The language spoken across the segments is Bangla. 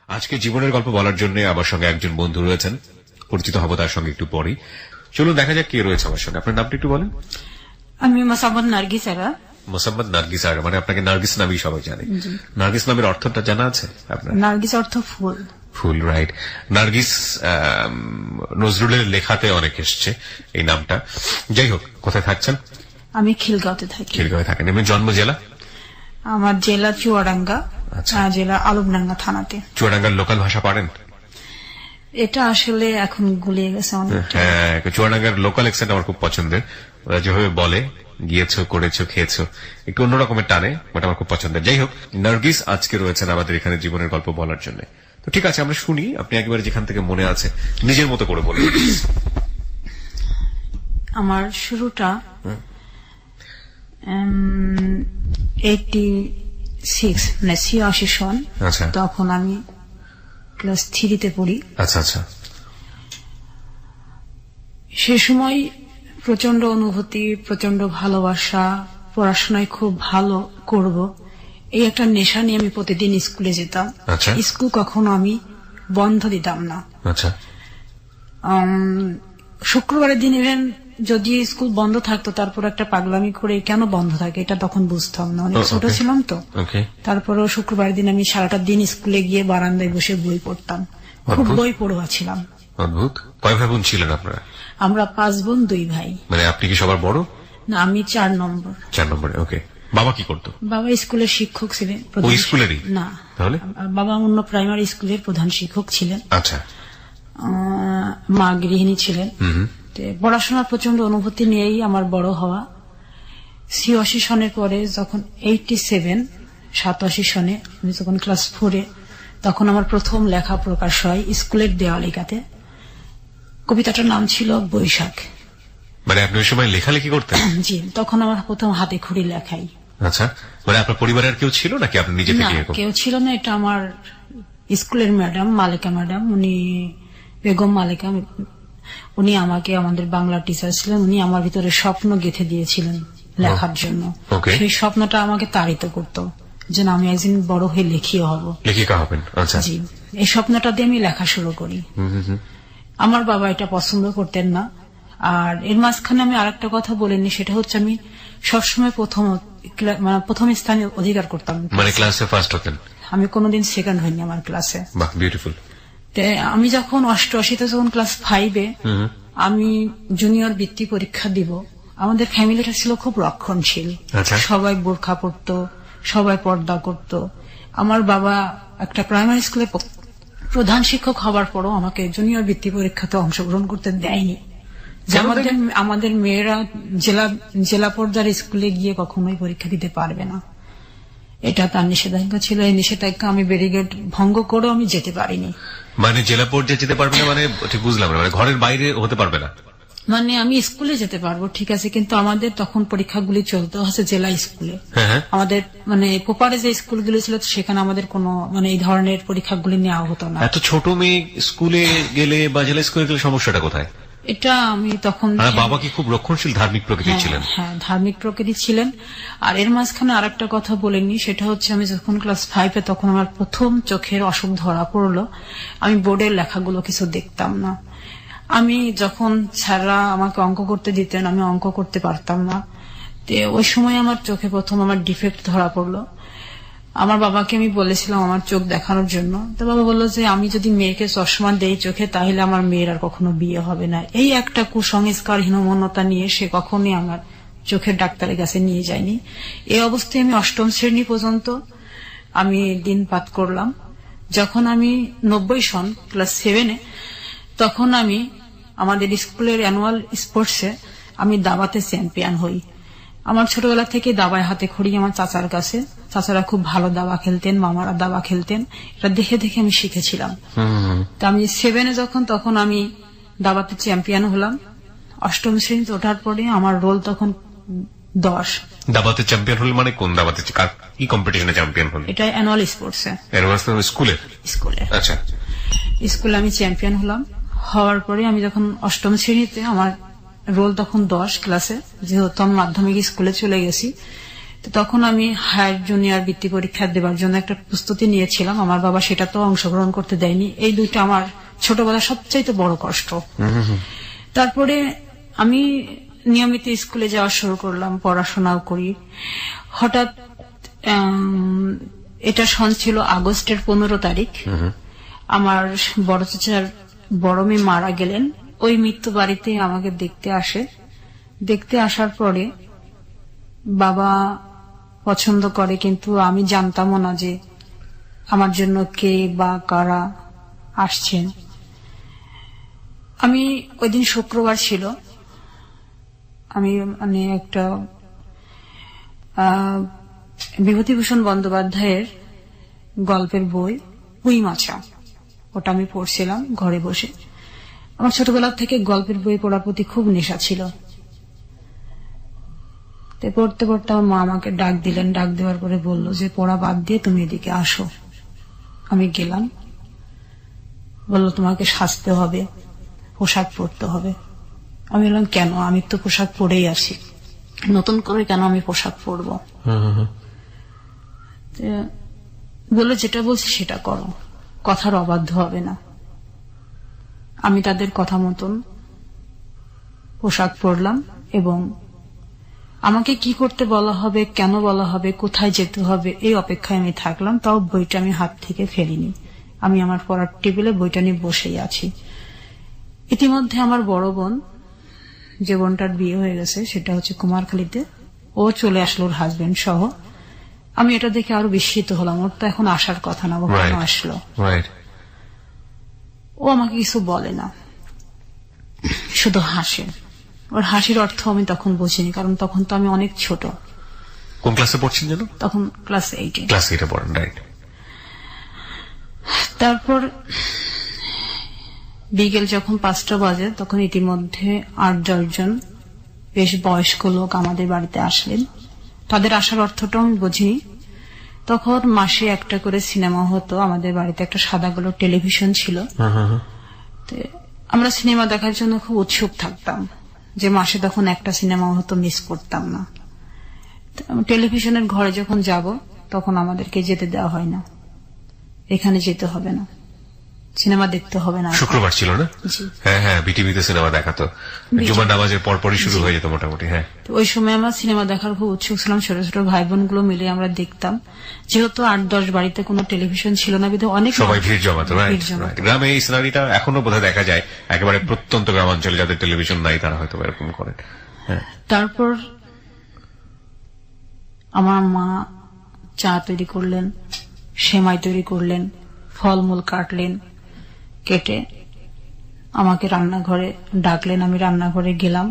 আজকে জীবনের গল্প বলার জন্য আমার সঙ্গে একজন বন্ধু রয়েছেন, পরিচিত হব তার সঙ্গে একটু পরেই। চলুন দেখা যাক কে রয়েছে আমার সঙ্গে। আপনার নামটা একটু বলেন। আমি মোসাম্মদ নার্গিস আরা। মোসাম্মদ নার্গিস আরা, মানে আপনাকে নার্গিস নামেই সবাই জানে। নার্গিস নামের অর্থটা জানা আছে আপনার? নার্গিস অর্থ ফুল। ফুল, রাইট। নার্গিস নজরুলের লেখাতে অনেক এসছে এই নামটা। যাই হোক, কোথায় থাকছেন? আমি খিলগাঁওতে থাকি। খিলগাঁওয়ে থাকেন। এমনি জন্ম জেলা? আমার জেলা চুয়াডাঙ্গা, জেলা আলমডাঙ্গা থানাতে। চুয়াডাঙ্গার লোকাল ভাষা পারেন? এটা আসলে এখন গুলিয়ে গেছে অনেক। হ্যাঁ, চুয়াডাঙ্গার লোকাল অ্যাকসেন্ট আমার খুব পছন্দের। ওরা যেভাবে বলে গিয়েছো, করেছো, খেয়েছো, একটু অন্যরকমের টানে, বাট আমার খুব পছন্দের। যাই হোক, নার্গিস আজকে রয়েছেন আমাদের এখানে জীবনের গল্প বলার জন্য। তো ঠিক আছে, আমরা শুনি। আপনি একেবারে যেখান থেকে মনে আছে নিজের মতো করে বলুন। আমার শুরুটা 86 মানে 86 সন। তখন আমি ক্লাস 3-তে পড়ি। আচ্ছা আচ্ছা। সে সময় প্রচন্ড অনুভূতি, প্রচন্ড ভালোবাসা, পড়াশোনায় খুব ভালো করব, এই একটা নেশা নিয়ে আমি প্রতিদিন স্কুলে যেতাম। স্কুল কখনো আমি বন্ধ দিতাম না। শুক্রবারের দিন ইভেন যদি স্কুল বন্ধ থাকতো, তারপর একটা পাগলামি করে কেন বন্ধ থাকে এটা তখন বুঝতাম না, অনেক ছোট ছিলাম তো। তারপরেও শুক্রবারের দিন আমি সারাটা দিন স্কুলে গিয়ে বারান্দায় বসে বই পড়তাম। খুব বই পড়ুয়া ছিলাম। অদ্ভুত। কয় ভাই বোন ছিলেন আপনারা? আমরা 5 বোন 2 ভাই। মানে আপনি কি সবার বড়? না, আমি 4 নম্বর। 4 নম্বরে, ওকে। বাবা কি করতো? বাবা স্কুলের শিক্ষক ছিলেন। ওই স্কুলেরই? না, তাহলে বাবা অন্য প্রাইমারি স্কুলের প্রধান শিক্ষক ছিলেন। আচ্ছা। মা গৃহিণী ছিলেন। পড়াশোনার প্রচন্ড অনুভূতি নিয়েই আমার বড় হওয়া। 86 সনের পরে যখন 87 সনে আমি যখন ক্লাস 4-এ, তখন আমার প্রথম লেখা প্রকাশ হয় স্কুলের দেওয়ালিকাতে। কবিতাটার নাম ছিল বৈশাখ। মানে আপনি ওই সময় লেখালেখি করতেন? জি, তখন আমার প্রথম হাতে খড়ি লেখাই। আচ্ছা, মানে আপনার পরিবারের কেউ ছিল নাকি আপনি নিজে থেকে? কেউ ছিল না, এটা আমার স্কুলের ম্যাডাম, মালিকা ম্যাডাম, উনি বেগম মালিকা, উনি আমাকে, আমাদের বাংলা টিচার ছিলেন, উনি আমার ভিতরে স্বপ্ন গেঁথে দিয়েছিলেন লেখার জন্য। সেই স্বপ্নটা আমাকে তাড়িত করতো যে আমি একদিন বড় হয়ে লেখিকা হব, লেখিকা হবেন। আচ্ছা, জি, এই স্বপ্নটা দিয়ে আমি লেখা শুরু করি। আমার বাবা এটা পছন্দ করতেন না। আর এর মাঝখানে আমি আরেকটা কথা বলিনি, সেটা হচ্ছে আমি সবসময় প্রথম স্থানে অধিকার করতাম। মানে ক্লাসে ফার্স্ট হতেন? আমি কোনোদিন সেকেন্ড হইনি আমার ক্লাসে। বাহ, বিউটিফুল। আমি যখন 88-তে যখন ক্লাস 5-এ আমি জুনিয়র বৃত্তি পরীক্ষা দিব, আমাদের ফ্যামিলিটা ছিল খুব রক্ষণশীল। সবাই বোরখা পরতো, সবাই পর্দা করত। আমার বাবা একটা প্রাইমারি স্কুলে প্রধান শিক্ষক হবার পরও আমাকে জুনিয়র বৃত্তি পরীক্ষাতে অংশগ্রহণ করতে দেয়নি। যে আমাদের মেয়েরা জেলা পর্যায়ের স্কুলে গিয়ে কখনোই পরীক্ষা দিতে পারবে না, এটা তার নিষেধাজ্ঞা ছিল। এই নিষেধাজ্ঞা আমি ব্যারিকেড ভঙ্গ করেও আমি যেতে পারিনি। মানে জেলা পর্যায়ে যেতে পারবে না মানে ঠিক বুঝলাম না, মানে ঘরের বাইরে হতে পারবে না? মানে আমি স্কুলে যেতে পারবো ঠিক আছে, কিন্তু আমাদের তখন পরীক্ষাগুলি চলতে হচ্ছে জেলা স্কুলে। আমাদের মানে পোপারে যে স্কুলগুলি ছিল সেখানে আমাদের কোনো মানে এই ধরনের পরীক্ষাগুলি নেওয়া হতো না। এত ছোট মেয়ে স্কুলে গেলে বা জেলা স্কুলে গেলে সমস্যাটা কোথায়? এটা আমি তখন, বাবা কি খুব রক্ষণশীল ধার্মিক প্রকৃতির ছিলেন? হ্যাঁ, ধার্মিক প্রকৃতি ছিলেন। আর এর মাঝখানে আরেকটা কথা বলেনি, সেটা হচ্ছে আমি যখন ক্লাস 5-এ তখন আমার প্রথম চোখের অসুখ ধরা পড়লো। আমি বোর্ডের লেখাগুলো কিছু দেখতাম না। আমি যখন স্যাররা আমাকে অঙ্ক করতে দিতেন, আমি অঙ্ক করতে পারতাম না। ওই সময় আমার চোখে প্রথম আমার ডিফেক্ট ধরা পড়লো। আমার বাবাকে আমি বলেছিলাম আমার চোখ দেখানোর জন্য, তো বাবা বললো যে আমি যদি মেয়েকে চশমা দেই চোখে, তাহলে আমার মেয়ের আর কখনো বিয়ে হবে না। এই একটা কুসংস্কার, হীনমন্যতা নিয়ে সে কখনই আমার চোখের ডাক্তারের কাছে নিয়ে যায়নি। এই অবস্থায় আমি 8ম শ্রেণী পর্যন্ত আমি দিনপাত করলাম। যখন আমি 90 সন ক্লাস 7-এ, তখন আমি আমাদের স্কুলের অ্যানুয়াল স্পোর্টসে আমি দাবাতে চ্যাম্পিয়ন হই। আমার ছোটবেলা থেকে দাবায় হাতে খড়ি আমার চাচার কাছে। চাচারা খুব ভালো দাবা খেলতেন, মামারা দাবা খেলতেন, এটা দেখে দেখে আমি শিখেছিলাম। তা আমি 7-এ যখন, তখন আমি দাবাতে চ্যাম্পিয়ন হলাম। 8ম শ্রেণীতে ওঠার পরে আমার রোল তখন 10। দাবাতে চ্যাম্পিয়ন হল মানে কোন দাবাতে, কি কম্পিটিশনে চ্যাম্পিয়ন হল? এটা অ্যানুয়াল স্পোর্টসে। স্কুলের? আচ্ছা, স্কুলে আমি চ্যাম্পিয়ন হলাম। হওয়ার পরে আমি যখন 8ম শ্রেণীতে, আমার রোল তখন 10 ক্লাসে, যেহেতু আমি মাধ্যমিক স্কুলে চলে গেছি। তো তখন আমি হায়ার জুনিয়র বৃত্তি পরীক্ষা দেবার জন্য একটা প্রস্তুতি নিয়েছিলাম। আমার বাবা সেটা তো অংশগ্রহণ করতে দেয়নি। এই দুইটা আমার ছোটবেলার সবচাইতে বড় কষ্ট। তারপরে আমি নিয়মিত স্কুলে যাওয়া শুরু করলাম, পড়াশোনাও করি। হঠাৎ এটা সন ছিল আগস্টের 15 তারিখ। আমার বড় চাচার বড় মেয়ে মারা গেলেন। ওই মৃত্যু বাড়িতে আমাকে দেখতে আসে। দেখতে আসার পরে বাবা পছন্দ করে, কিন্তু আমি জানতামও না যে আমার জন্য কে বা কারা আসছেন। আমি ওই দিন শুক্রবার ছিল। আমি মানে একটা বিভূতিভূষণ বন্দ্যোপাধ্যায়ের গল্পের বই পুঁই মাছা, ওটা আমি পড়ছিলাম ঘরে বসে। আমার ছোটবেলা থেকে গল্পের বই পড়ার প্রতি খুব নেশা ছিল। পড়তে পড়তে আমার মা আমাকে ডাক দিলেন। ডাক দেওয়ার পরে বলল যে পড়া বাদ দিয়ে তুমি এদিকে আসো। আমি গেলাম। বলল তোমাকে সাজতে হবে, পোশাক পরতে হবে। আমি বললাম কেন, আমি তো পোশাক পরেই আসি, নতুন করে কেন আমি পোশাক পরবো? বললো যেটা বলছি সেটা করো, কথার অবাধ্য হবে না। আমি তাদের কথা মতন পোশাক পরলাম এবং আমাকে কি করতে বলা হবে, কেন বলা হবে, কোথায় যেতে হবে, এই অপেক্ষায় আমি থাকলাম। তাও বইটা আমি হাত থেকে ফেলিনি। আমি আমার পড়ার টেবিলে বইটা নিয়ে বসেই আছি। ইতিমধ্যে আমার বড় বোন, যে বোনটার বিয়ে হয়ে গেছে, সেটা হচ্ছে কুমারখালীতে, ও চলে আসলো ওর হাজবেন্ড সহ। আমি এটা দেখে আরো বিস্মিত হলাম। ওর তো এখন আসার কথা না, ও কেন আসলো? ও আমাকে কিছু বলে না, শুধু হাসে। ওর হাসির অর্থ আমি তখন বুঝিনি, কারণ তখন তো আমি অনেক ছোট। কোন ক্লাসে পড়ছেন যেন? তখন ক্লাস 8। ক্লাস 8 পড়েন, রাইট। তারপর বিকেল যখন 5টা বাজে, তখন ইতিমধ্যে 8-10 জন বেশ বয়স্ক লোক আমাদের বাড়িতে আসলেন। তাদের আসার অর্থটা আমি বুঝিনি। তখন মাসে একটা করে সিনেমা হতো। আমাদের বাড়িতে একটা সাদা কালো টেলিভিশন ছিল। আমরা সিনেমা দেখার জন্য খুব উৎসুক থাকতাম, যে মাসে তখন একটা সিনেমা হতো, মিস করতাম না। টেলিভিশনের ঘরে যখন যাব, তখন আমাদেরকে যেতে দেওয়া হয় না, এখানে যেতে হবে না, সিনেমা দেখতে হবে না। শুক্রবার ছিল না? হ্যাঁ হ্যাঁ, বিটিভিতে সিনেমা দেখাতো, জুমার নামাজের পরপরই শুরু হয়ে যেত মোটামুটি। হ্যাঁ, ওই সময় আমরা সিনেমা দেখার খুব উৎসুক ছিলাম। ছোট ছোট ভাই বোন গুলো মিলে আমরা দেখতাম। যেহেতু 8-10 বাড়িতে কোনো টেলিভিশন ছিল না, বিধে অনেক সবাই ভিড় জমাতো। গ্রামে এই সিনারিটা এখনো বোধহয় দেখা যায়। একেবারে প্রত্যন্ত গ্রামাঞ্চলে যাদের টেলিভিশন নাই, তারা হয়তো এরকম করেন। তারপর আমার মা চা তৈরি করলেন, সেমাই তৈরি করলেন, ফলমূল কাটলেন, কেটে আমাকে রান্নাঘরে ডাকলেন। আমি রান্নাঘরে গেলাম।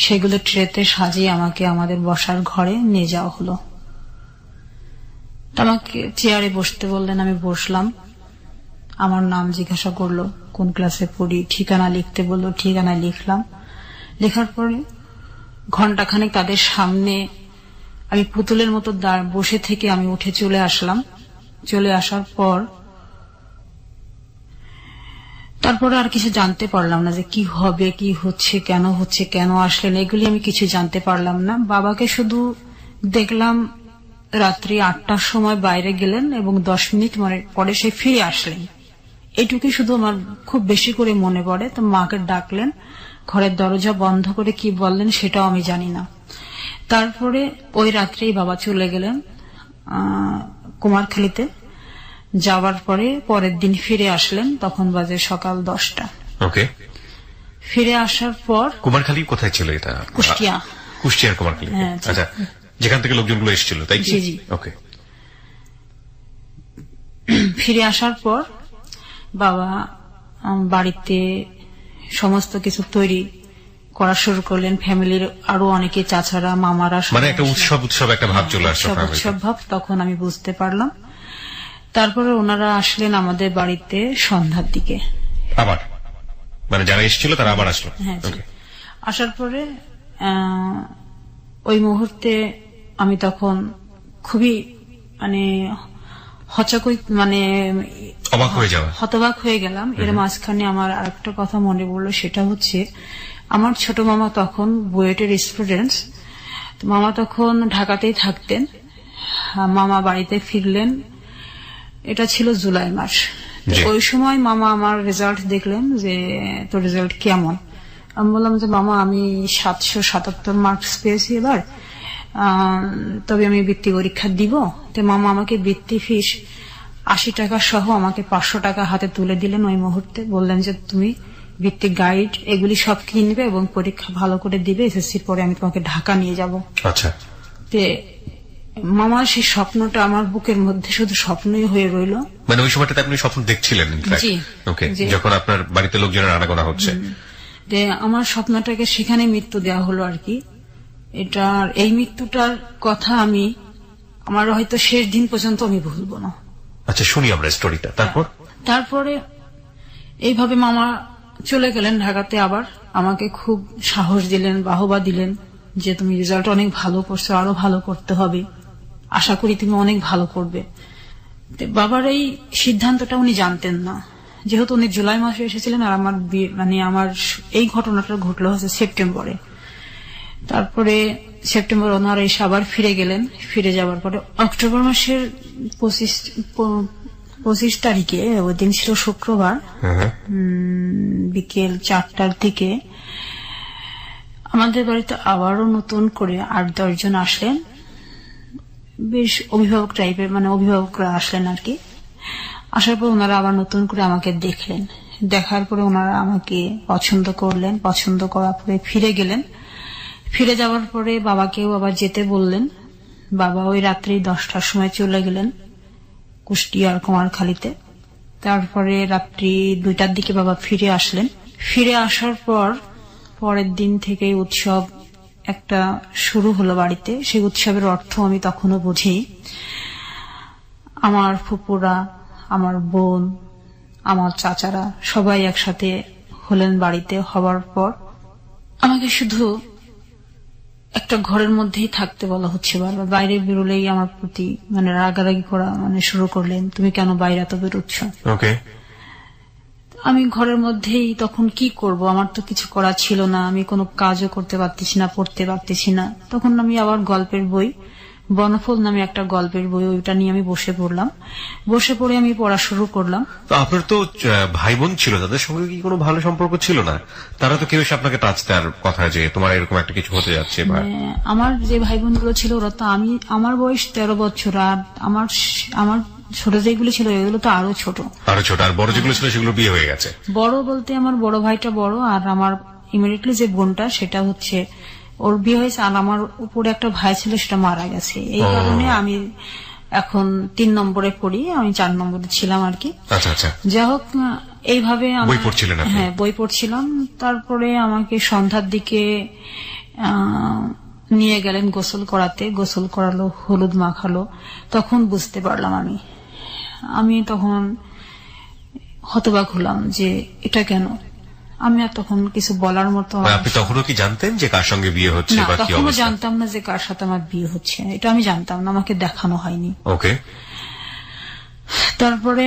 সেগুলো ট্রেতে সাজিয়ে আমাকে আমাদের বসার ঘরে নিয়ে যাওয়া হলো। আমাকে চেয়ারে বসতে বললেন, আমি বসলাম। আমার নাম জিজ্ঞাসা করলো, কোন ক্লাসে পড়ি, ঠিকানা লিখতে বললো, ঠিকানা লিখলাম। লেখার পরে ঘন্টাখানেক তাদের সামনে আমি পুতুলের মতো বসে থেকে আমি উঠে চলে আসলাম। চলে আসার পর তারপরে আর কিছু জানতে পারলাম না, যে কি হবে, কি হচ্ছে, কেন আসলেন, এগুলি আমি কিছু জানতে পারলাম না। বাবাকে শুধু দেখলাম রাত্রি 8টার সময় বাইরে গেলেন এবং 10 মিনিট পরে সে ফিরে আসলেন। এইটুকুই শুধু আমার খুব বেশি করে মনে পড়ে। তো মাকে ডাকলেন, ঘরের দরজা বন্ধ করে কি বললেন সেটাও আমি জানি না। তারপরে ওই রাত্রেই বাবা চলে গেলেন কুমারখালীতে। যাওয়ার পরে পরের দিন ফিরে আসলেন, তখন বাজে সকাল 10টা। ওকে। ফিরে আসার পর কুমারখালী কোথায় ছিল এটা? কুষ্টিয়া। কুষ্টিয়ার কুমারখালী। আচ্ছা, যেখান থেকে লোকজনগুলো এসেছিল, তাই কি? জি। ওকে। ফিরে আসার পর বাবা বাড়িতে সমস্ত কিছু তৈরি করা শুরু করলেন। ফ্যামিলির আরো অনেকে, চাচারা, মামারা, মানে একটা উৎসব একটা ভাব চলে আসলো। উৎসব ভাব তখন আমি বুঝতে পারলাম। তারপরে ওনারা আসলেন আমাদের বাড়িতে সন্ধ্যার দিকে। আবার মানে যারা এসেছিল তারা আবার আসলো? হ্যাঁ। আসার পরে ওই মুহূর্তে আমি তখন খুবই মানে হতবাক হয়ে গেলাম। এর মাঝখানে আমার আরেকটা কথা মনে পড়লো, সেটা হচ্ছে আমার ছোট মামা তখন বুয়েটের স্টুডেন্টস। তো মামা তখন ঢাকাতেই থাকতেন। মামা বাড়িতে ফিরলেন, এটা ছিল জুলাই মাস। তো জি। ওই সময় মামা আমার রেজাল্ট দেখলেন যে তোর রেজাল্ট কেমন। আমি বললাম যে মামা আমি 777 মার্কস পেয়েছি এবার, তবে আমি বৃত্তি পরীক্ষা দিব। তো মামা আমাকে বৃত্তি ফিস 80 টাকা সহ আমাকে 500 টাকা হাতে তুলে দিলেন ওই মুহূর্তে। বললেন যে তুমি বৃত্তি গাইড এগুলি সব কিনবে এবং পরীক্ষা ভালো করে দিবে, এসএসসির পরে আমি তোমাকে ঢাকা নিয়ে যাব। আচ্ছা। তে মামার সেই স্বপ্নটা আমার বুকের মধ্যে শুধু স্বপ্নই হয়ে রইল। মানে ওই সময়টাতে আপনি স্বপ্ন দেখছিলেন? জি। ওকে, জি। যখন আপনার বাড়িতে লোকজনের আনাগোনা হচ্ছে। যে আমার স্বপ্নটাকে সেখানে মৃত্যু দেওয়া হলো আর কি। এটার এই মৃত্যুটার কথা আমি আমার হয়তো শেষ দিন পর্যন্ত আমি ভুলবো না। আচ্ছা, শুনি আমরা স্টোরিটা। তারপরে এইভাবে মামা চলে গেলেন ঢাকাতে। আবার আমাকে খুব সাহস দিলেন, বাহবা দিলেন যে তুমি রেজাল্ট অনেক ভালো করছো, আরো ভালো করতে হবে, আশা করি তুমি অনেক ভালো করবে। তো বাবার এই সিদ্ধান্তটা উনি জানতেন না, যেহেতু উনি জুলাই মাসে এসেছিলেন আর আমার মানে আমার এই ঘটনাটা ঘটলো হচ্ছে সেপ্টেম্বরে। তারপরে সেপ্টেম্বর ওনারা এসে আবার ফিরে গেলেন। ফিরে যাওয়ার পরে অক্টোবর মাসের 25 তারিখে, ওই দিন ছিল শুক্রবার, বিকেল 4টার দিকে আমাদের বাড়িতে আবারও নতুন করে 8-10 জন আসলেন। বেশ অভিভাবক টাইপের, মানে অভিভাবকরা আসলেন আর কি। আসার পর ওনারা আবার নতুন করে আমাকে দেখলেন। দেখার পরে ওনারা আমাকে পছন্দ করলেন। পছন্দ করার পরে ফিরে গেলেন। ফিরে যাওয়ার পরে বাবাকেও আবার যেতে বললেন। বাবা ওই রাত্রি 10টার সময় চলে গেলেন কুষ্টিয়ার কুমারখালীতে। তারপরে রাত্রি 2টার দিকে বাবা ফিরে আসলেন। ফিরে আসার পর পরের দিন থেকে উৎসব একটা শুরু হলো বাড়িতে। সেই উৎসবের অর্থ আমি তখনও বুঝি। আমার ফুপুরা, আমার বোন, আমার চাচারা সবাই একসাথে হলেন বাড়িতে। হবার পর আমাকে শুধু একটা ঘরের মধ্যেই থাকতে বলা হচ্ছে বারবার। বাইরে বেরোলেই আমার প্রতি মানে রাগারাগি করা মানে শুরু করলেন, তুমি কেন বাইরে এত বেরোচ্ছ। ওকে। আমি ঘরের মধ্যেই তখন কি করব, আমার তো কিছু করা ছিল না, আমি কোনো কাজও করতে পারতেছি না, পড়তে পারতেছি না। তখন আমি আবার গল্পের বই, বনফল নামে একটা গল্পের বই, ওইটা নিয়ে আমি বসে পড়লাম। বসে পড়ে আমি পড়া শুরু করলাম। তো আপনার তো ভাই বোন ছিল, তাদের সঙ্গে কি কোনো ভালো সম্পর্ক ছিল না? তারা তো কেউ এসে আপনাকে টাচ দেওয়ার কথা যে তোমার এরকম একটা কিছু হতে যাচ্ছে? আমার যে ভাই বোনগুলো ছিল ওরা তো, আমার বয়স 13 বছর, আর আমার ছোট যেগুলো ছিল এগুলো তো আরো ছোট। আর বড় যেগুলো ছিল সেগুলো বিয়ে হয়ে গেছে? বড় বলতে আমার বড় ভাইটা বড়, আর আমার ইমিডিয়েটলি যে বোনটা সেটা হচ্ছে ওর বিয়ে হয়েছে, আর আমার উপরে একটা ভাই ছিল সেটা মারা গেছে। এই কারণে আমি এখন 3 নম্বরে পড়ি, আমি 4 নম্বরে ছিলাম আর কি। আচ্ছা আচ্ছা। যাই হোক, এইভাবে বই পড়ছিলেন আপনি? হ্যাঁ, বই পড়ছিলাম। তারপরে আমাকে সন্ধ্যার দিকে নিয়ে গেলেন গোসল করাতে। গোসল করালো, হলুদ মাখালো। তখন বুঝতে পারলাম আমি তখন হতবাক হলাম যে এটা কেন। আমি আর তখন কিছু বলার মতো। আপনি তখনও কি জানতেন যে কার সঙ্গে বিয়ে হচ্ছে না, বা কি তখনও অবস্থা? জানতাম না যে কার সাথে আমার বিয়ে হচ্ছে, এটা আমি জানতাম না, আমাকে দেখানো হয়নি। ওকে। তারপরে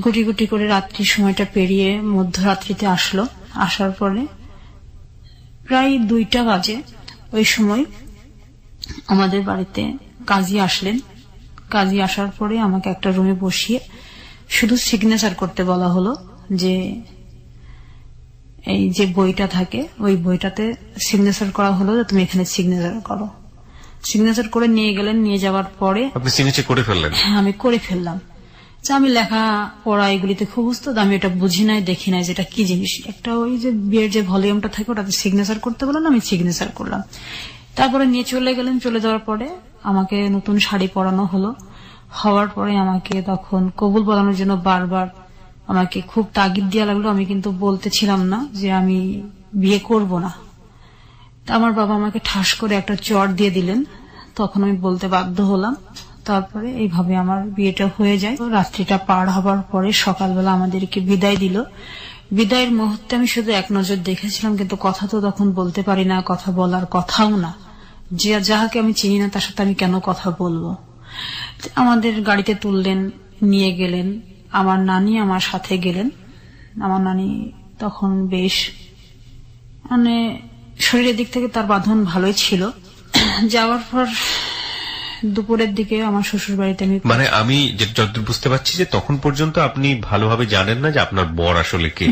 গুটি গুটি করে রাত্রির সময়টা পেরিয়ে মধ্যরাত্রিতে আসলো। আসার পরে প্রায় 2টা বাজে। ওই সময় আমাদের বাড়িতে কাজী আসলেন। কাজী আসার পরে আমাকে একটা রুমে বসিয়ে শুধু সিগনেচার করতে বলা হলো যে এই যে বইটা থাকে ওই বইটাতে সিগনেচার করা হলো যে তুমি এখানে সিগনেচার করো। সিগনেচার করে নিয়ে গেলেন। নিয়ে যাওয়ার পরে আপনি সিগনেচার করে ফেললেন? হ্যাঁ, আমি করে ফেললাম। আমি লেখা পড়া এগুলিতে খুব উস্তাদ, আমি এটা বুঝি নাই, দেখি নাই যেটা কি জিনিস। একটা ওই যে বিয়ের যে ভলিউমটা থাকে ওটাতে সিগনেচার করতে বললেন, আমি সিগনেচার করলাম। তারপরে নিয়ে চলে গেলেন। চলে যাওয়ার পরে আমাকে নতুন শাড়ি পরানো হলো। হওয়ার পরে আমাকে তখন কবুল বলানোর জন্য বারবার আমাকে খুব তাগিদ দেওয়া লাগলো। আমি কিন্তু বলতেছিলাম না যে আমি বিয়ে করব না। আমার বাবা আমাকে ঠাস করে একটা চড় দিয়ে দিলেন। তখন আমি বলতে বাধ্য হলাম। তারপরে এইভাবে আমার বিয়েটা হয়ে যায়। রাত্রিটা পার হবার পরে সকালবেলা আমাদেরকে বিদায় দিল। বিদায়ের মুহূর্তে আমি শুধু এক নজর দেখেছিলাম, কিন্তু কথা তো তখন বলতে পারি না, কথা বলার কথাও না। যে যাহাকে আমি চিনি না তার সাথে আমি কেন কথা বলবো। আমাদের গাড়িতে তুললেন, নিয়ে গেলেন। আমার নানি আমার সাথে গেলেন। আমার নানি তখন বেশ মানে শরীরের দিক থেকে তার বাঁধন ভালোই ছিল। যাওয়ার পর দুপুরের দিকে আমার শ্বশুর বাড়িতে মানে আমি যতদূর বুঝতে পারছি যে তখন পর্যন্ত আপনি ভালোভাবে জানেন না যে আপনার বর আসলে কে।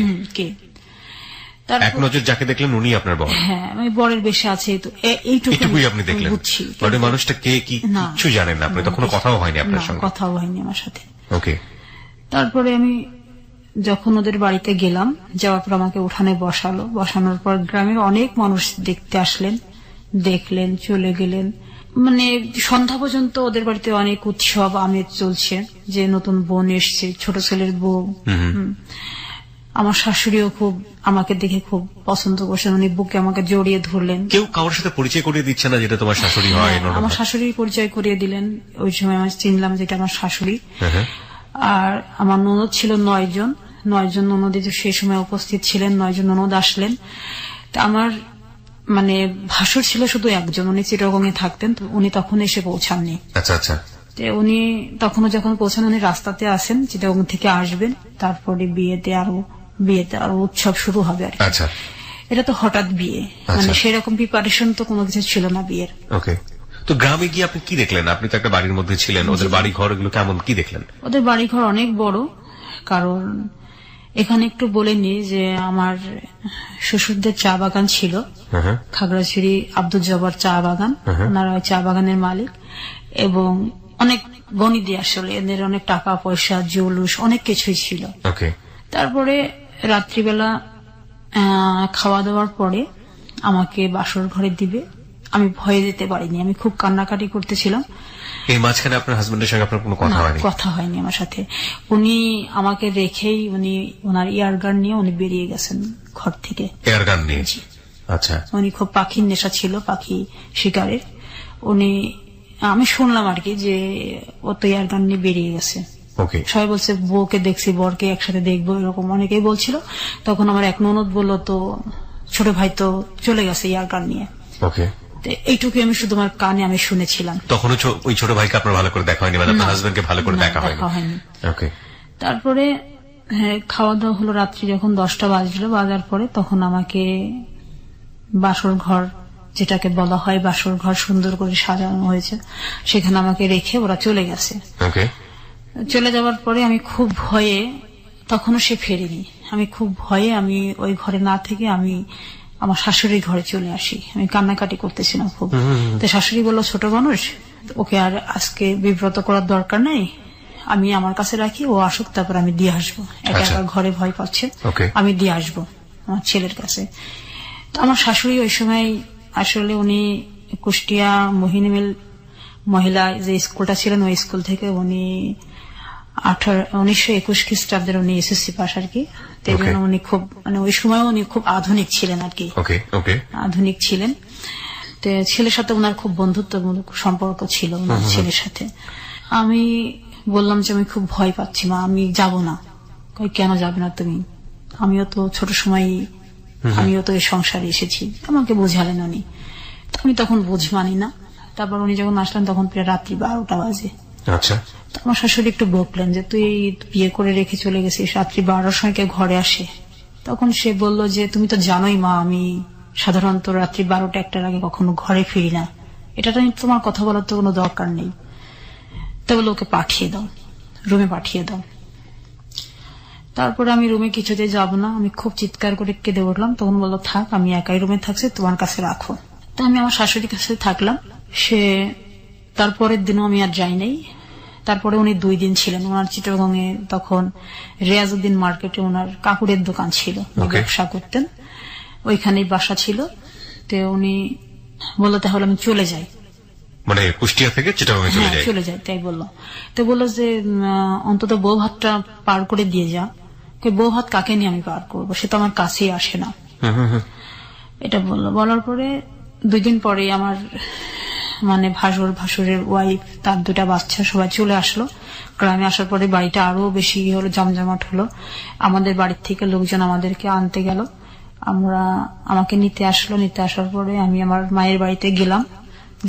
এক নজর যাকে দেখলেন উনি আপনার বর। হ্যাঁ, আমি বরের বেশে আছে, এইটুকুই আপনি দেখলেন। বুঝছি মানে মানুষটা কে কি কিছু জানেন না আপনি, তখনও কথাও হয়নি আপনার সঙ্গে? কথাও হয়নি আমার সাথে। ওকে। তারপরে আমি যখন ওদের বাড়িতে গেলাম, যাওয়ার পর আমাকে উঠানে বসানোর পর গ্রামের অনেক মানুষ দেখতে আসলেন, দেখলেন, চলে গেলেন। মানে সন্ধ্যা পর্যন্ত ওদের বাড়িতে অনেক উৎসব আমেজ চলছে, যে নতুন বোন এসছে, ছোট ছেলের বউ। আমার শাশুড়িও খুব আমাকে দেখে খুব পছন্দ করছেন, উনি বুকে আমাকে জড়িয়ে ধরলেন। কেউ কারোর সাথে পরিচয় করিয়ে দিচ্ছে না যেটা তোমার শাশুড়ি হয়? আমার শাশুড়ি পরিচয় করিয়ে দিলেন। ওই সময় আমি চিনলাম যেটা আমার শাশুড়ি। আর আমার ননদ ছিল 9 জন ননদ সেই সময় উপস্থিত ছিলেন। 9 জন ননদ আসলেন। তা আমার মানে ভাসুর ছিল শুধু একজন, উনি চিটাগংয়ে থাকতেন, তো উনি তখন এসে পৌঁছাননি। আচ্ছা আচ্ছা। উনি তখনও যখন পৌঁছান, উনি রাস্তাতে আসেন, চিটাগং থেকে আসবেন, তারপরে বিয়েতে আরো উৎসব শুরু হবে আর কি। আচ্ছা। এটা তো হঠাৎ বিয়ে, মানে সেরকম প্রিপারেশন তো কোনো কিছু ছিল না বিয়ের। ওকে। তো গ্রামে গিয়ে আপনি কি দেখলেন? আপনি তো একটা বাড়ির মধ্যে ছিলেন, ওদের বাড়ি ঘর এগুলো কেমন, কি দেখলেন? ওদের বাড়ি ঘর অনেক বড়। কারণ এখানে একটু বলে নি যে আমার শ্বশুরদের চা বাগান ছিল, খাগড়াছড়ি আব্দুল জব্বার চা বাগান, ওনারা ওই চা বাগানের মালিক, এবং অনেক গণিদি, আসলে এদের অনেক টাকা পয়সা, জৌলুস, অনেক কিছুই ছিল। তারপরে রাত্রিবেলা খাওয়া দাওয়ার পরে আমাকে বাসর ঘরে দিবে। আমি ভয়ে যেতে পারিনি, আমি খুব কান্নাকাটি করতেছিলাম। এই মাঝখানে আপনার হাজবেন্ডের সঙ্গে আপনার কোনো কথা হয়নি? কথা হয়নি আমার সাথে। উনি আমাকে রেখেই উনি ওনার এয়ারগান নিয়ে উনি বেরিয়ে গেছেন ঘর থেকে। এয়ারগান নিয়ে? আচ্ছা। উনি খুব পাখির নেশা ছিল, পাখি শিকারের। উনি, আমি শুনলাম আর কি যে ও তো এয়ারগান নিয়ে বেরিয়ে গেছে। সবাই বলছে বউকে দেখছি, বরকে একসাথে দেখবো, এরকম অনেকেই বলছিল। তখন আমার এক ননদ বলল, তো ছোট ভাই তো চলে গেছে এয়ারগান নিয়ে। এইটুকু আমি শুধু আমার কানে আমি শুনেছিলাম। তখন ওই ছোট ভাইকে আপনার ভালো করে দেখা হয়নি, মানে আপনার হাজবেন্ডকে ভালো করে দেখা হয়নি? তারপরে খাওয়া দাওয়া হলো, রাত্রি যখন 10টা বাজার পরে তখন আমাকে বাসর ঘর, যেটাকে বলা হয় বাসর ঘর, সুন্দর করে সাজানো হয়েছে, সেখানে আমাকে রেখে ওরা চলে গেছে। চলে যাওয়ার পরে আমি খুব ভয়ে, তখনও সে ফেরেনি, আমি খুব ভয়ে আমি ওই ঘরে না থেকে আমি আমার শাশুড়ির ঘরে চলে আসি। আমি কান্নাকাটি করতেছিলাম খুব। তো শাশুড়ি বলল, ছোট মানুষ, ওকে আর আজকে বিব্রত করার দরকার নাই, আমি আমার কাছে রাখি, ও আসুক, তারপর আমি দিয়ে আসবো। একা একা ঘরে ভয় পাচ্ছে, আমি দিয়ে আসবো আমার ছেলের কাছে। তো আমার শাশুড়ি ওই সময় আসলে উনি কুষ্টিয়া মোহিনীমিল মহিলা যে স্কুলটা ছিলেন, ওই স্কুল থেকে উনি 1921 খ্রিস্টাব্দের উনি এসএসসি পাস আর কি। উনি খুব, মানে ওই সময় উনি খুব আধুনিক ছিলেন আর কি, আধুনিক ছিলেন। তো ছেলের সাথে ওনার খুব বন্ধুত্বমূলক সম্পর্ক ছিল ওনার ছেলের সাথে। আমি বললাম যে আমি খুব ভয় পাচ্ছি মা, আমি যাব না। কেন যাবে না তুমি? আমিও তো ছোট সময়, আমিও তো এই সংসারে এসেছি। আমাকে বোঝালেন উনি, আমি তখন বুঝ মানি না। তারপর উনি যখন আসলেন তখন প্রায় রাত্রি 12টা বাজে। আচ্ছা। আমার শাশুড়ি একটু বকলেন যে তুই বিয়ে করে রেখে চলে গেছিস, রাত্রি 12টার সময় কেউ ঘরে আসে? তখন সে বলল যে তুমি তো জানোই মা, আমি সাধারণত রাত্রি 12টা 1টার আগে কখনো ঘরে ফিরি না, এটা তোমার কথা বলার তো কোনো দরকার নেই। তা বলে ওকে পাঠিয়ে দাও, রুমে পাঠিয়ে দাও। তারপরে আমি রুমে কিছুতেই যাব না, আমি খুব চিৎকার করে কেঁদে উঠলাম। তখন বললো থাক, আমি একাই রুমে থাকছি, তোমার কাছে রাখো। তো আমি আমার শাশুড়ির কাছে থাকলাম। সে তারপরের দিনও আমি আর যাই নাই। তারপরে উনি 2 দিন ছিলেন ওনার চিটাগংয়ে। তখন রিয়াজউদ্দিন মার্কেটে ওনার কাপড়ের দোকান ছিল, ব্যবসা করতেন, ওইখানেই বাসা ছিল। তো উনি বললো তাহলে আমি চলে যাই, মানে কুষ্টিয়া থেকে চিটাগংয়ে চলে যাই, তাই বললো। তো বললো যে অন্তত বউ ভাতটা পার করে দিয়ে যা। বউ ভাত কাকে নিয়ে আমি পার করবো, সে তো আমার কাছেই আসে না। এটা বললো। বলার পরে 2 দিন পরে আমার মানে ভাসুরের ওয়াইফ, তার 2টা বাচ্চা, সবাই চলে আসলো। গ্রামে আসার পরে বাড়িটা আরো বেশি হলো, জমজমাট হলো। আমাদের বাড়ির থেকে লোকজন আমাদেরকে আনতে গেল, আমাকে নিতে আসলো। নিতে আসার পরে আমি আমার মায়ের বাড়িতে গেলাম।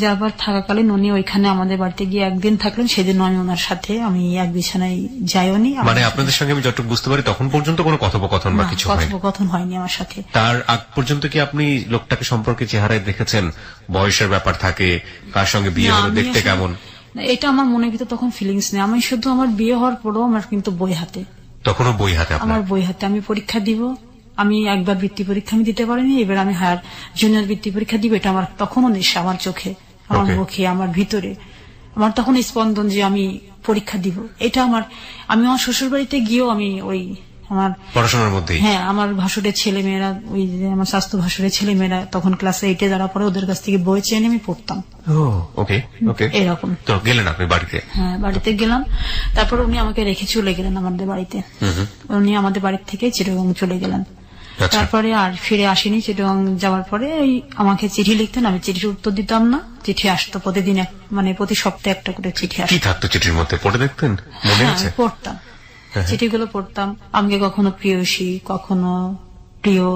যাবার থাকাকালীন উনি ওইখানে আমাদের বাড়িতে গিয়ে একদিন থাকলেন, সেদিন আমি ওনার সাথে আমি এক বিছানায় যাইওনি। মানে আপনাদের সঙ্গে আমি যতটুকু বুঝতে পারি তখন পর্যন্ত কোনো কথোপকথন বা কিছু হয়নি? কথোপকথন হয়নি আমার সাথে। তার আগ পর্যন্ত কি আপনি লোকটাকে সম্পর্কে চেহারায় দেখেছেন? বয়সের ব্যাপার থাকে, কার সঙ্গে বিয়ে হলো, দেখতে কেমন? এটা আমার মনের ভিতরে তখন ফিলিংস নেই। আমি শুধু আমার বিয়ে হওয়ার পরেও আমার কিন্তু বই হাতে, তখনও বই হাতে আপনার? আমার বই হাতে। আমি পরীক্ষা দিব, আমি একবার বৃত্তি পরীক্ষা আমি দিতে পারিনি, এবার আমি হায়ার জুনিয়র বৃত্তি পরীক্ষা দিব। এটা আমার তখনও নেশা, আমার চোখে, আমার মুখে, আমার ভিতরে। আমার তখন স্পন্দন যে আমি পরীক্ষা দিব, এটা আমার। আমি আমার শ্বশুর বাড়িতে গিয়েও আমি ওই আমার পড়াশোনার মধ্যে, হ্যাঁ, আমার ভাসুরের ছেলে মেয়েরা, ওই যে আমার স্বাস্থ্য ভাসুরের ছেলে মেয়েরা তখন ক্লাস 8-এ যারা পরে, ওদের কাছ থেকে বই চেয়ে আমি পড়তাম। ওকে ওকে, এরকম। তো গেলেন আপনি বাড়িতে? হ্যাঁ, বাড়িতে গেলাম। তারপর উনি আমাকে রেখে চলে গেলেন আমাদের বাড়িতে। উনি আমাদের বাড়ি থেকে চিটাগং চলে গেলেন। তারপরে আর ফিরে আসেনি। চিটাগং যাওয়ার পরে আমাকে চিঠি লিখতেন, আমি চিঠির উত্তর দিতাম না। চিঠি আসতো প্রতিদিন, মানে প্রতি সপ্তাহে একটা করে চিঠি আসতো। কি থাকতো চিঠির মধ্যে, পড়ে দেখতেন? মনে আছে? পড়তাম, চিঠিগুলো পড়তাম। আমাকে কখনো প্রিয়সী, কখনো প্রিয়,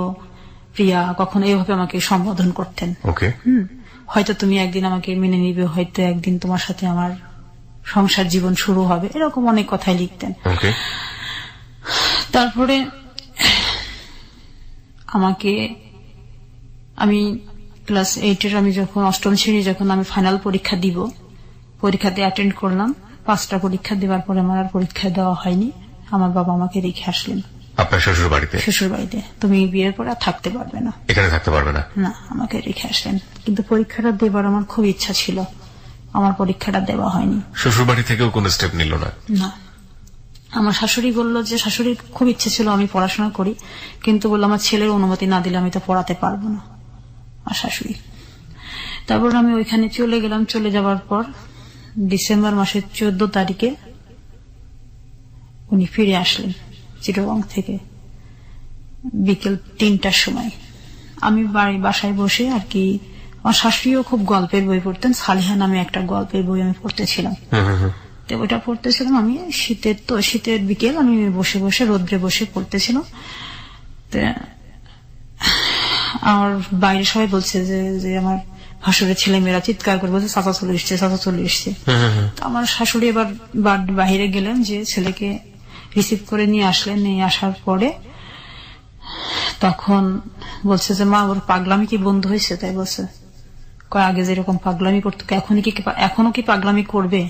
প্রিয়া, কখনো এইভাবে আমাকে সম্বোধন করতেন। ওকে। হয়তো তুমি একদিন আমাকে মেনে নিবে, হয়তো একদিন তোমার সাথে আমার সংসার জীবন শুরু হবে, এরকম অনেক কথাই লিখতেন। ওকে। তারপরে আমাকে, আমি ক্লাস 8-এর, আমি যখন 8ম শ্রেণী, যখন আমি ফাইনাল পরীক্ষা দিব, পরীক্ষাতে অ্যাটেন্ড করলাম। 5টা পরীক্ষা দেওয়ার পরে আমার আর পরীক্ষা দেওয়া হয়নি। আমার বাবা আমাকে রেখে আসলেন আপনার শ্বশুর বাড়িতে? শ্বশুর বাড়িতে। তুমি বিয়ের পর আর থাকতে পারবে না, এখানে থাকতে পারবে না। না, আমাকে রেখে আসলেন। কিন্তু পরীক্ষাটা দেবার আমার খুব ইচ্ছা ছিল, আমার পরীক্ষাটা দেওয়া হয়নি। শ্বশুর বাড়ি থেকেও কোনো স্টেপ নিল না? না। আমার শাশুড়ি বলল যে, শাশুড়ির খুব ইচ্ছে ছিল আমি পড়াশোনা করি, কিন্তু বললো আমার ছেলের অনুমতি না দিলে আমি তো পড়াতে পারবো না, আমার শাশুড়ি। তারপর আমি ওইখানে চলে গেলাম। চলে যাওয়ার পর ডিসেম্বর মাসের 14 তারিখে উনি ফিরে আসলেন চিটাগং থেকে, বিকেল 3টার সময়। আমি বাসায় বসে আর কি, আমার শাশুড়িও খুব গল্পের বই পড়তেন। সালিহা নামে একটা গল্পের বই আমি পড়তেছিলাম। তো ওইটা পড়তেছিলাম আমি, শীতের বিকেল, আমি বসে বসে রোদ্রে বসে পড়তেছিলাম। তো আমার বাইরে সবাই বলছে যে আমার ভাসুরের ছেলে মেয়েরা চিৎকার করে বলছে, চাচা চলে এসছে, চাচা চলে এসছে। তো আমার শাশুড়ি এবার বাহিরে গেলেন, যে ছেলেকে রিসিভ করে নিয়ে আসলেন। নিয়ে আসার পরে তখন বলছে যে, মা, ওর পাগলামি কি বন্ধ হয়েছে? তাই বলছে, কয় আগে যেরকম পাগলামি করতো এখনো কি পাগলামি করবে?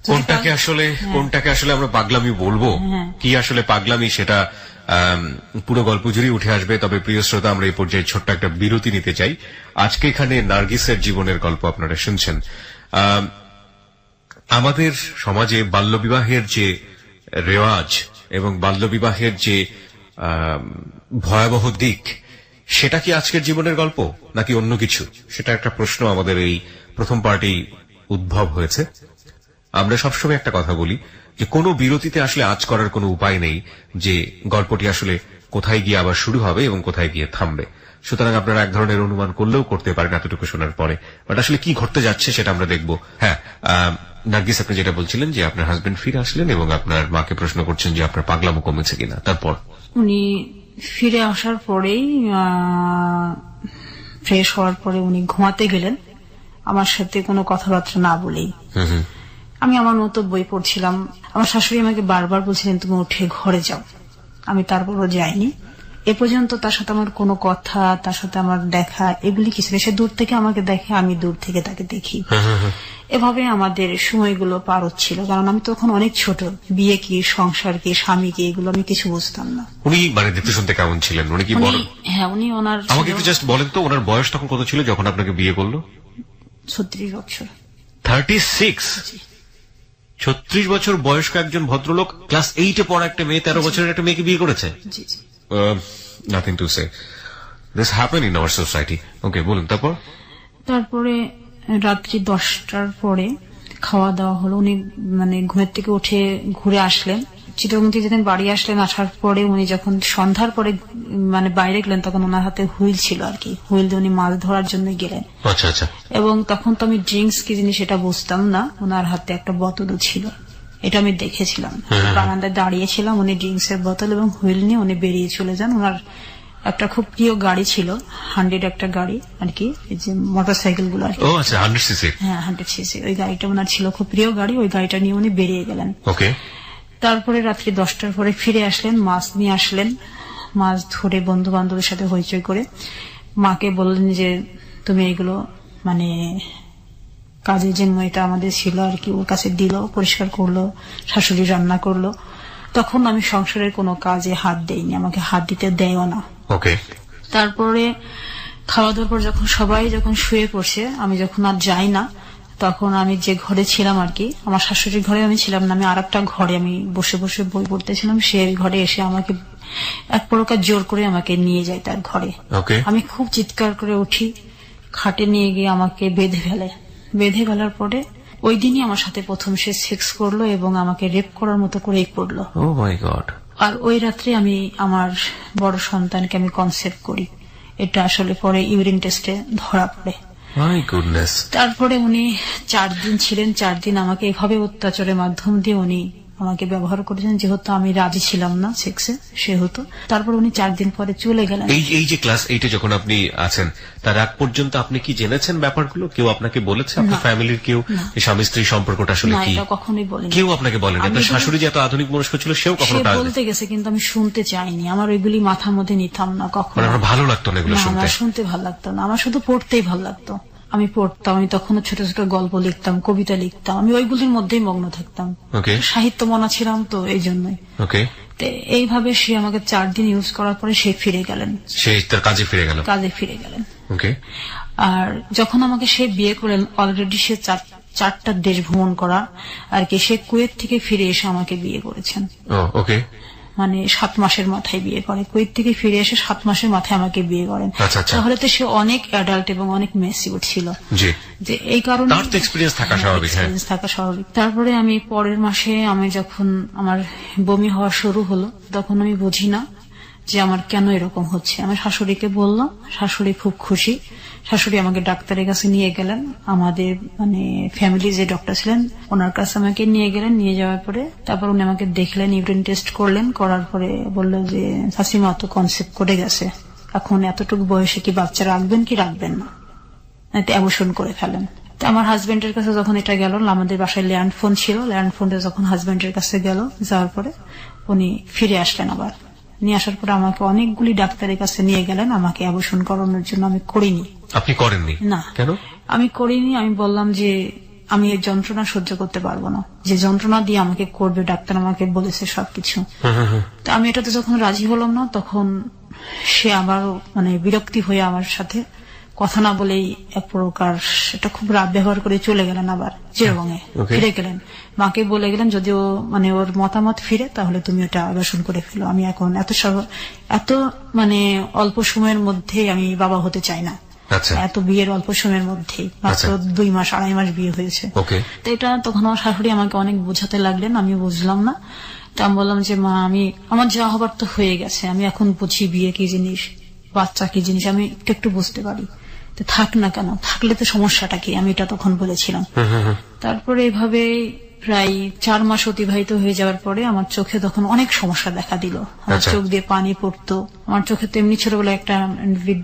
কোনটাকে আসলে আমরা পাগলামি বলবো, কি আসলে পাগলামি, সেটা পুরো গল্প জুড়ে উঠে আসবে। তবে প্রিয় শ্রোতা, আমরা এই পর্যায়ে ছোট্ট একটা বিরতি নিতে চাই। আজকে এখানে নার্গিসের জীবনের গল্প আপনারা শুনছেন। আমাদের সমাজে বাল্যবিবাহের যে রেওয়াজ এবং বাল্যবিবাহের যে ভয়াবহ দিক, সেটা কি আজকের জীবনের গল্প নাকি অন্য কিছু? সেটা একটা প্রশ্ন আমাদের এই প্রথম পার্টি উদ্ভব হয়েছে। আমরা সবসময় একটা কথা বলি যে কোনো বিরতিতে আসলে আজ করার কোনো উপায় নেই যে গল্পটি আসলে কোথায় গিয়ে আবার শুরু হবে এবং কোথায় গিয়ে থামবে। সুতরাং আপনারা এক ধরনের অনুমান করলেও করতে পারেন এতটুকু শোনার পরে, বাট আসলে কি ঘটতে যাচ্ছে সেটা আমরা দেখব। হ্যাঁ, নার্গিস, আপনি যেটা বলছিলেন যে আপনার হাজবেন্ড ফিরে আসলেন এবং আপনার মাকে প্রশ্ন করছেন যে আপনার পাগলামো কমেছে কিনা। তারপর উনি ফিরে আসার পরেই ফ্রেশ হওয়ার পরে উনি ঘুমাতে গেলেন আমার সাথে কোনো কথাবার্তা না বলেই। আমি আমার মতো বই পড়ছিলাম। আমার শাশুড়ি আমাকে বারবার বলছিলেন, তুমি উঠে ঘরে যাও। আমি তারপরও যাইনি। এ পর্যন্ত তার সাথে আমার কোনো কথা, তার সাথে আমার দেখা, এগুলি কিছু নেই। সে দূর থেকে আমাকে দেখে, আমি দূর থেকে তাকে দেখি। এভাবে আমাদের সময়গুলো পার হচ্ছিল, কারণ আমি তখন অনেক ছোট। বিয়ে কি, সংসার কি, স্বামী কি, এগুলো আমি কিছু বুঝতাম না। উনি মানে দেখতে শুনতে কেমন ছিলেন? উনি কি বড়? হ্যাঁ, উনি ওনার, আমাকে একটু জাস্ট বলেন তো, ওনার বয়স তখন কত ছিল যখন আপনাকে বিয়ে করলো? 36 বছর। 36? 36 বছর বয়স্ক একজন ভদ্রলোক ক্লাস 8-এ পড়া একটা মেয়ে, 13 বছরের একটা মেয়েকে বিয়ে করেছে? Nothing to say, this happen in our society. Okay, বলুন তারপর। তারপরে রাত্রি 10টার পরে খাওয়া দাওয়া হলো। উনি মানে ঘুমের থেকে উঠে ঘুরে আসলেন। চিটাগং থেকে যেদিন বাড়ি আসলেন, আসার পরে উনি যখন সন্ধ্যার পরে মানে বাইরে গেলেন, তখন ওনার হাতে হুইল ছিল আর কি। হুইল দিয়ে উনি মাছ ধরার জন্য গেলেন। আচ্ছা আচ্ছা। এবং তখন তো আমি ড্রিঙ্কস কি জিনিস এটা বুঝতাম না। ওনার হাতে একটা বোতলও ছিল, এটা আমি দেখেছিলাম। বারান্দায় দাঁড়িয়েছিলাম, উনি ড্রিঙ্কস এর বোতল এবং হুইল নিয়ে উনি বেরিয়ে চলে যান। ওনার একটা খুব প্রিয় গাড়ি ছিল, 100 একটা গাড়ি আর কি, এই যে মোটরসাইকেল গুলো আর কি। ও আচ্ছা, 100 সিসি। হ্যাঁ, 100 সিসি ওই গাড়িটা ওনার ছিল, খুব প্রিয় গাড়ি। ওই গাড়িটা নিয়ে উনি বেরিয়ে গেলেন। ওকে। তারপরে রাত্রি 10টার পরে ফিরে আসলেন, মাছ নিয়ে আসলেন। মাছ ধরে বন্ধু বান্ধবের সাথে হইচই করে মাকে বললেন যে তুমি এগুলো মানে কাজের যে মেয়েটা আমাদের ছিল আর কি, ওর কাছে দিল, পরিষ্কার করলো, শাশুড়ি রান্না করলো। তখন আমি সংসারের কোনো কাজে হাত দেইনি, আমাকে হাত দিতে দেয়ও না। ওকে। তারপরে খাওয়া দাওয়ার পর যখন সবাই যখন শুয়ে পড়ছে, আমি যখন আর যাই না, তখন আমি যে ঘরে ছিলাম আর কি, আমার শাশুড়ির ঘরে আমি ছিলাম না, আমি আর একটা ঘরে আমি বসে বসে বই পড়তেছিলাম। সেই ঘরে এসে আমাকে এক প্রকার জোর করে আমাকে নিয়ে যায় তার ঘরে। ওকে। আমি খুব চিৎকার করে উঠি, খাটে নিয়ে গিয়ে আমাকে বেঁধে ফেলে। বেঁধে ফেলার পরে ওই দিনই আমার সাথে প্রথম সে সেক্স করলো এবং আমাকে রেপ করার মতো করেই করলো। ও মাই গড। আর ওই রাত্রে আমি আমার বড় সন্তানকে আমি কনসেপ্ট করি। এটা আসলে পরে ইউরিন টেস্টে ধরা পড়ে। My goodness. তারপরে উনি 4 দিন ছিলেন। 4 দিন আমাকে এভাবে অত্যাচারের মাধ্যম দিয়ে উনি আমাকে ব্যবহার করেছেন, যেহেতু আমি রাজি ছিলাম না সেক্সে, সেহেতু। তারপর উনি 4 দিন পরে চলে গেলেন। এই যে ক্লাস 8-এ যখন আপনি আছেন, তার আগ পর্যন্ত আপনি কি জেনেছেন ব্যাপারগুলো? কেউ আপনাকে বলেছে? আপনার ফ্যামিলির কেউ এই স্বামী স্ত্রী সম্পর্কটা আসলে না, কি? এটা কখনোই বলেনি। কেউ আপনাকে বলেনি? আপনার শাশুড়ি যে এত আধুনিক মনস্ক ছিল, সেও কখনো সে বলতে গেছে, কিন্তু আমি শুনতে চাইনি। আমার ওইগুলি মাথার মধ্যে নিতাম না কখনো। আমার ভালো লাগতো না এগুলো না, শুনতে। আমার শুনতে ভালো লাগতো না, আমার শুধু পড়তেই ভালো লাগতো। আমি পড়তাম, আমি তখনও ছোট ছোট গল্প লিখতাম, কবিতা লিখতাম, আমি ওইগুলির মধ্যেই মগ্ন থাকতাম। ওকে। সাহিত্য মনা ছিলাম তো, এই জন্যই। ওকে। তো এইভাবে সে আমাকে 4 দিন ইউজ করার পরে সে ফিরে গেলেন, সে তার কাজে ফিরে গেল। কাজে ফিরে গেলেন। ওকে। আর যখন আমাকে সে বিয়ে করেন, অলরেডি সে 4টা দেশ ভ্রমণ করা আর কি, সে কুয়েত থেকে ফিরে এসে আমাকে বিয়ে করেছেন। ও ওকে। মানে 7 মাসের মাথায় বিয়ে করে, কুয়েত থেকে ফিরে এসে 7 মাসের মাথায় আমাকে বিয়ে করেন। আচ্ছা, আচ্ছা। তাহলে তো সে অনেক অ্যাডাল্ট এবং অনেক ম্যাচিউর ছিল। জি। যে এই কারণে তার তো এক্সপেরিয়েন্স থাকা স্বাভাবিক। হ্যাঁ, এক্সপেরিয়েন্স থাকা স্বাভাবিক। তারপরে আমি পরের মাসে আমি যখন আমার বমি হওয়া শুরু হলো, তখন আমি বুঝি না যে আমার কেন এরকম হচ্ছে। আমি শাশুড়িকে বললাম, শাশুড়ি খুব খুশি। শাশুড়ি আমাকে ডাক্তারের কাছে নিয়ে গেলেন, আমাদের মানে ফ্যামিলি যে ডক্টর ছিলেন ওনার কাছে আমাকে নিয়ে গেলেন। নিয়ে যাওয়ার পরে তারপর উনি আমাকে দেখলেন, ইউরিন টেস্ট করলেন, করার পরে বললো যে শাশুড়িমা তো কনসেপ্ট করে গেছে, এখন এতটুকু বয়সে কি বাচ্চা রাখবেন কি রাখবেন না, অ্যাবর্শন করে ফেলেন। তো আমার হাজবেন্ডের কাছে যখন এটা গেল, আমাদের বাসায় ল্যান্ড ফোন ছিল, ল্যান্ড ফোনটা যখন হাজবেন্ডের কাছে গেল, যাওয়ার পরে উনি ফিরে আসলেন আবার। নিয়ে আসার পরে আমাকে অনেকগুলি ডাক্তারের কাছে নিয়ে গেলেন আমাকে অ্যাবর্শন করানোর জন্য। আমি করিনি। আপনি করেননি? না। কেন? আমি করিনি। আমি বললাম যে আমি এই যন্ত্রণা সহ্য করতে পারবো না, যে যন্ত্রণা দিয়ে আমাকে করবে, ডাক্তার আমাকে বলেছে সবকিছু। তো আমি এটাতে যখন রাজি হলাম না, তখন সে আবারও মানে বিরক্তি হয়ে আমার সাথে কথা না বলেই এক প্রকার এটা খুব রাত ব্যবহার করে চলে গেলেন, আবার চিরবঙ্গে ফিরে গেলেন। মাকে বলে গেলেন যদি ও মানে ওর মতামত ফিরে, তাহলে তুমি ওটা অ্যাবর্শন করে ফেলো। আমি এখন এত মানে অল্প সময়ের মধ্যে আমি বাবা হতে চাই না। এত বিয়ের অল্প সময়ের মধ্যেই, মাত্র 2 মাস 2.5 মাস বিয়ে হয়েছে। তো এটা তখন আমার শাশুড়ি আমাকে অনেক বোঝাতে লাগলেন, আমি বুঝলাম না। তা আমি বললাম যে মা, আমি আমার যা হবার তো হয়ে গেছে, আমি এখন বুঝি বিয়ে কি জিনিস, বাচ্চা কি জিনিস, আমি একটু বুঝতে পারি। তো থাক না কেন, থাকলে তো সমস্যাটা কি, আমি এটা তখন বলেছিলাম। তারপরে এভাবে প্রায় 4 মাস অতিবাহিত হয়ে যাওয়ার পরে আমার চোখে তখন অনেক সমস্যা দেখা দিল। আমার চোখ দিয়ে পানি পড়তো, আমার চোখে তো এমনি ছোটবেলায় একটা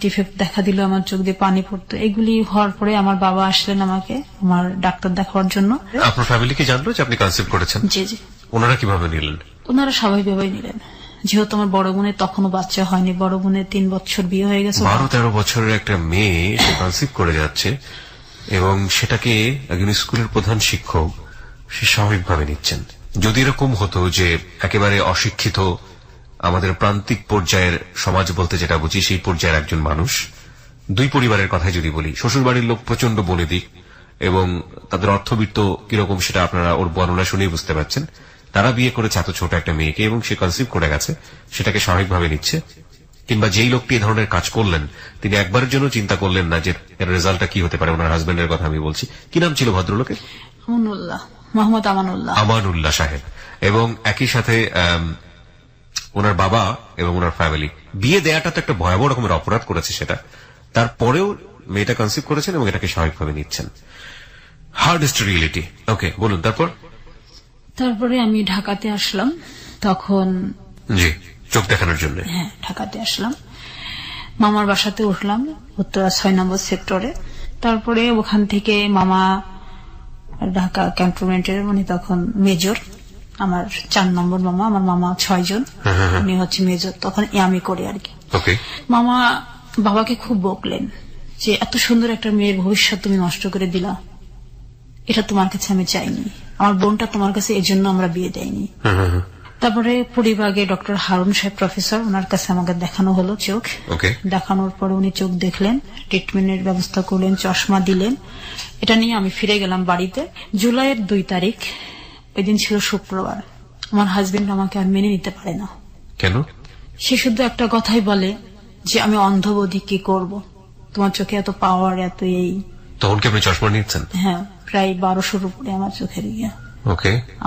ডিফেক্ট দেখা দিল, আমার চোখ দিয়ে পানি পড়তো। এগুলি হওয়ার পরে আমার বাবা আসলেন আমাকে আমার ডাক্তার দেখাবার জন্য। আপনার ফ্যামিলি কি জানলো যে আপনি কনসেপ্ট করেছেন? জি জি। ওনারা কিভাবে নিলেন? ওনারা স্বাভাবিকভাবেই নিলেন, যেহেতু আমার বড় বোনের তখনও বাচ্চা হয়নি, বড় বোনের 3 বছর বিয়ে হয়ে গেছে। 12-13 বছরের একটা মেয়ে সে কনসেপ্ট করে যাচ্ছে এবং সেটাকে একজন স্কুলের প্রধান শিক্ষক সে স্বাভাবিকভাবে নিচ্ছেন। যদি এরকম হতো যে একেবারে অশিক্ষিত আমাদের প্রান্তিক পর্যায়ের সমাজ বলতে যেটা বুঝি সেই পর্যায়ের একজন মানুষ, 2 পরিবারের কথাই যদি বলি, শ্বশুর বাড়ির লোক প্রচন্ড বনেদিক এবং তাদের অর্থবিত্ত কিরকম সেটা আপনারা ওর বর্ণনা শুনেই বুঝতে পারছেন, তারা বিয়ে করেছে এত ছোট একটা মেয়েকে এবং সে কনসিভ করে গেছে, সেটাকে স্বাভাবিকভাবে নিচ্ছে। কিংবা যেই লোকটি এই ধরনের কাজ করলেন তিনি একবারের জন্য চিন্তা করলেন না যে এর রেজাল্টটা কি হতে পারে। ওনার হাজবেন্ডের কথা আমি বলছি। কি নাম ছিল ভদ্রলোকের? মোহাম্মদ আমানুল্লাহ সাহেব। এবং একই সাথে ওনার বাবা এবং ওনার ফ্যামিলি বিয়ে দেয়াটা তো একটা ভয়াবহ রকমের অপরাধ করেছে, সেটা তারপরেও মেয়েটা কনসিভ করেছেন এবং এটাকে স্বাভাবিকভাবে নিচ্ছেন। Hardest reality. ওকে, বলুন তারপর। তারপরে আমি ঢাকাতে আসলাম, তখন জি চোখ দেখানোর জন্য। হ্যাঁ, ঢাকাতে আসলাম। মামার বাসাতে উঠলাম উত্তরা 6 নম্বর সেক্টরে। তারপরে ওখান থেকে মামা ঢাকা ক্যান্টনমেন্টের, উনি তখন মেজর, আমার 4 নম্বর মামা, আমার মামা 6 জন, উনি হচ্ছে মেজর, তখন আমি করি আর কি। মামা বাবাকে খুব বকলেন যে এত সুন্দর একটা মেয়ের ভবিষ্যৎ তুমি নষ্ট করে দিলা, এটা তোমার কাছে আমি চাইনি, আমার বোনটা তোমার কাছে এই জন্য আমরা বিয়ে দেয়নি। তারপরে পরিবাগে ডক্টর হারুন সাহেব প্রফেসর, ওনার কাছে আমাকে দেখানো হলো চোখ। দেখানোর পরে উনি চোখ দেখলেন, ট্রিটমেন্টের ব্যবস্থা করলেন, চশমা দিলেন। এটা নিয়ে আমি ফিরে গেলাম বাড়িতে। জুলাইয়ের 2 তারিখ, ওই দিন ছিল শুক্রবার। আমার হাজবেন্ড আমাকে আর মেনে নিতে পারে না। কেন? সে শুধু একটা কথাই বলে যে আমি অন্ধবধি, কি করব, তোমার চোখে এত পাওয়ার, এত এই। তখন কি আপনি চশমা নিয়েছেন? হ্যাঁ, প্রায় 1200-র উপরে আমার চোখের ইয়ে।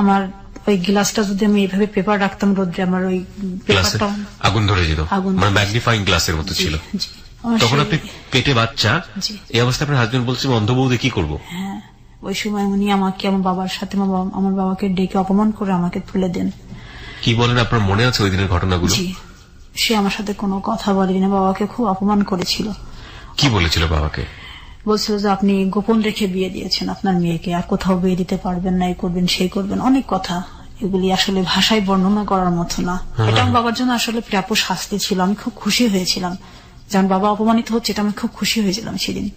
আমার ওই গ্লাসটা যদি আমি এইভাবে পেপার রাখতাম রোদ্রে, আমার ওই পেপারটা আগুন ধরে যেত, মানে ম্যাগনিফাইং গ্লাসের মতো ছিল। তখন আপনি পেটে বাচ্চা, এই অবস্থায় আপনার হাজবেন্ড বলছে অন্ধবৌদি কি করব? হ্যাঁ, ওই সময় উনি আমাকে আমার বাবার সাথে, আমার বাবাকে ডেকে অপমান করে আমাকে তুলে দেন। কি বলেন? আপনার মনে আছে ওই দিনের ঘটনাগুলো? জি, সে আমার সাথে কোনো কথা বলেনি, না, বাবাকে খুব অপমান করেছিল। কি বলেছিল বাবাকে? বলছিল যে আপনি গোপন রেখে বিয়ে দিয়েছেন আপনার মেয়েকে, আর কোথাও বিয়ে দিতে পারবেন না, এই করবেন সেই করবেন, অনেক কথা। এগুলি আসলে ভাষায় বর্ণনা করার মতো না। এটা আমার বাবার জন্য আসলে প্রাপ্য শাস্তি ছিল। আমি খুব খুশি হয়েছিলাম যেমন বাবা অপমানিত হচ্ছে, এটা আমি খুব খুশি হয়েছিলাম সেদিন।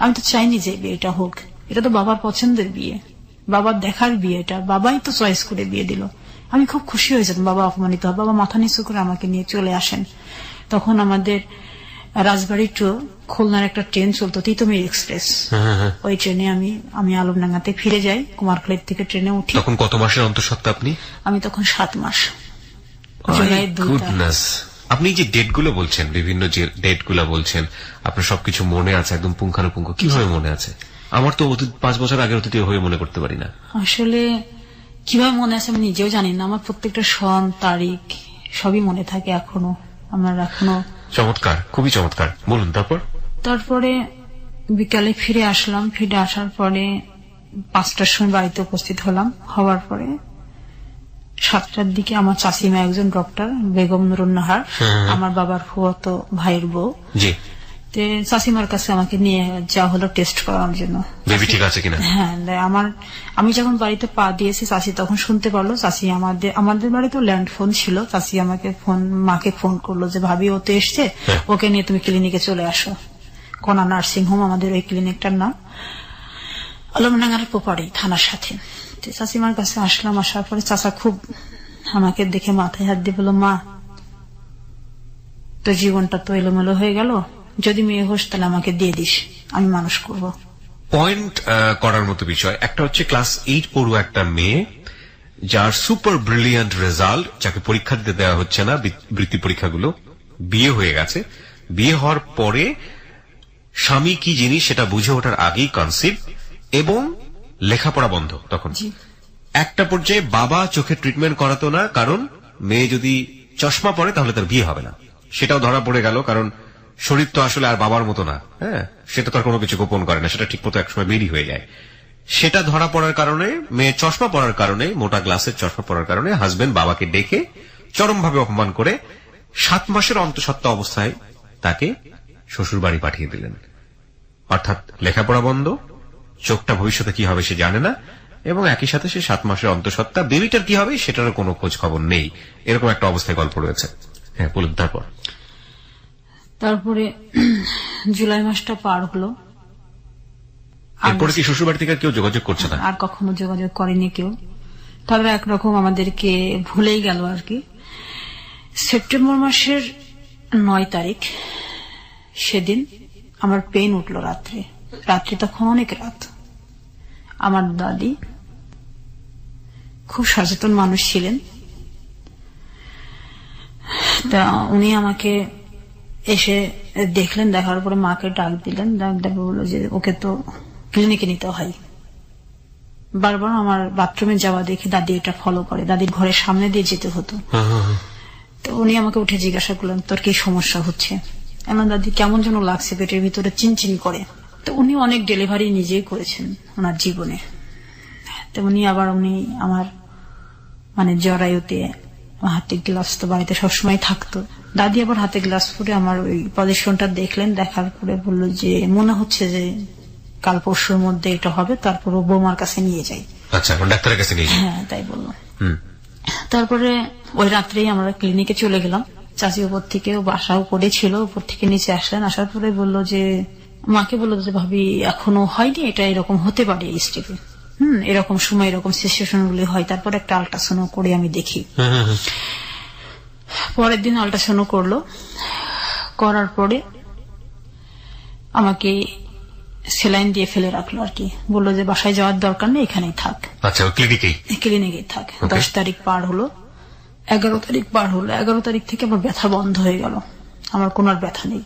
আমি তো চাইনি যে বিয়েটা হোক, এটা তো বাবার পছন্দের বিয়ে, বাবার দেখার বিয়ে, এটা বাবাই তো চয়েস করে বিয়ে দিল। আমি খুব খুশি হয়েছিলাম বাবা অপমানিত হয়। বাবা মাথা নিচু করে আমাকে নিয়ে চলে আসেন। তখন আমাদের রাজবাড়ি টু খুলনার একটা ট্রেন চলতো, তিতুমির এক্সপ্রেস। ওই ট্রেনে আমি আলমডাঙ্গাতে ফিরে যাই, কুমারখালীর থেকে ট্রেনে উঠি। তখন কত মাসের অন্তঃসত্ত্বা আপনি? আমি তখন 7 মাস। জুলাইয়ের 2 তারিখ। আপনি যে ডেট গুলো বলছেন, বিভিন্ন যে ডেট গুলো বলছেন, আপনার সবকিছু মনে আছে একদম পুঙ্খানুপুঙ্খ? কিভাবে মনে আছে? আমার তো 5 বছর আগের অতীত হয়ে মনে করতে পারি না। আসলে কিভাবে মনে আছে আমি নিজেও জানি না। আমার প্রত্যেকটা সন, তারিখ সবই মনে থাকে এখনো। আমার এখনো। চমৎকার, খুবই চমৎকার। বলুন তারপর। তারপরে বিকালে ফিরে আসলাম। ফিরে আসার পরে 5টার সময় বাড়িতে উপস্থিত হলাম। হওয়ার পরে 7টার দিকে আমার চাচিমা, একজন ডক্টর, বেগম নুরুন্নাহার, আমার বাবার ফুফাতো ভাইয়ের বউ, চাচিমার কাছে আমাকে নিয়ে যাওয়া হলো টেস্ট করার জন্য, বেবি ঠিক আছে কিনা। হ্যাঁ, আমি যখন বাড়িতে পা দিয়েছি চাচি তখন শুনতে পারলো। চাচি আমাদের বাড়িতে ল্যান্ড ফোন ছিল। চাচি মাকে ফোন করলো যে ভাবি ও তো এসছে, ওকে নিয়ে তুমি ক্লিনিকে চলে আসো। কোনা নার্সিং হোম আমাদের ওই ক্লিনিকটার নাম, আলমডাঙ্গার পোপাড়ি থানার সাথে। চাচিমার কাছে আসলাম। আসার পরে চাচা খুব আমাকে দেখে মাথায় হাত দিয়ে বলল, মা তোর জীবনটা তো এলোমেলো হয়ে গেল, যদি মেয়ে হোস তাহলে আমাকে দিয়ে দিস, আমি মানুষ করব। পয়েন্ট করার মতো বিষয় একটা হচ্ছে ক্লাস 8 পড়ুয়া একটা মেয়ে, যার সুপার ব্রিলিয়ান্ট রেজাল্ট, যাকে পরীক্ষা দিতে দেওয়া হচ্ছে না, বৃত্তি পরীক্ষাগুলো, বিয়ে হয়ে গেছে। বিয়ে হওয়ার পরে স্বামী কি জিনিস সেটা বুঝে ওঠার আগেই কনসিভ, এবং লেখাপড়া বন্ধ। তখন একটা পর্যায়ে বাবা চোখে ট্রিটমেন্ট করাতো না, কারণ মেয়ে যদি চশমা পরে তাহলে তার বিয়ে হবে না। সেটাও ধরা পড়ে গেল, কারণ শরীর তো আসলে আর বাবার মতো না। হ্যাঁ, সেটা তো আর কোনো কিছু গোপন করে না, সেটা ঠিক মতো একসময় বেরিয়ে হয়ে যায়। সেটা ধরা পড়ার কারণে, মেয়ে চশমা পরার কারণে, মোটা গ্লাসের চশমা পরার কারণে হাজবেন্ড বাবাকে ডেকে চরমভাবে অপমান করে 7 মাসের অন্তঃসত্ত্বা অবস্থায় তাকে শ্বশুর বাড়ি পাঠিয়ে দিলেন। অর্থাৎ লেখাপড়া বন্ধ, চোখটা ভবিষ্যতে কি হবে সে জানে না, এবং একই সাথে সে 7 মাসের অন্তঃসত্ত্বা, বেবিটার কি হবে সেটারও কোনো খোঁজ খবর নেই। এরকম একটা অবস্থায় গল্প রয়েছে। হ্যাঁ, বলুন তারপরে জুলাই মাসটা পার হলো। এরপরে কি শ্বশুর বাড়ি থেকে কেউ যোগাযোগ করছে না? আর কখনো যোগাযোগ করেনি কেউ। তারা একরকম আমাদেরকে ভুলেই গেল আর কি। সেপ্টেম্বর মাসের 9 তারিখ, সেদিন আমার পেইন উঠলো রাত্রে তখন অনেক রাত। আমার দাদি খুব সচেতন মানুষ ছিলেন, তা উনি আমাকে এসে দেখলেন। দেখার পরে মাকে ডাক দিলেন। ডাক দেখে বললো যে ওকে তো ক্লিনিকে নিতে হয়। বারবার আমার বাথরুমে যাওয়া দেখে দাদি এটা ফলো করে, দাদির ঘরের সামনে দিয়ে যেতে হতো। তো উনি আমাকে উঠে জিজ্ঞাসা করলেন তোর কি সমস্যা হচ্ছে? আমার দাদি কেমন যেন লাগছে, পেটের ভিতরে চিনচিন করে। তো উনি অনেক ডেলিভারি নিজেই করেছেন ওনার জীবনে। তো উনি আমার জরায়ুতে হাতে গ্লাভস তো বাড়িতে সবসময় থাকতো। দাদি আবার হাতে গ্লাভস পরে আমার ওই পজিশনটা দেখলেন, দেখার পরে বললো যে মনে হচ্ছে যে কাল পরশুর মধ্যে এটা হবে, তারপর ও বৌমার কাছে নিয়ে যাই। আচ্ছা, ডাক্তারের কাছে নিয়ে যাই। হ্যাঁ, তাই বললো। তারপরে ওই রাত্রেই আমরা ক্লিনিকে চলে গেলাম। চাচি উপর থেকে, বাসাও পড়েছিল, উপর থেকে নিচে আসলেন। আসার পরে বললো যে, মাকে বললো যে ভাবি এখনো হয়নি, এটা এরকম হতে পারে এই স্টেপে, এরকম সময় এরকম সিচুয়েশন গুলি হয়। তারপর একটা আল্ট্রাসাউন্ড করে আমি দেখি। পরের দিন আল্ট্রাসাউন্ড করলো, করার পরে আমাকে সেলাইন দিয়ে ফেলে রাখলো আর কি। বললো যে বাসায় যাওয়ার দরকার নেই, এখানেই থাক। আচ্ছা, ক্লিনিকেই থাক। 10 তারিখ পার হলো, 11 তারিখ পার হলো। 11 তারিখ থেকে আমার ব্যথা বন্ধ হয়ে গেল, আমার কোনো আর ব্যথা নেই।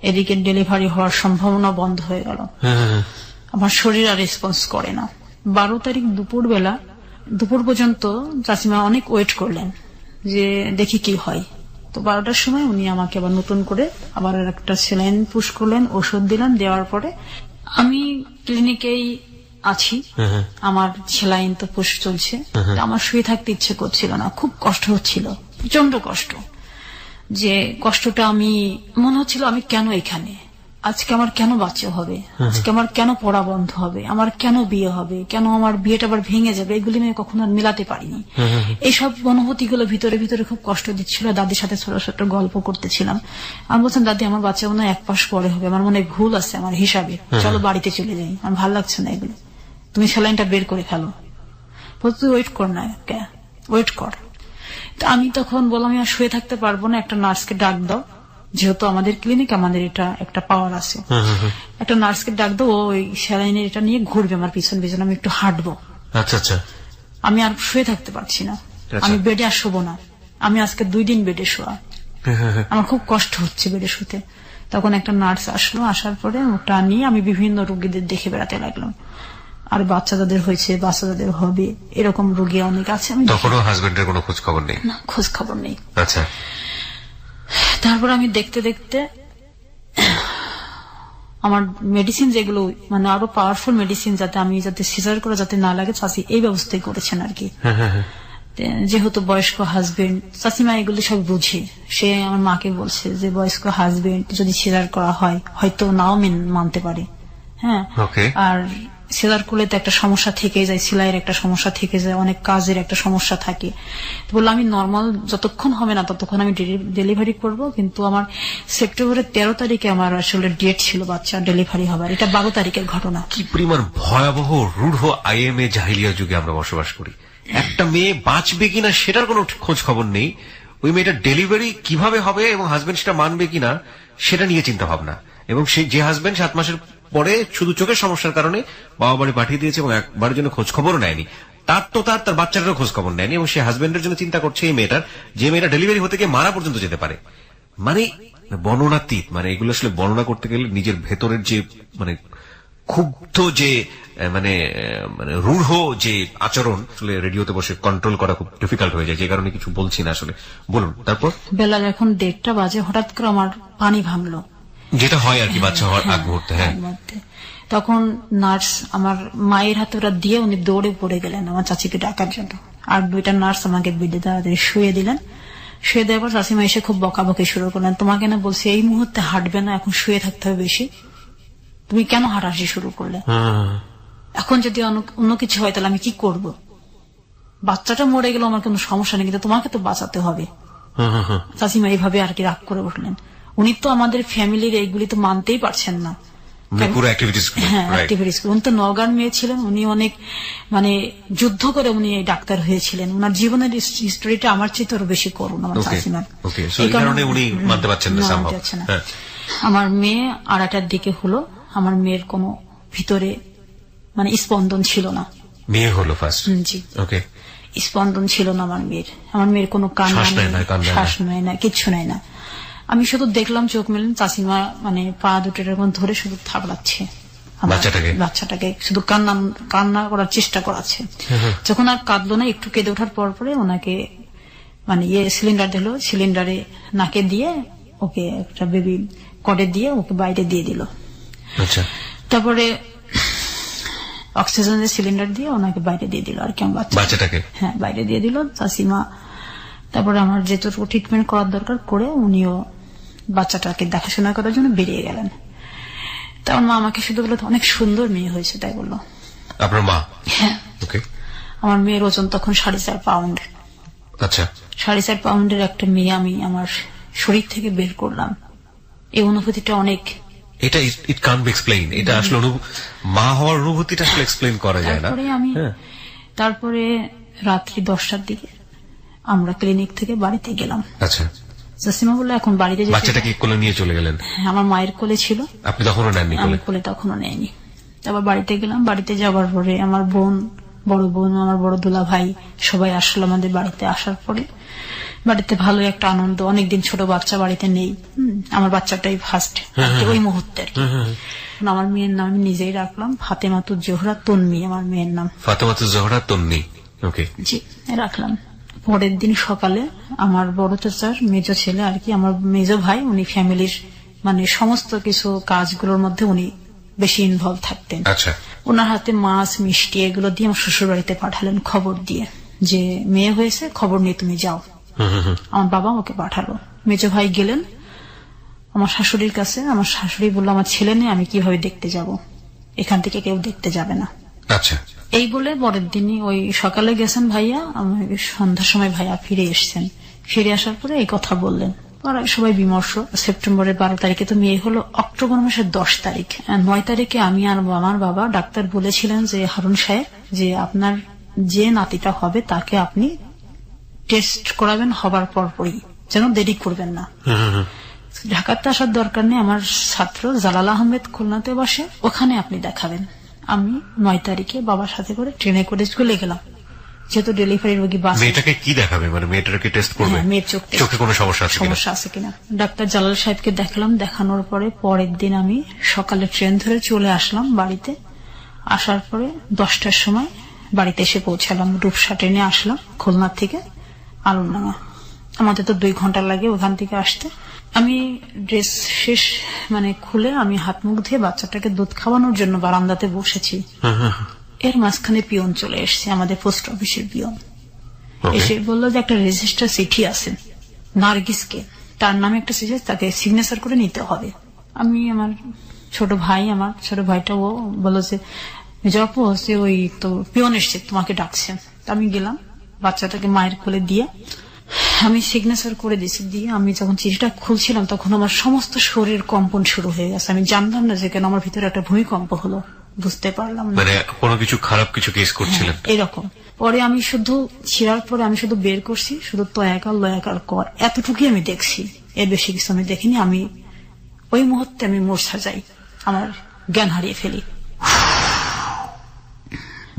এদিকে ডেলিভারি হওয়ার সম্ভাবনা বন্ধ হয়ে গেল, আমার শরীর আর রেসপন্স করে না। 12 তারিখ দুপুর পর্যন্ত চাচিমা অনেক ওয়েট করলেন যে দেখি কি হয়। তো 12টার সময় উনি আমাকে আবার নতুন করে আবার একটা সেলাইন পুশ করলেন, ওষুধ দিলেন। দেওয়ার পরে আমি ক্লিনিকেই আছি, আমার সেলাইন তো পুশ চলছে। আমার শুয়ে থাকতে ইচ্ছে করছিল না, খুব কষ্ট হচ্ছিল, প্রচন্ড কষ্ট। যে কষ্টটা আমি মনে হচ্ছিল আমি কেন এখানে, আজকে আমার কেন বাচ্চা হবে, আজকে আমার কেন পড়া বন্ধ হবে, আমার কেন বিয়ে হবে, কেন আমার বিয়েটা আবার ভেঙে যাবে, এগুলি আমি কখনো আর মিলাতে পারিনি। এইসব অনুভূতিগুলো ভিতরে ভিতরে খুব কষ্ট দিচ্ছিল। দাদির সাথে ছোট ছোট গল্প করতেছিলাম। আমি বলছিলাম, দাদি আমার বাচ্চা মনে হয় 1 মাস পরে হবে, আমার মনে হয় ভুল আছে আমার হিসাবে, চলো বাড়িতে চলে যাই, আমার ভালো লাগছে না এগুলো, তুমি সেলাইনটা বের করে ফেলো। তুই ওয়েট কর না, ওয়েট কর। আমি তখন বললাম আমি আর শুয়ে থাকতে পারবো না, একটা নার্সকে ডাক দাও, যেহেতু আমাদের ক্লিনিক, আমাদের এটা একটা পাওয়ার আছে, একটা নার্সকে ডাক দাও, ওই স্যালাইনের এটা নিয়ে ঘুরবে আমার পিছন পিছন, আমি একটু হাঁটবো। আচ্ছা আচ্ছা, আমি আর শুয়ে থাকতে পারছি না, আমি বেডে আর শোবো না, আমি আজকে 2 দিন বেডে শোয়া, আমার খুব কষ্ট হচ্ছে বেডে শুতে। তখন একটা নার্স আসলো, আসার পরে ওটা নিয়ে আমি বিভিন্ন রোগীদের দেখে বেড়াতে লাগলাম। আর বাচ্চা যাদের হয়েছে, বাচ্চা যাদের হবে, এরকম রোগী অনেক আছে। আমি তখনও হাজবেন্ডের কোনো খোঁজ খবর নেই? না, খোঁজ খবর নেই। আচ্ছা। তারপর আমি দেখতে দেখতে আমার মেডিসিন যেগুলো মানে আরো পাওয়ারফুল মেডিসিন, যাতে সিজার করে যাতে না লাগে, চাচি এই ব্যবস্থাই করেছেন আর কি। যেহেতু বয়স্ক হাজবেন্ড, চাচিমা এগুলো সব বুঝে, সে আমার মাকে বলছে যে বয়স্ক হাজবেন্ড যদি সিজার করা হয় হয়তো নাও মানতে পারে। হ্যাঁ, আর সিজার করলে তো একটা সমস্যা থেকে যায়, সেলাইয়ের একটা সমস্যা থেকে যায়, অনেক কাজের একটা সমস্যা থাকে। বললাম আমি নর্মাল যতক্ষণ হবে না ততক্ষণ আমি ডেলিভারি করব, কিন্তু আমার সেপ্টেম্বরের 13 তারিখে আমার আসলে ডেট ছিল বাচ্চা ডেলিভারি হবার। এটা 12 তারিখের ঘটনা। কি পরিমাণ ভয়াবহ রূঢ় আইএমএ জাহিলিয়া যুগে আমরা বসবাস করি। একটা মেয়ে বাঁচবে কিনা সেটার কোনো খোঁজ খবর নেই, ওই মেয়েটার ডেলিভারি কিভাবে হবে এবং হাজবেন্ড সেটা মানবে কিনা সেটা নিয়ে চিন্তা ভাবনা। এবং সেই যে হাজবেন্ড 7 মাসের পরে শুধু চোখের সমস্যার কারণে বাবা বাড়ি পাঠিয়ে দিয়েছে এবং একবারের জন্য খোঁজ খবরও নেয়নি, তার বাচ্চাটারও খোঁজ খবর নেয়নি, এবং সে হাজবেন্ডের জন্য চিন্তা করছে এই মেয়েটার, যে মেয়েটা ডেলিভারি হতে গিয়ে মারা পর্যন্ত যেতে পারে। মানে বর্ণনাতীত, মানে এগুলো আসলে বর্ণনা করতে গেলে নিজের ভেতরের যে মানে ক্ষুব্ধ যে মানে রূঢ় যে আচরণ, আসলে রেডিওতে বসে কন্ট্রোল করা খুব ডিফিকাল্ট হয়ে যায়, যে কারণে কিছু বলছি না আসলে। বলুন। তারপর বেলা যখন 1:30 বাজে হঠাৎ করে আমার পানি ভাঙলো, যেটা হয় আর কি বাচ্চা হওয়ার আগ মুহূর্তে। হ্যাঁ, তখন নার্স আমার মায়ের হাতে ওরা দিয়ে উনি দৌড়ে পড়ে গেলেন আমার চাচিকে ডাকার জন্য। আর 2টা নার্স আমাকে বেডে তাড়াতাড়ি শুয়ে দিলেন। শুয়ে দেওয়ার পর চাচিমা এসে খুব বকাবকি শুরু করলেন, তোমাকে না বলছি এই মুহূর্তে হাঁটবে না, এখন শুয়ে থাকতে হবে বেশি, তুমি কেন হাঁটাহাঁটি শুরু করলে, এখন যদি অন্য কিছু হয় তাহলে আমি কি করব, বাচ্চাটা মরে গেল আমার কোনো সমস্যা নেই, কিন্তু তোমাকে তো বাঁচাতে হবে। চাচিমা এইভাবে আর কি রাগ করে উঠলেন। উনি তো আমাদের ফ্যামিলির এইগুলি তো মানতেই পারছেন না। উনি তো নওগাঁর মেয়ে ছিলেন, উনি অনেক মানে যুদ্ধ করে উনি ডাক্তার হয়েছিলেন, ওনার জীবনের হিস্টোরিটা আমার চেয়ে আরো বেশি করুন আমার চাচিমার, এই কারণে উনি মানতে পারছেন না। আমার মেয়ে 2:30টার দিকে হলো, আমার মেয়ের কোনো ভিতরে মানে স্পন্দন ছিল না। মেয়ে হলো ফার্স্ট? জি, ওকে। স্পন্দন ছিল না আমার মেয়ের কোনো কান্না নেই, শ্বাস নেয় না, কিচ্ছু নেয় না। আমি শুধু দেখলাম চোখ মেলেন, চাচিমা মানে পা দুটোর এরকম ধরে শুধু থাবড়াচ্ছে বাচ্চাটাকে, শুধু কান্না করার চেষ্টা করাচ্ছে। যখন আর কাঁদলো না, একটু কেঁদে ওঠার পর পরে ওনাকে মানে সিলিন্ডার দিল, সিলিন্ডারে নাকে দিয়ে ওকে একটা বেবি কডে দিয়ে ওকে বাইরে দিয়ে দিল। তারপরে অক্সিজেনের সিলিন্ডার দিয়ে ওনাকে বাইরে দিয়ে দিল আর কি, বাচ্চাটাকে। হ্যাঁ, বাইরে দিয়ে দিল। চাচিমা তারপরে আমার যেটুকু ট্রিটমেন্ট করার দরকার করে উনিও বাচ্চাটাকে দেখাশোনা করার জন্য বেরিয়ে গেলেন। তা আমার মা আমাকে শুধু বললো অনেক সুন্দর মেয়ে হয়েছে, তাই বললো। আপনার মা? হ্যাঁ। ওকে। আমার মেয়ের ওজন তখন 4.5 পাউন্ড। আচ্ছা। 4.5 পাউন্ডের একটা মেয়ে আমি আমার শরীর থেকে বের করলাম। এই অনুভূতিটা অনেক, এটা ইট কান্ট বি এক্সপ্লেইন। এটা আসলে মা হওয়ার অনুভূতিটা আসলে এক্সপ্লেইন করা যায় না। তারপরে রাত্রি 10টার দিকে আমরা ক্লিনিক থেকে বাড়িতে গেলাম। আচ্ছা। জসিমা বললো এখন বাড়িতে যেতে। বাচ্চাটাকে কোলে নিয়ে চলে গেলেন? আমার মায়ের কোলে ছিল। আপনি তখনও নেননি? আমি কোলে তখনও নেয়নি। তারপর বাড়িতে গেলাম। বাড়িতে যাবার পরে আমার বোন, বড় বোন, আমার বড় দুলা ভাই সবাই আসলো আমাদের বাড়িতে। আসার পরে বাড়িতে ভালো একটা আনন্দ, অনেকদিন ছোট বাচ্চা বাড়িতে নেই। আমার বাচ্চাটাই ফার্স্ট ওই মুহূর্তে। আমার মেয়ের নাম আমি নিজেই রাখলাম ফাতেমাতুজ জোহরা তন্নি। আমার মেয়ের নাম ফাতেমাতুজ জোহরা তন্নি। ওকে, জি রাখলাম। পরের দিন সকালে আমার বড় চাচার মেজো ছেলে আর কি, আমার মেজো ভাই, উনি ফ্যামিলির মানে সমস্ত কিছু কাজগুলোর মধ্যে উনি বেশি ইনভলভ থাকতেন। আচ্ছা। ওনার হাতে মাছ মিষ্টি এগুলো দিয়ে আমার শ্বশুর বাড়িতে পাঠালেন খবর দিয়ে যে মেয়ে হয়েছে, খবর নিয়ে তুমি যাও। আমার বাবা আমাকে পাঠালো। মেজো ভাই গেলেন আমার শাশুড়ির কাছে। আমার শাশুড়ি বললো আমার ছেলে নেই, আমি কিভাবে দেখতে যাব, এখান থেকে কেউ দেখতে যাবে না। আচ্ছা। এই বলে পরের দিনই ওই সকালে গেছেন ভাইয়া, সন্ধ্যার সময় ভাইয়া ফিরে এসছেন। ফিরে আসার পরে এই কথা বললেন। সবাই বিমর্ষ। সেপ্টেম্বরের 12 তারিখে তো মেয়ে হলো। অক্টোবর মাসের 10 তারিখ 9 তারিখে আমি আর আমার বাবা, ডাক্তার বলেছিলেন যে হারুন সাহেব যে আপনার যে নাতিটা হবে তাকে আপনি টেস্ট করাবেন, হবার পরপরই, যেন দেরি করবেন না। ঢাকাতে আসার দরকার নেই, আমার ছাত্র জালাল আহমেদ খুলনাতে বসে, ওখানে আপনি দেখাবেন। আমি 9 তারিখে বাবার সাথে করে ট্রেনে করে চলে গেলাম, যেহেতু ডেলিভারি রোগী বাস। মেয়েটাকে কি দেখাবে, মানে মেয়েটাকে টেস্ট করবে? মেয়ের চোখে কোনো সমস্যা আছে কিনা। ডাক্তার জালাল সাহেবকে দেখালাম। দেখানোর পরে পরের দিন আমি সকালে ট্রেন ধরে চলে আসলাম বাড়িতে। আসার পরে 10টার সময় বাড়িতে এসে পৌঁছালাম। রূপসা ট্রেনে আসলাম খুলনা থেকে আলমডাঙ্গা। আমাদের তো 2 ঘন্টা লাগে ওখান থেকে আসতে। আমি ড্রেস শেষ মানে খুলে আমি হাত মুখ ধুয়ে বাচ্চাটাকে দুধ খাওয়ানোর জন্য বারান্দাতে বসেছি। এর মাঝখানে পিয়ন চলে এসছে, আমাদের পোস্ট অফিসের পিয়ন। এসে বললো যে একটা রেজিস্টার চিঠি আছে নার্গিসকে, তার নামে একটা চিঠি, তাকে সিগনেচার করে নিতে হবে। আমি আমার ছোট ভাইটা ও বললো যে যপু হচ্ছে ওই তো পিয়ন এসছে, তোমাকে ডাকছে। আমি গেলাম, বাচ্চাটাকে মায়ের কোলে দিয়ে আমি সিগনেচার করে দিয়েছি। দিয়ে আমি যখন চিঠিটা খুলছিলাম তখন আমার সমস্ত শরীর কম্পন শুরু হয়ে গেছে। আমি জানতাম না যে কেন আমার ভিতরে একটা ভূমিকম্প হলো, বুঝতে পারলাম না। মানে কোনো কিছু খারাপ কিছু কেস করছিলেন? এরকম। পরে আমি শুধু ছিঁড়ার পরে আমি শুধু বের করছি শুধু তয়াকার লয়াকার কর, এতটুকুই আমি দেখছি, এর বেশি কিছু আমি দেখিনি। আমি ওই মুহূর্তে আমি মূর্ছা যাই, আমার জ্ঞান হারিয়ে ফেলি।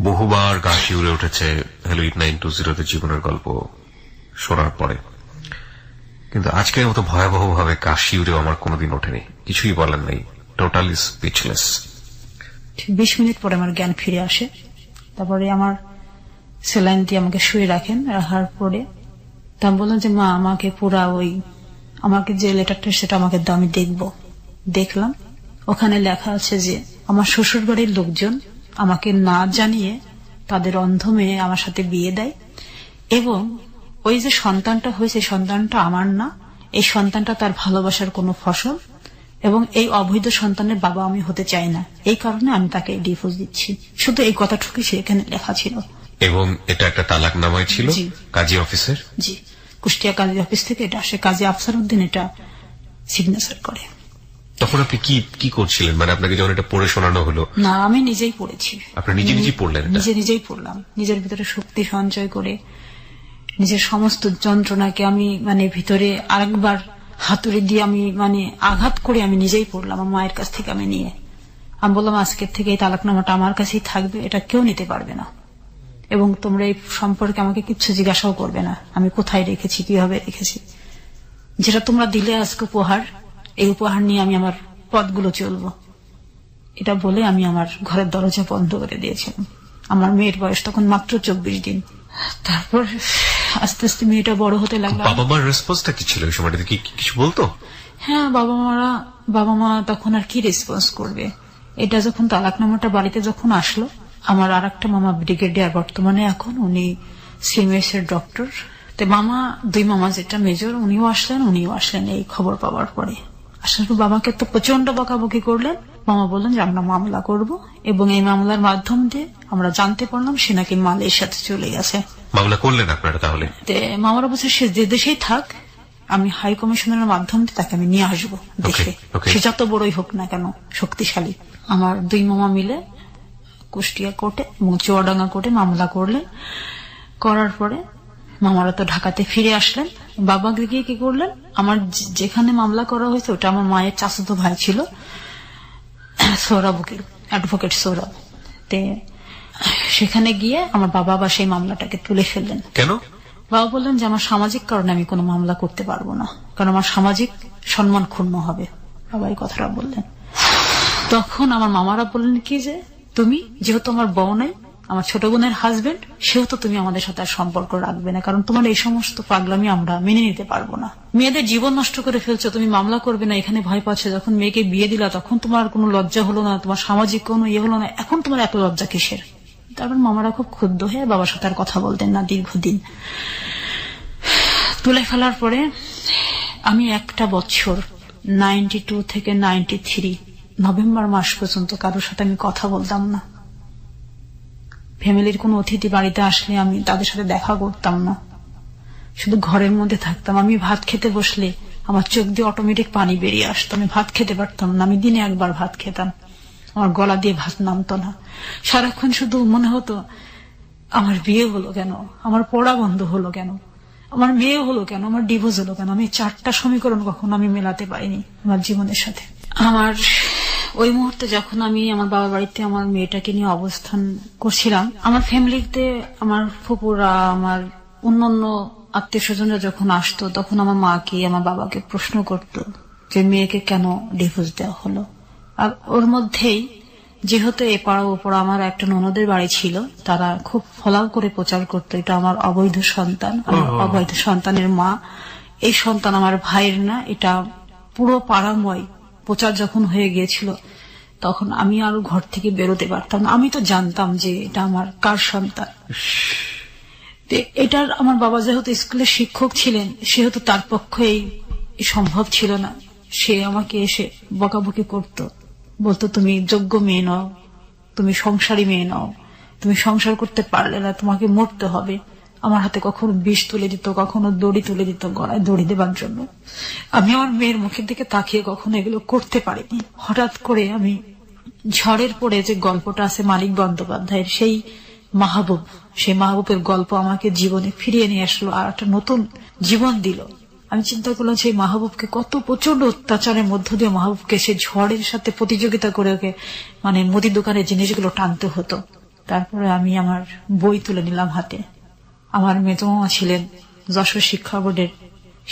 বহুবার গা শিউরে উঠেছে হ্যালো 8920 জীবনের গল্প শোনার পরে, কিন্তু আজকের মতো ভয়াবহ ভাবে গা শিউরেও আমার কোনোদিন ওঠেনি। কিছুই বলেন নাই, টোটালি স্পিচলেস। 20 মিনিট পরে আমার জ্ঞান ফিরে আসে। তারপরে আমার স্যালাইন দিয়ে আমাকে শুয়ে রাখেন। রাখার পরে তা বললাম যে মা আমাকে পুরা ওই আমাকে যে লেটারটা সেটা আমাকে দাও, আমি দেখবো। দেখলাম ওখানে লেখা আছে যে আমার শ্বশুর বাড়ির লোকজন আমাকে না জানিয়ে তাদের অন্ধ মেয়ে আমার সাথে বিয়ে দেয়, এবং ওই যে সন্তানটা হয়েছে সন্তানটা আমার না, এই সন্তানটা তার ভালোবাসার কোনো ফসল, এবং এই অবৈধ সন্তানের বাবা আমি হতে চাই না, এই কারণে আমি তাকে ডিভোর্স দিচ্ছি। শুধু এই কথাটুকুই সেখানে লেখা ছিল। এবং এটা একটা তালাকনামায় ছিল কাজী অফিসের? জি, কুষ্টিয়া কাজী অফিস থেকে এটা আসে। কাজী আফসার উদ্দিন এটা সিগনেচার করে। তখন আপনি কি করছিলেন, মানে আপনাকে যখন এটা পড়ে শোনানো হলো? না, আমি নিজেই পড়েছি। আপনি নিজেই পড়লেন? নিজেই পড়লাম, নিজের ভিতরে শক্তি সঞ্চয় করে নিজের সমস্ত যন্ত্রণাকে আমি মানে ভিতরে আরেকবার হাতুড়ি দিয়ে আমি মানে আঘাত করে আমি নিজেই পড়লাম। আমার মায়ের কাছ থেকে আমি নিয়ে আমি বললাম আজকের থেকে এই তালাকনামাটা আমার কাছেই থাকবে, এটা কেউ নিতে পারবে না, এবং তোমরা এই সম্পর্কে আমাকে কিচ্ছু জিজ্ঞাসাও করবে না, আমি কোথায় রেখেছি, কিভাবে রেখেছি। যেটা তোমরা দিলে আজকে উপহার, এই উপহার নিয়ে আমি আমার পথগুলো চলবো। এটা বলে আমি আমার ঘরের দরজা বন্ধ করে দিয়েছিলাম। আমার মেয়ের বয়স তখন মাত্র 24 দিন। তারপর আস্তে আস্তে মেয়েটা বড় হতে লাগলো। বাবা মার রেসপন্সটা কি ছিল? সময়টাতে কি কিছু বলতো? হ্যাঁ, বাবা মা তখন আর কি রেসপন্স করবে। এটা যখন তালাকনামাটা বাড়িতে যখন আসলো, আমার আর একটা মামা ব্রিগেডিয়ার, বর্তমানে এখন উনি সিএমএস এর ডক্টর, তো দুই মামা যেটা মেজর উনিও আসলেন এই খবর পাওয়ার পরে। আসার পর বাবাকে তো প্রচন্ড বকাবকি করলেন। মামা বললেন যে আমরা মামলা করব, এবং এই মামলার মাধ্যম দিয়ে আমরা জানতে পারলাম সে নাকি মালয়েশিয়াতে চলে গেছে। মামলা করলেন আপনারা তাহলে? মামারা বলছে সে যে দেশেই থাক, আমি হাই কমিশনের মাধ্যম দিয়ে তাকে আমি নিয়ে আসবো দেশে, সে যত বড়ই হোক না কেন, শক্তিশালী। আমার দুই মামা মিলে কুষ্টিয়া কোর্টে এবং চুয়াডাঙ্গা কোর্টে মামলা করলেন। করার পরে মামারা তো ঢাকাতে ফিরে আসলেন। বাবা গিয়ে কি করলেন, আমার যেখানে মামলা করা হয়েছে ওটা আমার মায়ের চাচাতো ভাই ছিল, সৌরভ উকিল, অ্যাডভোকেট সৌরভ। সেখানে গিয়ে আমার বাবা আবার সেই মামলাটাকে তুলে ফেললেন। কেন? বাবা বললেন যে আমার সামাজিক কারণে আমি কোনো মামলা করতে পারবো না, কারণ আমার সামাজিক সম্মান ক্ষুণ্ণ হবে। বাবা এই কথাটা বললেন। তখন আমার মামারা বললেন কি যে তুমি যেহেতু আমার বউ নাই, আমার ছোট বোনের হাজবেন্ড, সেহেতু তুমি আমাদের সাথে আর সম্পর্ক রাখবে না, কারণ তোমার এই সমস্ত পাগলামি আমরা মেনে নিতে পারবো না। মেয়েদের জীবন নষ্ট করে ফেলছো, তুমি মামলা করবে না, এখানে ভয় পাচ্ছ। যখন মেয়েকে বিয়ে দিলা তখন তোমার কোনো লজ্জা হলো না, তোমার সামাজিক কোনো হলো না, এখন তোমার এত লজ্জা কিসের? তারপর মামারা খুব ক্ষুব্ধ হয়ে বাবার সাথে আর কথা বলতেন না দীর্ঘদিন। তুলে ফেলার পরে আমি একটা বছর 92 থেকে 93 নভেম্বর মাস পর্যন্ত কারোর সাথে আমি কথা বলতাম না। ফ্যামিলির কোন অতিথি বাড়িতে আসলে আমি তাদের সাথে দেখা করতাম না, শুধু ঘরের মধ্যে থাকতাম। আমি ভাত খেতে বসলে আমার চোখ দিয়ে অটোমেটিক পানি বেরিয়ে আসতো, আমি ভাত খেতে পারতাম না। আমি দিনে একবার ভাত খেতাম, আমার গলা দিয়ে ভাত নামতো না। সারাক্ষণ শুধু মনে হতো আমার বিয়ে হলো কেন, আমার পড়া বন্ধ হলো কেন, আমার মেয়ে হলো কেন, আমার ডিভোর্স হলো কেন। আমি 4টা সমীকরণ কখনো আমি মেলাতে পারিনি আমার জীবনের সাথে। আমার ওই মুহূর্তে যখন আমি আমার বাবার বাড়িতে আমার মেয়েটাকে নিয়ে অবস্থান করছিলাম, আমার ফ্যামিলিতে আমার ফুপুরা, আমার অন্যান্য আত্মীয় স্বজনরা যখন আসতো, তখন আমার মাকে আমার বাবাকে প্রশ্ন করতো যে মেয়েকে কেন ডিভোর্স দেওয়া হলো। আর ওর মধ্যেই যেহেতু এপাড়া ওপাড়া আমার একটা ননদের বাড়ি ছিল, তারা খুব ফলাও করে প্রচার করতো এটা আমার অবৈধ সন্তান, আমার অবৈধ সন্তানের মা, এই সন্তান আমার ভাইয়ের না। এটা পুরো পাড়াময় প্রচার যখন হয়ে গিয়েছিল, তখন আমি আর ঘর থেকে বেরোতে পারতাম না। আমি তো জানতাম যে এটা আমার কার সন্তান। এটার আমার বাবা যেহেতু স্কুলের শিক্ষক ছিলেন, সেহেতু তার পক্ষে সম্ভব ছিল না। সে আমাকে এসে বকাবকি করতো, বলতো তুমি যোগ্য মেয়ে নও, তুমি সংসারী মেয়ে নও, তুমি সংসার করতে পারলে না, তোমাকে মরতে হবে। আমার হাতে কখনো বিষ তুলে দিত, কখনো দড়ি তুলে দিত গলায় দড়ি দেবার জন্য। আমি আমার মেয়ের মুখের দিকে তাকিয়ে কখনো এগুলো করতে পারিনি। হঠাৎ করে আমি ঝড়ের পরে যে গল্পটা আছে মানিক বন্দ্যোপাধ্যায়ের, সেই মাহবুবের গল্প আমাকে জীবনে ফিরিয়ে নিয়ে আসলো, আর একটা নতুন জীবন দিল। আমি চিন্তা করলাম সেই মাহবুবকে কত প্রচন্ড অত্যাচারের মধ্য দিয়ে মাহবুবকে সে ঝড়ের সাথে প্রতিযোগিতা করে ওকে মুদি দোকানের জিনিসগুলো টানতে হতো। তারপরে আমি আমার বই তুলে নিলাম হাতে। আমার মেজো মামা ছিলেন যশোর শিক্ষা বোর্ডের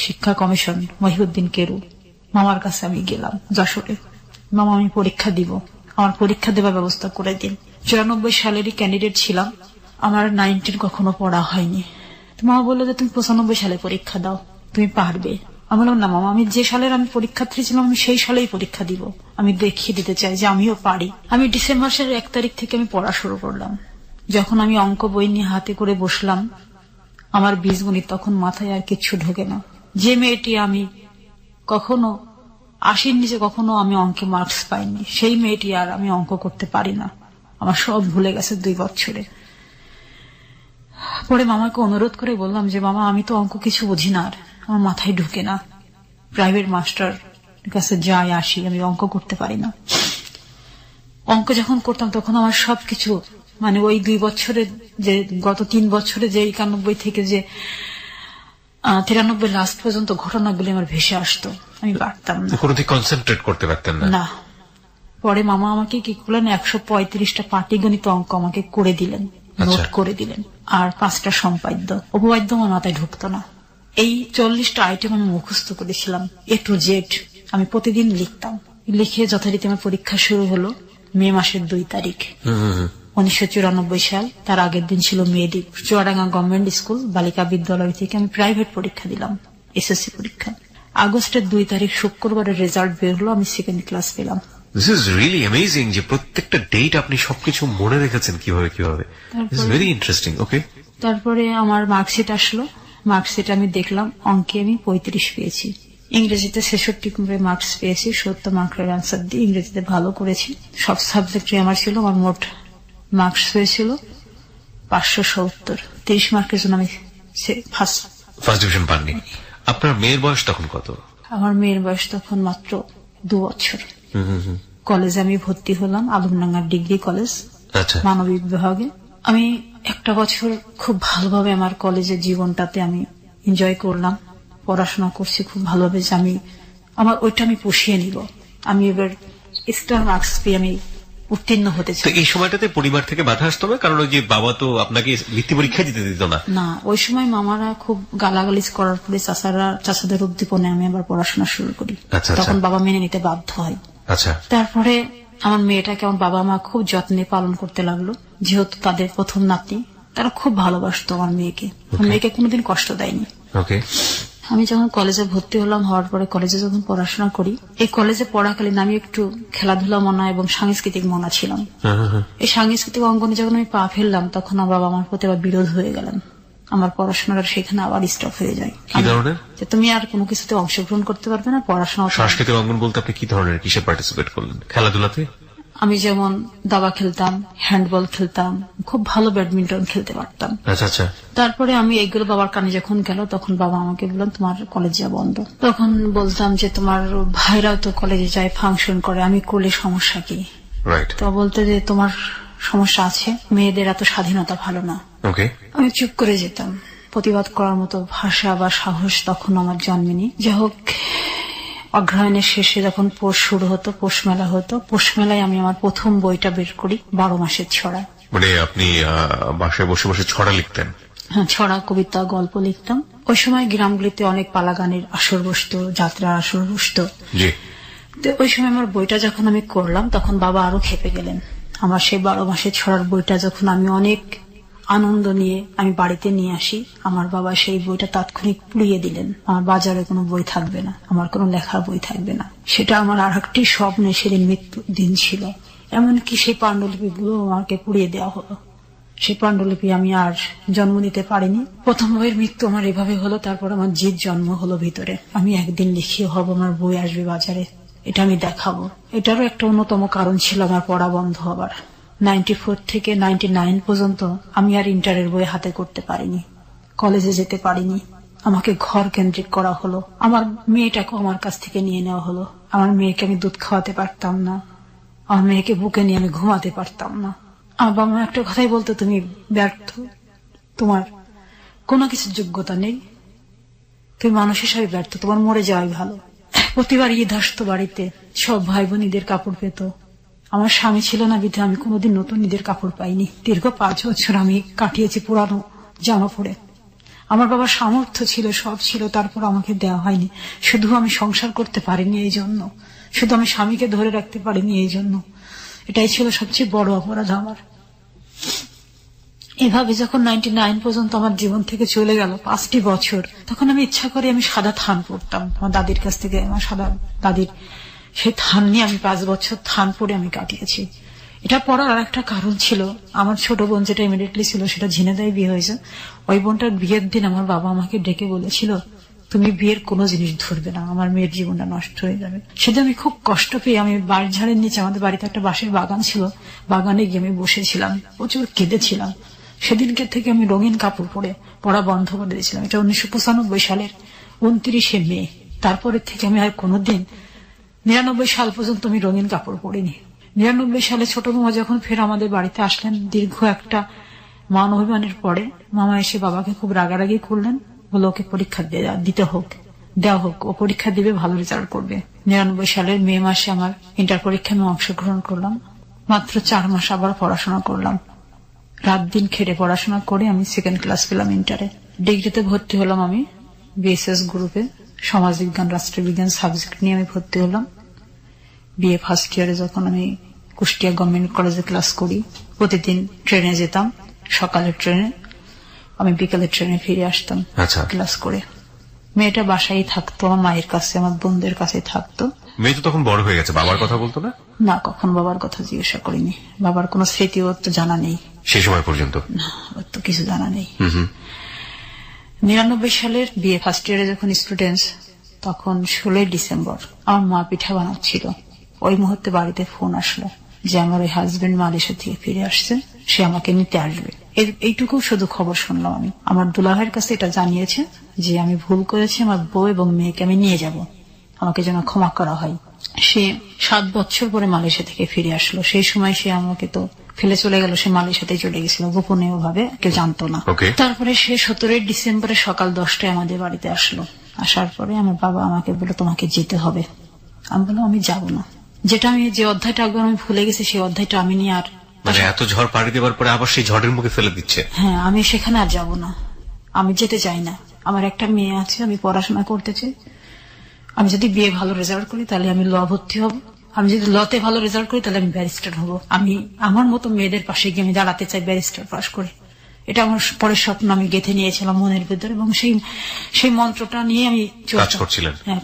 শিক্ষা কমিশন, মহিউদ্দিন কেরু। মামার কাছে আমি গেলাম যশোরে, মামা আমি পরীক্ষা দিব, আমার পরীক্ষা দেবার ব্যবস্থা করে দিন। 94 সালেরই ক্যান্ডিডেট ছিলাম, আমার 19 কখনো পড়া হয়নি। মামা বললো যে তুমি 95 সালে পরীক্ষা দাও, তুমি পারবে। আমি বললাম না মামা, আমি যে সালের আমি পরীক্ষার্থী ছিলাম আমি সেই সালেই পরীক্ষা দিব, আমি দেখিয়ে দিতে চাই যে আমিও পারি। আমি ডিসেম্বর মাসের 1 তারিখ থেকে আমি পড়া শুরু করলাম। যখন আমি অঙ্ক বই নিয়ে হাতে করে বসলাম, আমার বীজগণিত তখন মাথায় আর কিচ্ছু ঢোকে না। যে মেয়েটি আমি কখনো 80 নিচে কখনো আমি অঙ্কে মার্কস পাইনি, সেই মেয়েটি আর আমি অঙ্ক করতে পারি না। আমার সব ভুলে গেছে 2 বছরে। পরে মামাকে অনুরোধ করে বললাম যে মামা আমি তো অঙ্ক কিছু বুঝি না, আর আমার মাথায় ঢুকে না, প্রাইভেট মাস্টার কাছে যাই আসি, আমি অঙ্ক করতে পারি না। অঙ্ক যখন করতাম তখন আমার সবকিছু ওই 2 বছরে যে গত 3 বছরে যে 91 থেকে যে 93 লাস্ট পর্যন্ত ঘটনাগুলি আমার ভেসে আসতো, আমি পারতাম না, কোনোদিন কনসেন্ট্রেট করতে পারতেন না। পরে মামা আমাকে কি করলেন, 135টা পাটিগণিত অঙ্ক আমাকে করে দিলেন, নোট করে দিলেন, আর 5টা সম্পাদ্য। উপবাদ্য আমার মাথায় ঢুকতো না। এই 40টা আইটেম আমি মুখস্থ করেছিলাম A to Z। আমি প্রতিদিন লিখতাম, লিখে যথারীতি আমার পরীক্ষা শুরু হলো মে মাসের 2 তারিখ 1994 সাল। তার আগের দিন ছিল মেয়েদ্বীপ, চুয়াডাঙ্গা গভর্নমেন্ট স্কুল বালিকা বিদ্যালয় থেকে আমি প্রাইভেট পরীক্ষা দিলাম, এসএসসি পরীক্ষা। আগস্টের 2 তারিখ শুক্রবারের রেজাল্ট বের হলো, আমি 2nd ক্লাস পেলাম। This is really amazing যে প্রত্যেকটা ডেট আপনি সবকিছু মনে রেখেছেন কিভাবে। This is very interesting. Okay. তারপরে আমার মার্কশিট আসলো, মার্কশিট আমি দেখলাম, অঙ্কে আমি 35 পেয়েছি, ইংরেজিতে 66 করে মার্কস পেয়েছি, 70 মার্কের অ্যান্সার দিয়ে ইংরেজিতে ভালো করেছি। সব সাবজেক্টে আমার ছিল, আমার মোট মার্কস হয়েছিল 570। 30 মার্কের জন্য আমি ফার্স্ট ডিভিশন পাননি। আপনার মেয়ের বয়স তখন কত? আমার মেয়ের বয়স তখন মাত্র 2 বছর। কলেজে আমি ভর্তি হলাম, আলমডাঙ্গা ডিগ্রি কলেজ, আচ্ছা। মানবিক বিভাগে। আমি একটা বছর খুব ভালোভাবে আমার কলেজের জীবনটাতে আমি এনজয় করলাম, পড়াশোনা করছি খুব ভালোভাবে, যে আমি আমার ওইটা আমি পুষিয়ে নিব, আমি এবার স্টার মার্কস পেয়ে আমি উত্তীর্ণ হতে তো চাই। এই সময়টাতে পরিবার থেকে বাধা আসতো না? কারণ ওই যে বাবা তো আপনাকে বৃত্তি পরীক্ষা দিতে দিত না। না, ওই সময় মামারা খুব গালাগালিজ করার পরে চাচাদের উদ্দীপনে আমি আবার পড়াশোনা শুরু করি। আচ্ছা, তখন বাবা মেনে নিতে বাধ্য হয়। আচ্ছা। তারপরে আমার মেয়েটাকে আমার বাবা মা খুব যত্নে পালন করতে লাগলো, যেহেতু তাদের প্রথম নাতি, তারা খুব ভালোবাসতো আমার মেয়েকে, আমার মেয়েকে কোনোদিন কষ্ট দেয়নি। ওকে। আমি যখন কলেজে ভর্তি হলাম, হওয়ার পরে কলেজে যখন পড়াশোনা করি, এই কলেজে পড়াকালীন আমি একটু খেলাধুলা মনা এবং সাংস্কৃতিক মনা ছিলাম। এই সাংস্কৃতিক অঙ্গনে যখন আমি পা ফেললাম, তখন আমার বাবা আমার প্রতি আবার বিরোধ হয়ে গেলেন, আমার পড়াশোনাটা সেখানে আবার স্টপ হয়ে যায়। কি ধরনের? যে তুমি আর কোনো কিছুতে অংশগ্রহণ করতে পারবে না, পড়াশোনা। সাংস্কৃতিক অঙ্গন বলতে আপনি কি ধরনের, কিসে পার্টিসিপেট করলেন? খেলাধুলাতে? আমি যেমন দাবা খেলতাম, হ্যান্ডবল খেলতাম, খুব ভালো ব্যাডমিন্টন খেলতে পারতাম। আচ্ছা আচ্ছা। তারপরে আমি এইগুলো বাবার কানে যখন গেল, তখন বাবা আমাকে বললেন তোমার কলেজ যা বন্ধ। তখন বলতাম যে তোমার ভাইরাও তো কলেজে যায়, ফাংশন করে, আমি করলে সমস্যা কি? রাইট। তো বলতে যে তোমার সমস্যা আছে, মেয়েদের এত স্বাধীনতা ভালো না। ওকে। আমি চুপ করে যেতাম, প্রতিবাদ করার মতো ভাষা বা সাহস তখন আমার জন্মেনি। যাই হোক, অগ্রহায়ণের শেষে যখন পৌষ শুরু হতো, পৌষ মেলা হতো, পৌষ মেলায় আমি আমার প্রথম বইটা বের করি, 12 মাসের ছড়া। মানে আপনি বাসায় বসে বসে ছড়া লিখতেন? হ্যাঁ, ছড়া, কবিতা, গল্প লিখতাম। ওই সময় গ্রামগুলিতে অনেক পালা গানের আসর বসতো, যাত্রার আসর বসতো। জি। তো ওই সময় আমার বইটা যখন আমি করলাম, তখন বাবা আরো খেপে গেলেন। আমার সেই 12 মাসের ছড়ার বইটা যখন আমি অনেক আনন্দ নিয়ে আমি বাড়িতে নিয়ে আসি, আমার বাবা সেই বইটা তাৎক্ষণিক পুড়িয়ে দিলেন। আমার বাজারে কোনো বই থাকবে না, আমার কোনো লেখার বই থাকবে না। সেটা আমার আর একটি স্বপ্নে সেদিন মৃত্যু দিন ছিল। এমনকি সেই পাণ্ডুলিপিগুলো আমাকে পুড়িয়ে দেওয়া হলো। সেই পাণ্ডুলিপি আমি আর জন্ম নিতে পারিনি। প্রথম বইয়ের মৃত্যু আমার এভাবে হলো। তারপর আমার জিদ জন্ম হলো ভিতরে, আমি একদিন লিখিয়ে হব, আমার বই আসবে বাজারে, এটা আমি দেখাবো। এটারও একটা অন্যতম কারণ ছিল আমার পড়া বন্ধ হবার। 94 থেকে 99 পর্যন্ত আমি আর ইন্টারের বই হাতে করতে পারিনি, কলেজে যেতে পারিনি। আমাকে ঘর কেন্দ্রিক করা হলো, আমার মেয়েটাকে আমার কাছ থেকে নিয়ে নেওয়া হলো। আমার মেয়েকে আমি দুধ খাওয়াতে পারতাম না, আমার মেয়েকে বুকে নিয়ে আমি ঘুমাতে পারতাম না। আমার বাবা মা একটা কথাই বলতো, তুমি ব্যর্থ, তোমার কোনো কিছুর যোগ্যতা নেই, তুমি মানুষ হিসাবে ব্যর্থ, তোমার মরে যাওয়াই ভালো। প্রতিবার ঈদ আসতো বাড়িতে, সব ভাই বোন ঈদের কাপড় পেত। আমার স্বামী ছিল না বিধে আমি কোনোদিন নতুন ঈদের কাপড় পাইনি। দীর্ঘ 5 বছর আমি কাটিয়েছি পুরানো জামা পরে। আমার বাবার সামর্থ্য ছিল, সব ছিল, তারপর আমাকে দেওয়া হয়নি। শুধু আমি সংসার করতে পারিনি এই জন্য, শুধু আমি স্বামীকে ধরে রাখতে পারিনি এই জন্য। এটাই ছিল সবচেয়ে বড় অপরাধ আমার। এভাবে যখন 99 পর্যন্ত আমার জীবন থেকে চলে গেল 5টি বছর, তখন আমি ইচ্ছা করে আমি সাদা থান পড়তাম আমার দাদির কাছ থেকে। আমার সাদা দাদির সেই থান নিয়ে আমি 5 বছর থান পরে আমি কাটিয়েছি। এটা পড়ার আর একটা কারণ ছিল, আমার ছোট বোন যেটা ইমিডিয়েটলি ছিল সেটা ঝিনেদায় বিয়ে হয়েছে। ওই বোনটার বিয়ের দিন আমার বাবা আমাকে ডেকে বলেছিল, তুমি বিয়ের কোনো জিনিস ধরবে না, আমার মেয়ের জীবনটা নষ্ট হয়ে যাবে। সেটা আমি খুব কষ্ট পেয়ে আমি বাড়ির ঝাড়ের নিচে, আমাদের বাড়িতে একটা বাঁশের বাগান ছিল, বাগানে গিয়ে আমি বসেছিলাম, প্রচুর কেঁদেছিলাম। সেদিনকে থেকে আমি রঙিন কাপড় পরে পড়া বন্ধ করে দিয়েছিলাম। এটা 1995 সালের 29শে মে। তারপরে থেকে আমি আর কোনোদিন 99 সাল পর্যন্ত আমি রঙিন কাপড় পরিনি। 99 সালে ছোট মামা যখন ফের আমাদের বাড়িতে আসলেন, দীর্ঘ একটা মান অভিমানের পরে মামা এসে বাবাকে খুব রাগারাগি করলেন, বলে ওকে পরীক্ষা দেওয়া হোক, ও পরীক্ষা দিবে, ভালো রেজাল্ট করবে। 99 সালের মে মাসে আমার ইন্টার পরীক্ষায় আমি অংশগ্রহণ করলাম। মাত্র 4 মাস আবার পড়াশোনা করলাম, রাত দিন খেটে পড়াশোনা করে আমি 2nd ক্লাস পেলাম ইন্টারে। ডিগ্রিতে ভর্তি হলাম আমি বিএসএস গ্রুপে, সমাজবিজ্ঞান রাষ্ট্রবিজ্ঞান সাবজেক্ট নিয়ে আমি ভর্তি হলাম। বিএ ফার্স্ট ইয়ারে যখন আমি কুষ্টিয়া গভর্নমেন্ট কলেজে ক্লাস করি, প্রতিদিন ট্রেনে যেতাম, সকালের ট্রেনে, আমি বিকালের ট্রেনে ফিরে আসতাম ক্লাস করে। মেয়েটা বাসায় থাকতো, আমার মায়ের কাছে, আমার বোনদের কাছে থাকতো। মেয়ে তো তখন বড় হয়ে গেছে, বাবার কথা বলতো না? না, কখন বাবার কথা জিজ্ঞাসা করিনি। বাবার কোনো স্মৃতি ওর তো জানা নেই সেই সময় পর্যন্ত, না, ওর তো কিছু জানা নেই। 99 সালের বিয়ে ফার্স্ট ইয়ারে যখন স্টুডেন্টস, তখন 16 ডিসেম্বর আমার মা পিঠা বানাচ্ছিল। ওই মুহূর্তে বাড়িতে ফোন আসলো যে আমার ওই হাজবেন্ড মালয়েশিয়া থেকে ফিরে আসছে, সে আমাকে নিতে আসবে। এইটুকু শুধু খবর শুনলাম আমি। আমার দুলাভাইয়ের কাছে এটা জানিয়েছে যে আমি ভুল করেছি, আমার বউ এবং মেয়েকে আমি নিয়ে যাব, আমাকে যেন ক্ষমা করা হয়। সে 7 বছর পরে মালয়েশিয়া থেকে ফিরে আসলো। সেই সময় সে আমাকে তো ফেলে চলে গেল, সে মালয়েশিয়াতে চলে গেছিল গোপনীয় ভাবে, কেউ জানতো না। তারপরে সে 17 ডিসেম্বরে সকাল 10টায় আমাদের বাড়িতে আসলো। আসার পরে আমার বাবা আমাকে বলল তোমাকে যেতে হবে। আমি বললাম আমি যাব না। যেটা আমি যে অধ্যায়টা একবার আমি ভুলে গেছি সেই অধ্যায়টা আমি নিয়ে আর, মানে এত ঝড় পাড়ি দেওয়ার পরে আবার সেই ঝড়ের মুখে ফেলে দিচ্ছে। হ্যাঁ, আমি সেখানে আর যাব না, আমি যেতে চাই না। আমার একটা মেয়ে আছে, আমি পড়াশোনা করতে চাই। আমি যদি বিয়ে ভালো রেজাল্ট করি তাহলে আমি ল ভর্তি হব, আমি যদি লতে ভালো রেজাল্ট করি তাহলে আমি ব্যারিস্টার হব। আমি আমার মতো মেয়েদের পাশে গিয়ে আমি দাঁড়াতে চাই ব্যারিস্টার পাশ করে। এটা আমার পরের স্বপ্ন আমি গেঁথে নিয়েছিলাম মনের ভিতরে, এবং সেই মন্ত্রটা নিয়ে আমি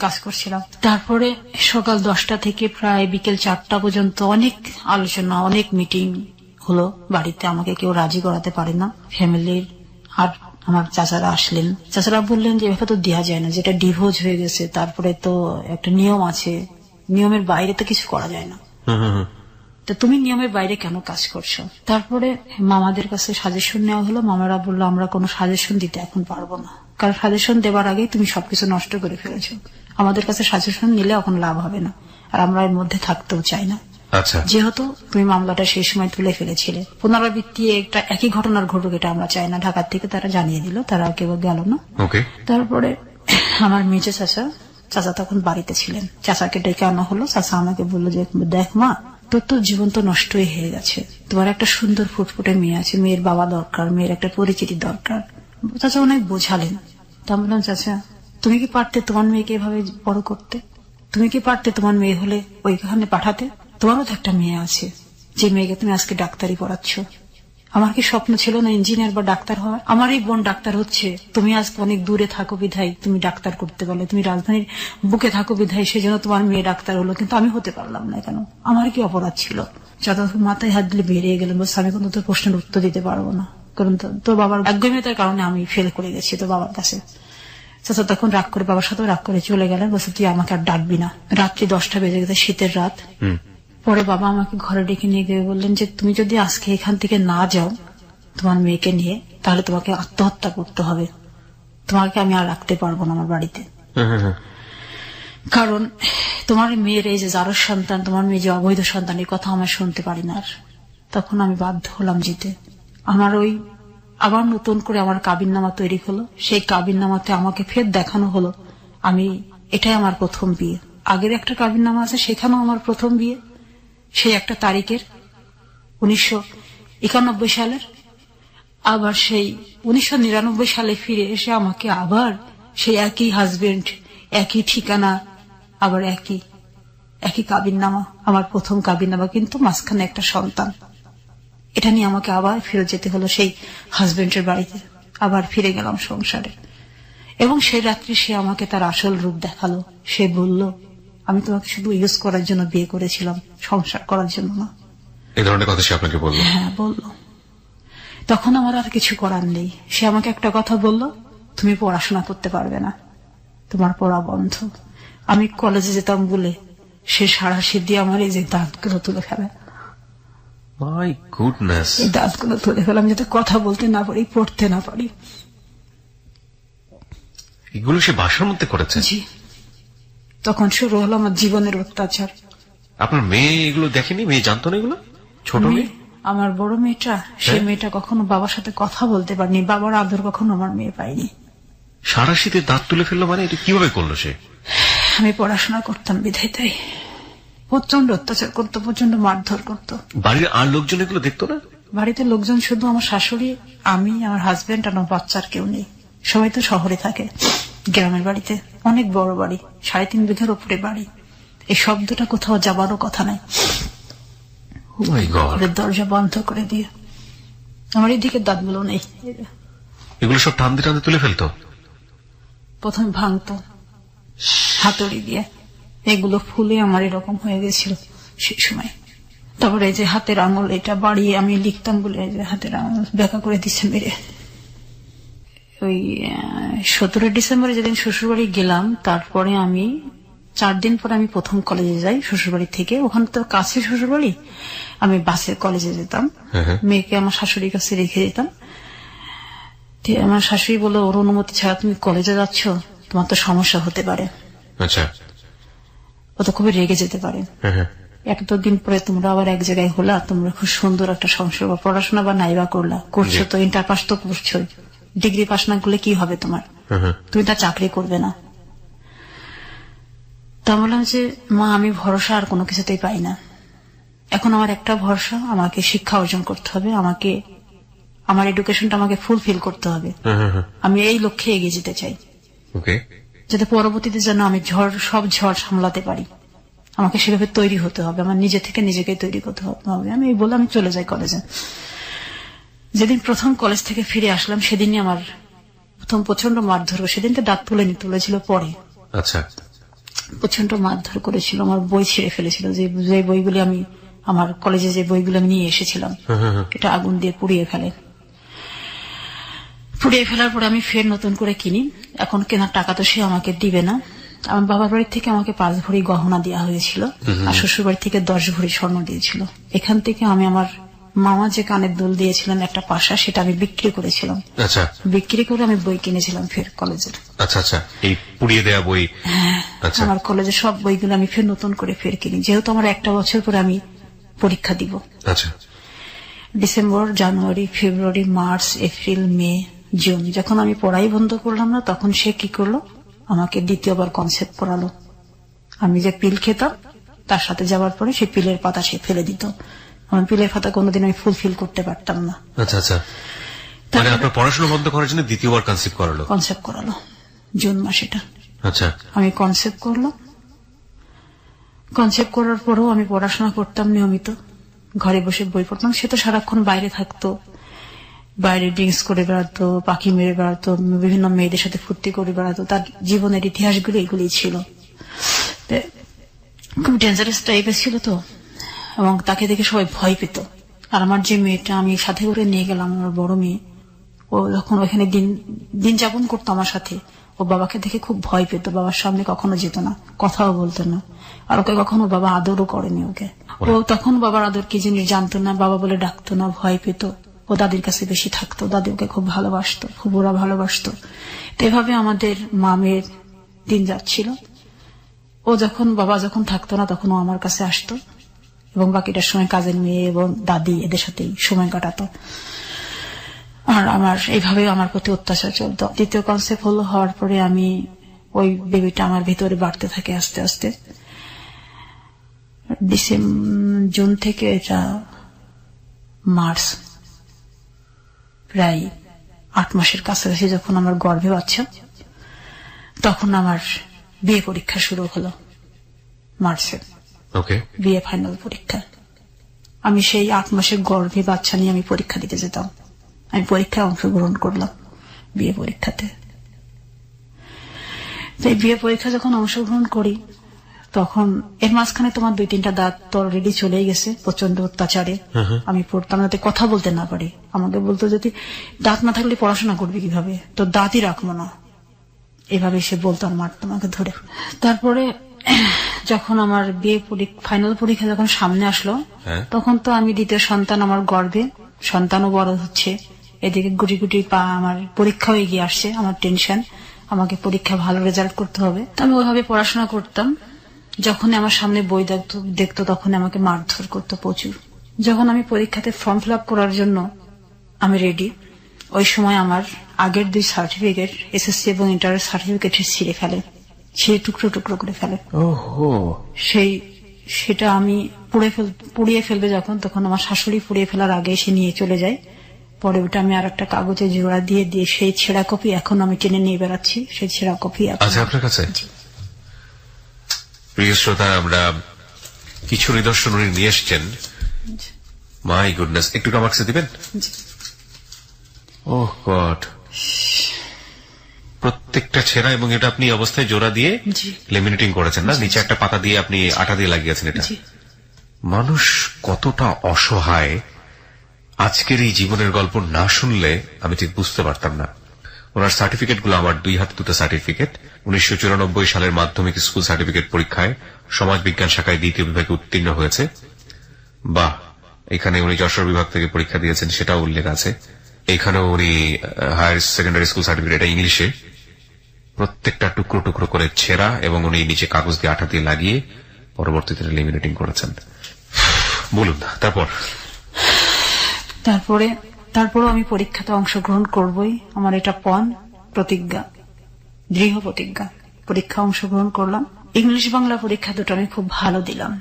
কাজ করছিলাম। তারপরে সকাল 10টা থেকে প্রায় বিকেল 4টা পর্যন্ত অনেক আলোচনা, অনেক মিটিং হলো বাড়িতে। আমাকে কেউ রাজি করাতে পারে না ফ্যামিলির। আর আমার চাচারা আসলেন, চাচারা বললেন যে এভাবে তো দেওয়া যায় না, যেটা ডিভোর্স হয়ে গেছে, তারপরে তো একটা নিয়ম আছে, নিয়মের বাইরে তো কিছু করা যায় না, তো তুমি নিয়মের বাইরে কেন কাজ করছো? তারপরে মামাদের কাছে সাজেশন নেওয়া হলো। মামারা বললো আমরা কোনো সাজেশন দিতে এখন পারবো না, কারণ সাজেশন দেবার আগেই তুমি সবকিছু নষ্ট করে ফেলেছো। আমাদের কাছে সাজেশন নিলে এখন লাভ হবে না, আর আমরা এর মধ্যে থাকতেও চাই না। যেহেতু তুমি মামলাটা সেই সময় তুলে ফেলেছিলে, পুনরাবৃত্তি একটা একই ঘটনার ঘটুক এটা আমরা চাই না। ঢাকার থেকে তারা জানিয়ে দিল, তারা কেউ গেল না। তারপরে আমার মেজে চাচা তখন বাড়িতে ছিলেন, চাচাকে ডেকে আনা হলো। চাচা আমাকে বললো যে দেখ মা, তোর তো জীবন তো নষ্টই হয়ে গেছে, তোমার একটা সুন্দর ফুটফুটে মেয়ে আছে, মেয়ের বাবা দরকার, মেয়ের একটা পরিচিতি দরকার। চাচা অনেক বোঝালেন। তা বললাম চাচা তুমি কি পারতে তোমার মেয়েকে এভাবে বড় করতে? তুমি কি পারতে তোমার মেয়ে হলে ওইখানে পাঠাতে? তোমারও তো একটা মেয়ে আছে, যে মেয়েকে তুমি আজকে ডাক্তারি পড়াচ্ছ। আমার কি স্বপ্ন ছিল না ইঞ্জিনিয়ার বা ডাক্তার হওয়ার? আমারই বোন ডাক্তার হচ্ছে, তুমি আজকে অনেক দূরে থাকো বিধায় তুমি ডাক্তার করতে পারলে, তুমি রাজধানীর বুকে থাকো বিধায় সেজন্য তোমার মেয়ে ডাক্তার হলো, কিন্তু আমি হতে পারলাম না কেন? আমার কি অপরাধ ছিল? যত মাথায় হাত দিলে বেরিয়ে গেলাম, বলছে আমি কিন্তু তোর প্রশ্নের উত্তর দিতে পারবো না, কারণ তোর বাবার একগম্যতার কারণে আমি ফেল করে গেছি তোর বাবার কাছে। চাচা তখন রাগ করে, বাবার সাথেও রাগ করে চলে গেলেন, বলছে তুই আমাকে আর ডাকবি না। রাত্রি 10টা বেজে গেছে, শীতের রাত। পরে বাবা আমাকে ঘরে ডেকে নিয়ে গিয়ে বললেন যে তুমি যদি আজকে এখান থেকে না যাও তোমার মেয়েকে নিয়ে, তাহলে তোমাকে আত্মহত্যা করতে হবে, তোমাকে আমি আর রাখতে পারবো না আমার বাড়িতে। কারণ তোমার মেয়ের এই যে যারোর সন্তান, তোমার মেয়ে যে অবৈধ সন্তান, এই কথা আমার শুনতে পারি না। আর তখন আমি বাধ্য হলাম যেতে। আমার ওই আবার নতুন করে আমার কাবিননামা তৈরি হলো। সেই কাবিননামাতে আমাকে ফের দেখানো হলো আমি এটাই আমার প্রথম বিয়ে। আগের একটা কাবিননামা আছে, সেখানেও আমার প্রথম বিয়ে, সেই একটা তারিখের 1991 সালের। আবার সেই 1999 সালে ফিরে এসে আমাকে আবার সেই একই হাজবেন্ড, একই ঠিকানা, আবার একই কাবিননামা, আমার প্রথম কাবিননামা, কিন্তু মাঝখানে একটা সন্তান। এটা নিয়ে আমাকে আবার ফিরে যেতে হলো সেই হাজবেন্ডের বাড়িতে। আবার ফিরে গেলাম সংসারে, এবং সেই রাত্রি সে আমাকে তার আসল রূপ দেখালো। সে বলল আমি তোমাকে শুধু ইউজ করার জন্য বিয়ে করেছিলাম, সংসার করার জন্য না। এই ধরনের কথা সে আপনাকে বলল? হ্যাঁ, বলল। তখন আমার আর কিছু করার নেই। সে আমাকে একটা কথা বলল, তুমি পড়াশোনা করতে পারবে না, তোমার পড়া বন্ধ। আমি কলেজে যেতাম বলে সে সাঁড়াশি দিয়ে আমার এই যে দাঁতগুলো তুলে ফেলে। My goodness. এই দাঁতগুলো তুলে ফেলাম যাতে কথা বলতে না পারি, পড়তে না পারি। এগুলো সে বাসার মধ্যে করেছে? জি। তখন শুরু হলো আমার জীবনের অত্যাচার। আপনার মেয়ে এগুলো দেখেনি? মেয়ে জানতো না এগুলো? ছোট মেয়ে? আমার বড় মেয়েটা, সে মেয়েটা কখনো বাবার সাথে কথা বলতে পারেনি, বাবার আদর কখনো আমার মেয়ে পাইনি। সাঁড়াশিতে দাঁত তুলে ফেললো মানে? এটা কিভাবে করলো সে? আমি পড়াশোনা করতাম বিধায় তাই। প্রচন্ড অত্যাচার করতো, প্রচন্ড মারধর করতো। বাড়ির আর লোকজন এগুলো দেখতো না? বাড়িতে লোকজন শুধু আমার শাশুড়ি, আমি, আমার হাজবেন্ড আর আমার বাচ্চার কেউ নেই। সবাই তো শহরে থাকে, গ্রামের বাড়িতে। অনেক বড় বাড়ি, 3.5 বিঘার উপরে বাড়ি। এই শব্দটা কোথাও যাবারও কথা নাই। দরজা বন্ধ করে দিয়ে আমার এদিকে দাঁতগুলো নেই। এগুলো সব টানতে টানতে তুলে ফেলতো? প্রথমে ভাঙতো হাতুড়ি দিয়ে, এগুলো ফুলে আমার এরকম হয়ে গেছিল সেই সময়। তারপরে এই যে হাতের আঙুল, এটা বাড়িয়ে আমি লিখতাম বলে এই যে হাতের আঙুল বেঁকা করে দিচ্ছে মেরে। ওই 17 ডিসেম্বরে যেদিন শ্বশুরবাড়ি গেলাম, তারপরে আমি 4 দিন পরে আমি প্রথম কলেজে যাই শ্বশুরবাড়ি থেকে। ওখানে তো কাছে শ্বশুরবাড়ি, আমি বাসে কলেজে যেতাম। মেয়েকে আমার শাশুড়ির কাছে রেখে যেতাম। আমার শাশুড়ি বলল, ওর অনুমতি ছাড়া তুমি কলেজে যাচ্ছ, তোমার তো সমস্যা হতে পারে, আচ্ছা, ও তো খুবই রেগে যেতে পারে। এক দুদিন পরে তোমরা আবার এক জায়গায় হলা, তোমরা খুব সুন্দর একটা সংসার বা পড়াশোনা বা নাইবা করছো তো, ইন্টার পাস তো করছো, ডিগ্রি পাস না করলে কি হবে তোমার, তুমি তা চাকরি করবে না। তা বললাম যে মা, আমি ভরসা আর কোনো কিছুতেই পাই না, এখন আমার একটা ভরসা, আমাকে শিক্ষা অর্জন করতে হবে, আমাকে আমার এডুকেশনটা আমাকে ফুলফিল করতে হবে, আমি এই লক্ষ্যে এগিয়ে যেতে চাই, যাতে পরবর্তীতে যেন আমি সব ঝড় সামলাতে পারি। আমাকে সেভাবে তৈরি হতে হবে, আমার নিজে থেকে নিজেকে তৈরি করতে হবে। আমি এই বলে আমি চলে যাই কলেজে। যেদিন প্রথম কলেজ থেকে ফিরে আসলাম, সেদিনই আমার প্রথম প্রচন্ড মারধর। সেদিন তো দাঁত তুলেছিল পরে। আচ্ছা, প্রচন্ড মারধর করেছিল, আমার বই ছিঁড়ে ফেলেছিল, যে বইগুলি আমি আমার কলেজে যে বইগুলো আমি নিয়ে এসেছিলাম, এটা আগুন দিয়ে পুড়িয়ে ফেলে। পুড়িয়ে ফেলার পরে আমি ফের নতুন করে কিনি। এখন কেনার টাকা তো সে আমাকে দিবে না। আমার বাবার বাড়ি থেকে আমাকে 5 ভরি গহনা দেওয়া হয়েছিল, আর শ্বশুর বাড়ি থেকে 10 ভরি স্বর্ণ দিয়েছিল। এখান থেকে আমি আমার মামা যে কানের দুল দিয়েছিলেন একটা পাশা, সেটা আমি বিক্রি করেছিলাম। আচ্ছা, বিক্রি করে আমি বই কিনেছিলাম ফের কলেজের। আচ্ছা আচ্ছা, এই পুড়িয়ে দেওয়া বই। আচ্ছা, আমার কলেজের সব বইগুলো আমি ফের নতুন করে ফের কিনি, যেহেতু আমার একটা বছর পরে আমি পরীক্ষা দিব। আচ্ছা, ডিসেম্বর, জানুয়ারি, ফেব্রুয়ারি, মার্চ, এপ্রিল, মে, জুন, যখন আমি পড়াই বন্ধ করলাম না, তখন সে কি করলো, আমাকে দ্বিতীয়বার কনসেপ্ট করালো। আমি যে পিল খেতাম, তার সাথে যাওয়ার পরে সেই পিলের পাতা সে ফেলে দিত। আমার পিলের পাতা কোনোদিন আমি ফুলফিল করতে পারতাম না। আচ্ছা আচ্ছা, মানে আপনার পড়াশোনা বন্ধ করার জন্য দ্বিতীয়বার কনসেপ্ট করালো জুন মাসে। আচ্ছা, আমি কনসেপ্ট করলাম। কনসেপ্ট করার পরেও আমি পড়াশোনা করতাম নিয়মিত, ঘরে বসে বই পড়তাম। সে তো সারাক্ষণ বাইরে থাকতো, বাইরে ড্রিঙ্কস করে বেড়াতো, পাখি মেরে বেড়াতো, বিভিন্ন মেয়েদের সাথে ফুর্তি করে বেড়াতো। তার জীবনের ইতিহাসগুলো এগুলি ছিল, খুব ডেঞ্জারাস টাইপের ছিল তো, এবং তাকে দেখে সবাই ভয় পেত। আর আমার যে মেয়েটা আমি সাথে করে নিয়ে গেলাম, আমার বড় মেয়ে, ও যখন ওখানে দিন যাপন করতো আমার সাথে, ও বাবাকে দেখে খুব ভয় পেত, বাবার সামনে কখনো যেত না, কথাও বলতো না, আর ওকে কখনো বাবা আদরও করেনি। ওকে ও তখন বাবার আদর কি জিনিস জানতো না, বাবা বলে ডাকতো না, ভয় পেত। ও দাদির কাছে বেশি থাকতো, দাদি ওকে খুব ভালোবাসতো, ফুবুরা ভালোবাসতো। তো এভাবে আমাদের মামের দিন যাচ্ছিল। ও বাবা যখন থাকতো না, তখন ও আমার কাছে আসতো, এবং বাকিটার সময় কাজের মেয়ে এবং দাদি এদের সাথেই সময় কাটাতো। আর আমার এইভাবে আমার প্রতি অত্যাচার চলতো। দ্বিতীয় কনসেপ্ট হওয়ার পরে আমি ওই বেবিটা আমার ভিতরে বাড়তে থাকে আস্তে আস্তে। জুন থেকে এটা মার্চ, প্রায় 8 মাসের কাছাকাছি যখন আমার গর্ভে বাচ্চা, তখন আমার বিয়ে পরীক্ষা শুরু হলো মার্চে। বিয়ে ফাইনাল পরীক্ষা। আমি সেই 8 মাসের গর্ভে বাচ্চা নিয়ে আমি পরীক্ষা দিতে যেতাম। আমি পরীক্ষায় অংশগ্রহণ করলাম, বিয়ে পরীক্ষাতে। এই বিয়ে পরীক্ষা যখন অংশগ্রহণ করি, তখন এর মাঝখানে তোমার 2-3টা দাঁত তো অলরেডি চলেই গেছে প্রচন্ড অত্যাচারে। আমি পড়তাম যাতে কথা বলতে না পারি। আমাকে বলতো, যদি দাঁত না থাকলে পড়াশোনা করবে কিভাবে, তো দাঁতই রাখবো না, এভাবে সে বলতো, আর মারতো আমাকে ধরে। তারপরে যখন আমার বিয়ে ফাইনাল পরীক্ষা যখন সামনে আসলো, তখন তো আমি দ্বিতীয় সন্তান আমার গর্ভে, সন্তানও বড় হচ্ছে, এদিকে গুটি গুটি পা আমার পরীক্ষাও এগিয়ে আসছে। আমার টেনশন, আমাকে পরীক্ষা ভালো রেজাল্ট করতে হবে। আমি ওইভাবে পড়াশোনা করতাম। যখন আমার সামনে বই দেখতো তখন আমাকে মারধর করতো প্রচুর। যখন আমি পরীক্ষাতে ফর্ম ফিল আপ করার জন্য আমি রেডি, ওই সময় আমার আগের 2 সার্টিফিকেট, এসএসসি এবং ইন্টারের সার্টিফিকেট ছিঁড়ে ফেলে, ছিঁড়ে টুকরো টুকরো করে ফেলে। সেটা আমি পুড়িয়ে ফেলবে যখন, তখন আমার শাশুড়ি পুড়িয়ে ফেলার আগে সে নিয়ে চলে যায়। পরে ওটা আমি আর একটা কাগজে জোড়া দিয়ে সেই ছেঁড়া কপি এখন আমি টেনে নিয়ে বেড়াচ্ছি, সেই ছেঁড়া কপি আছে আপনার কাছে। প্রিয় শ্রোতা, আমরা কিছু নিদর্শন উনি নিয়ে এসছেন। মাই গুডনেস, একটু আমার কাছে দিবেন? ওহ গড, প্রত্যেকটা ছেঁড়া, এবং এটা আপনি অবস্থায় জোড়া দিয়ে লেমিনেটিং করেছেন না, নিচে একটা পাতা দিয়ে আপনি আঠা দিয়ে লাগিয়েছেন। এটা মানুষ কতটা অসহায়, আজকের এই জীবনের গল্প না শুনলে আমি ঠিক বুঝতে পারতাম না। ওনার সার্টিফিকেট গুলো আমার 2 হাতে 2টা সার্টিফিকেট। 1994 সালের মাধ্যমিক স্কুল সার্টিফিকেট পরীক্ষায় সমাজ বিজ্ঞান শাখায় দ্বিতীয় বিভাগে উত্তীর্ণ হয়েছে। বাহ, এখানে উনি যশোর বিভাগ থেকে পরীক্ষা দিয়েছেন সেটাও উল্লেখ আছে। এখানেও উনি হায়ার সেকেন্ডারি স্কুল সার্টিফিকেট, এটা ইংলিশে, প্রত্যেকটা টুকরো টুকরো করে ছেঁড়া, এবং উনি নিচে কাগজ দিয়ে আঠা দিয়ে লাগিয়ে পরবর্তীতে লেমিনেটিং করেছেন। বলুন তারপরে আমি পরীক্ষাতে অংশগ্রহণ করবই, আমার এটা প্রতিজ্ঞা, দৃঢ় প্রতিজ্ঞা। পরীক্ষা অংশগ্রহণ করলাম, ইংলিশ বাংলা পরীক্ষা দুটো আমি খুব ভালো দিলাম।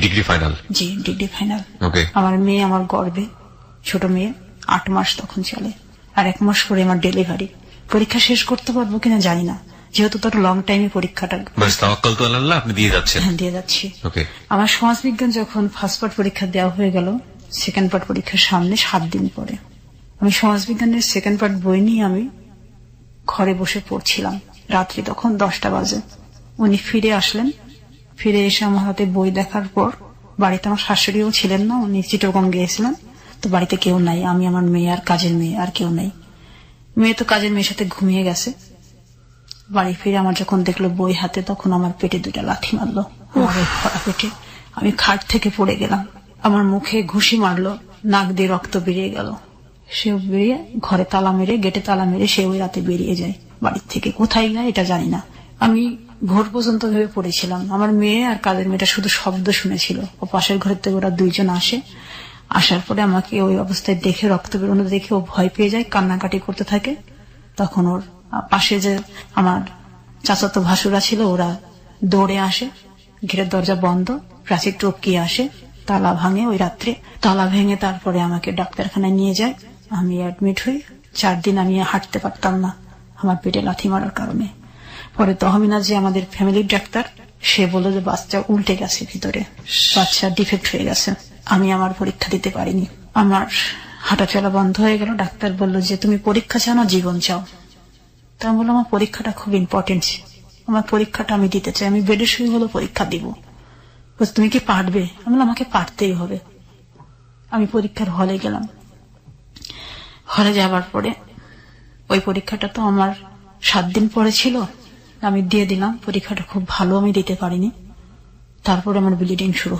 Degree final? জি, ডিগ্রি ফাইনাল। ওকে। আমার মেয়ে আমার গর্বে, ছোট মেয়ে, 8 মাস তখন চলে, আর 1 মাস পরে আমার ডেলিভারি। পরীক্ষা শেষ করতে পারবো কিনা জানি না, যেহেতু তো লং টাইমে পরীক্ষাটা। তাওয়াক্কাল তো আল্লাহ, আপনি দিয়ে যাচ্ছেন? হ্যাঁ, দিয়ে যাচ্ছি। ওকে। আমার সমাজবিজ্ঞান যখন ফার্স্ট পার্ট পরীক্ষা দেওয়া হয়ে গেল, সেকেন্ড পার্ট পরীক্ষার সামনে 7 দিন পরে আমি সমাজবিজ্ঞানের সেকেন্ড পার্ট বই নিয়ে আমি ঘরে বসে পড়ছিলাম। রাত্রি তখন 10টা বাজে। উনি ফিরে আসলেন, ফিরে এসে আমার হাতে বই দেখার পর, বাড়িতে আমার শাশুড়িও ছিলেন না, উনি চিটাগং গিয়েছিলেন, তো বাড়িতে কেউ নাই, আমি, আমার মেয়ে আর কাজের মেয়ে, আর কেউ নাই। মেয়ে তো কাজের মেয়ের সাথে ঘুমিয়ে গেছে। বাড়ি ফিরে আমার যখন দেখলো বই হাতে, তখন আমার পেটে 2টা লাথি মারলো, আমার ভরা পেটে। আমি খাট থেকে পড়ে গেলাম, আমার মুখে ঘুষি মারলো, নাক দিয়ে রক্ত বেরিয়ে গেল। সে বেরিয়ে ঘরে তালা মেরে, গেটে তালা মেরে সে ওই রাতে বেরিয়ে যায় বাড়ির থেকে। কোথায় যায় এটা জানি না। আমি ভোর পর্যন্ত ভেবে পড়েছিলাম। আমার মেয়ে আর কাজের মেয়েটা শুধু শব্দ শুনেছিল। ও পাশের ঘরের থেকে ওরা 2 জন আসে। আসার পরে আমাকে ওই অবস্থায় দেখে, রক্ত বেরোনো দেখে ও ভয় পেয়ে যায়, কান্নাকাটি করতে থাকে। তখন ওর পাশে যে আমার চাচাতো ভাসুরা ছিল, ওরা দৌড়ে আসে, ঘেরের দরজা বন্ধ, প্রাচীর টপকিয়ে আসে, তালা ভাঙে ওই রাত্রে। তালা ভেঙে তারপরে আমাকে ডাক্তারখানায় নিয়ে যায়। আমি অ্যাডমিট হই। 4 দিন আমি হাঁটতে পারতাম না আমার পেটে লাথি মারার কারণে। পরে তহমিনা যে আমাদের ফ্যামিলির ডাক্তার, সে বলল যে বাচ্চা উল্টে গেছে, ভিতরে বাচ্চা ডিফেক্ট হয়ে গেছে। আমি আমার পরীক্ষা দিতে পারিনি, আমার হাঁটা চলা বন্ধ হয়ে গেল। ডাক্তার বলল যে তুমি পরীক্ষা চাও না জীবন চাও? তা আমি বললাম আমার পরীক্ষাটা খুব ইম্পর্টেন্ট, আমার পরীক্ষাটা আমি দিতে চাই, আমি বেডে শুয়ে হলো পরীক্ষা দিব। তুমি কি পারবে? আমি বললাম আমাকে পারতেই হবে। আমি পরীক্ষার হলে গেলাম। হলে যাবার পরে ওই পরীক্ষাটা তো আমার 7 দিন পরে ছিল, আমি দিয়ে দিলাম। পরীক্ষাটা খুব ভালো আমি দিতে পারিনি। তারপরে আমার ব্লিডিং শুরু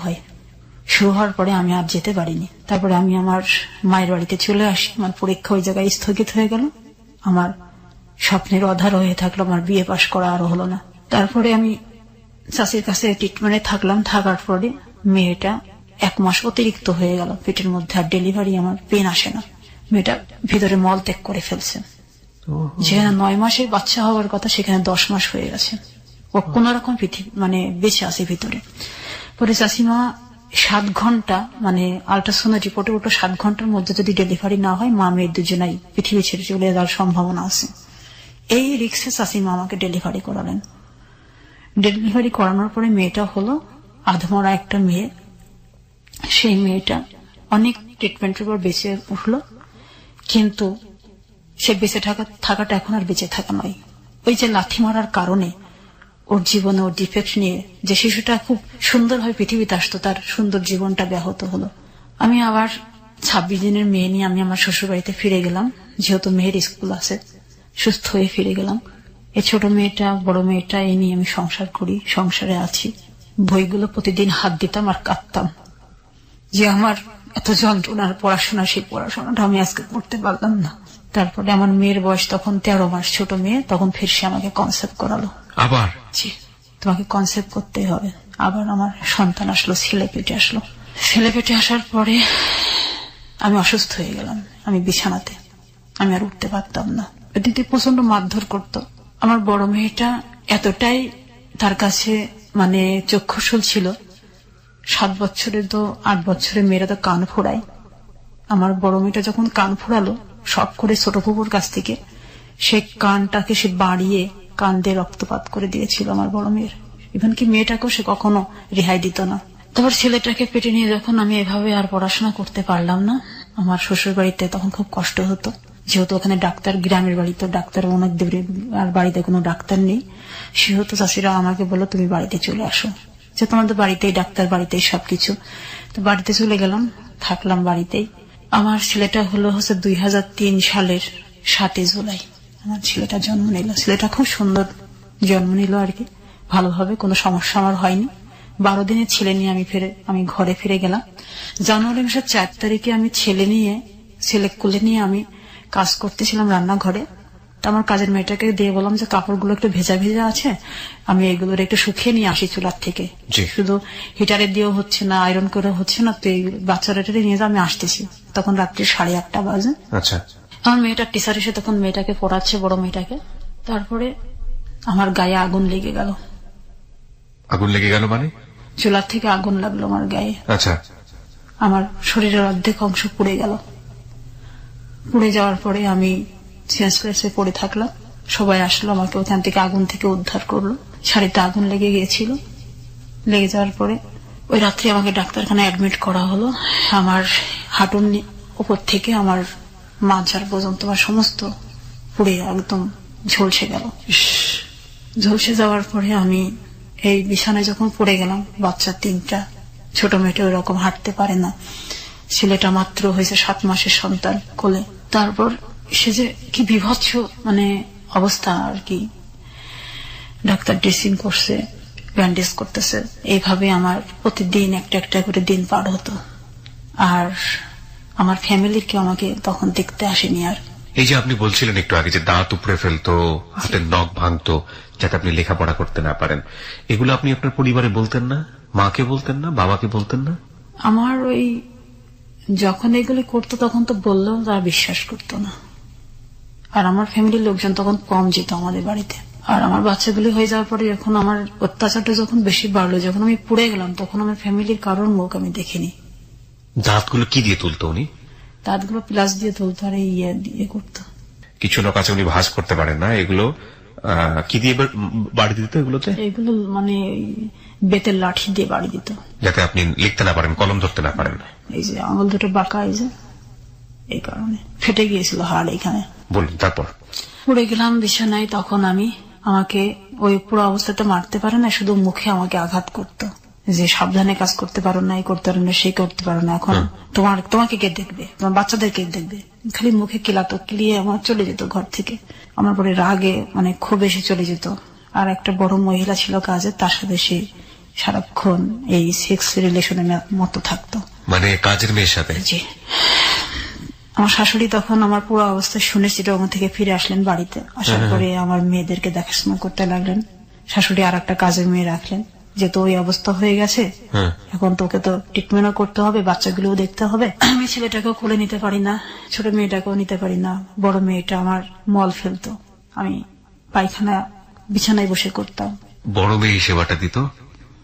হওয়ার পরে আমি আর যেতে পারিনি। তারপরে আমি আমার মায়ের বাড়িতে চলে আসি। আমার পরীক্ষা ওই জায়গায় স্থগিত হয়ে গেল। আমার স্বপ্নের অধার হয়ে থাকলো, আমার বিয়ে পাশ করা আরো হলো না। তারপরে আমি চাষির কাছে ট্রিটমেন্টে থাকলাম। থাকার পরে মেয়েটা 1 মাস অতিরিক্ত হয়ে গেল পেটের মধ্যে, আর ডেলিভারি আমার পেন আসে না। মেয়েটা ভিতরে মল ত্যাগ করে ফেলছে। যেখানে 9 মাসের বাচ্চা হওয়ার কথা, সেখানে 10 মাস হয়ে গেছে। ও কোন রকম বেঁচে আছে ভিতরে। পরে চাষিমা 7 ঘন্টা, আল্ট্রাসাউন্ড রিপোর্টে ওটা 7 ঘন্টার মধ্যে যদি ডেলিভারি না হয়, মা মেয়ে দুজনাই পৃথিবী ছেড়ে চলে যাওয়ার সম্ভাবনা আছে। এই রিক্সে চাষিমা আমাকে ডেলিভারি করালেন। ডেলিভারি করানোর পরে মেয়েটা হলো আধমরা একটা মেয়ে। সেই মেয়েটা অনেক ট্রিটমেন্টের পর বেঁচে উঠলো, কিন্তু সে বেঁচে থাকাটা এখন আর বেঁচে থাকা নয়। ওই যে লাথি মারার কারণে ওর জীবনে ওর ডিফেক্ট নিয়ে যে শিশুটা খুব সুন্দরভাবে পৃথিবীতে আসতো, তার সুন্দর জীবনটা ব্যাহত হলো। আমি আবার 26 দিনের মেয়ে নিয়ে আমি আমার শ্বশুর বাড়িতে ফিরে গেলাম, যেহেতু মেয়ের স্কুল আছে। সুস্থ হয়ে ফিরে গেলাম। এই ছোট মেয়েটা, বড় মেয়েটা, এই নিয়ে আমি সংসার করি, সংসারে আছি। বইগুলো প্রতিদিন হাত দিতাম আর কাঁদতাম যে আমার এত যন্ত্রণার পড়াশোনা, সেই পড়াশোনাটা আমি আজকে পড়তে পারলাম না। তারপরে আমার মেয়ের বয়স তখন 13 মাস, ছোট মেয়ে, তখন ফির সে আমাকে কনসেপ্ট করালো। আবার? জি, তোমাকে কনসেপ্ট করতেই হবে। আবার আমার সন্তান আসলো, ছেলে পেটে আসলো। ছেলে পেটে আসার পরে আমি অসুস্থ হয়ে গেলাম। আমি বিছানাতে, আমি আর উঠতে পারতাম না। দিদি প্রচন্ড মারধর করতো। আমার বড় মেয়েটা এতটাই তার কাছে চক্ষুশূল ছিল। 7 বছরে তো 8 বছরের মেয়েরা তো কান ফোড়ায়। আমার বড় মেয়েটা যখন কান ফোড়ালো শখ করে ছোট ফুপুর কাছ থেকে, সে কানটাকে সে বাড়িয়ে কান দিয়ে রক্তপাত করে দিয়েছিল আমার বড় মেয়ের। ইভেন কি মেয়েটাকেও সে কখনো রেহাই দিত না। তারপর ছেলেটাকে পেটে নিয়ে যখন আমি এভাবে আর পড়াশোনা করতে পারলাম না, আমার শ্বশুর বাড়িতে তখন খুব কষ্ট হতো, যেহেতু ওখানে ডাক্তার, গ্রামের বাড়িতে ডাক্তার অনেক দূরে, আর বাড়িতে কোনো ডাক্তার নেই। সেহেতু চাষিরা আমাকে বললো তুমি বাড়িতে চলে আসো, যে তোমাদের বাড়িতেই ডাক্তার, বাড়িতেই সবকিছু। তো বাড়িতে চলে গেলাম, থাকলাম বাড়িতেই। আমার ছেলেটা হচ্ছে 2003 সালের 7 জুলাই আমার ছেলেটা জন্ম নিল। ছেলেটা খুব সুন্দর জন্ম নিল আর কি, ভালোভাবে, কোনো সমস্যা আমার হয়নি। 12 দিনের ছেলে নিয়ে আমি ঘরে ফিরে গেলাম। জানুয়ারি মাসের 4 তারিখে আমি ছেলে কোলে নিয়ে আমি কাজ করতেছিলাম রান্নাঘরে। তো আমার কাজের মেয়েটাকে দিয়ে বললাম যে কাপড়গুলো একটু ভেজা ভেজা আছে, আমি এগুলোর একটু শুকিয়ে নিয়ে আসি চুলার থেকে। শুধু হিটারে দিয়েও হচ্ছে না, আয়রন করে হচ্ছে না, তো এই বাচ্চাটাকে নিয়ে আমি আসতেছি। তখন রাত্রি 8:30 বাজে। আচ্ছা, আমার মেয়েটার টিচার এসে তখন মেয়েটাকে পড়াচ্ছে, বড় মেয়েটাকে। তারপরে আমার গায়ে আগুন লেগে গেল। আগুন লেগে গেল মানে? চুলার থেকে আগুন লাগলো আমার গায়ে। আচ্ছা, আমার শরীরের অর্ধেক অংশ পুড়ে গেল। পুড়ে যাওয়ার পরে আমি সেন্সলেসে পড়ে থাকলাম। সবাই আসলো, আমাকে ওখান থেকে আগুন থেকে উদ্ধার করলো। শাড়িতে আগুন লেগে গিয়েছিল। লেগে যাওয়ার পরে ওই রাত্রে আমাকে ডাক্তারখানায় অ্যাডমিট করা হলো। আমার হাঁটুর উপর থেকে আমার মাঝার পর্যন্ত আমার সমস্ত পুড়ে একদম ঝলসে গেল। ঝলসে যাওয়ার পরে আমি এই বিছানায় যখন পড়ে গেলাম, বাচ্চা 3টা, ছোট মেয়েটা ওই রকম হাঁটতে পারে না, ছেলেটা মাত্র হয়েছে 7 মাসের সন্তান কোলে। তারপর সে যে কি বিভৎস মানে অবস্থা আর কি। ডাক্তার ড্রেসিং করছে, ব্যান্ডেজ করতেছে, এইভাবে আমার প্রতিদিন একটা একটা করে দিন পার হতো। আর আমার ফ্যামিলির কেউ আমাকে তখন দেখতে আসেনি। আর এই যে আপনি বলছিলেন একটু আগে যে দাঁত উপড়ে ফেলতো, হাতের নখ ভাঙতো, যাতে আপনি লেখাপড়া করতে না পারেন, এগুলো আপনি আপনার পরিবারে বলতেন না? মাকে বলতেন না? বাবাকে বলতেন না? আমার ওই যখন এগুলি করতো তখন তো বললেও তারা বিশ্বাস করতো না। আর আমার ফ্যামিলির লোকজন তখন কম যেত আমাদের বাড়িতে। আর আমার বাচ্চাগুলি হয়ে যাওয়ার পরে যখন আমার অত্যাচারটা যখন বেশি বাড়লো, যখন আমি পুড়ে গেলাম, তখন আমার ফ্যামিলির কারোর মুখ আমি দেখিনি। দাঁতগুলো কি দিয়ে তুলতো উনি? দাঁতগুলো প্লাস দিয়ে তুলতো আর ইয়ে দিয়ে করতো। কিছু লোক আছে উনি ভাঁজ করতে পারেন না, এগুলো কি দিয়ে বাড়ি দিত? এগুলোতে এগুলো মানে বেতের লাঠি দিয়ে বাড়ি দিত, যাতে আপনি লিখতে না পারেন, কলম ধরতে না পারেন। এই যে আঙুল দুটো বাঁকা, এই যে এই কারণে ফেটে গিয়েছিল হাড় এখানে। বলুন, তারপর? পড়ে গেলাম বিছানায়। তখন আমাকে ওই পুরো অবস্থাতে মারতে পারে না, শুধু মুখে আমাকে আঘাত করত, যে সাবধানে কাজ করতে পারো না, এই করতে পারো না, সেই করতে পারো না, এখন তোমাকে কে দেখবে, তোমার বাচ্চাদের কে দেখবে, খালি মুখে কিলাতো, কিলিয়ে আমার চলে যেত ঘর থেকে। আমার পরে রাগে মানে খুব এসে চলে যেত। আর একটা বড় মহিলা ছিল কাজে, তার সাথে সে সারাক্ষণ এই সেক্স রিলেশনের মতো থাকতো। মানে কাজের মেয়ের সাথে? জি। আমার শাশুড়ি তখন আমার পুরো অবস্থা শুনে চিটাগং থেকে ফিরে আসলেন বাড়িতে। আসার পরে আমার মেয়েদেরকে দেখাশোনা করতে লাগলেন। শাশুড়ি আর একটা কাজের মেয়ে রাখলেন, যেহেতু ওই অবস্থা হয়ে গেছে, এখন তোকে তো ট্রিটমেন্টও করতে হবে, বাচ্চাগুলোও দেখতে হবে। আমি ছেলেটাকেও কোলে নিতে পারি না, ছোট মেয়েটাকেও নিতে পারি না। বড় মেয়েটা আমার মল ফেলতো, আমি পায়খানা বিছানায় বসে করতাম। বড় মেয়ে সেবাটা দিত?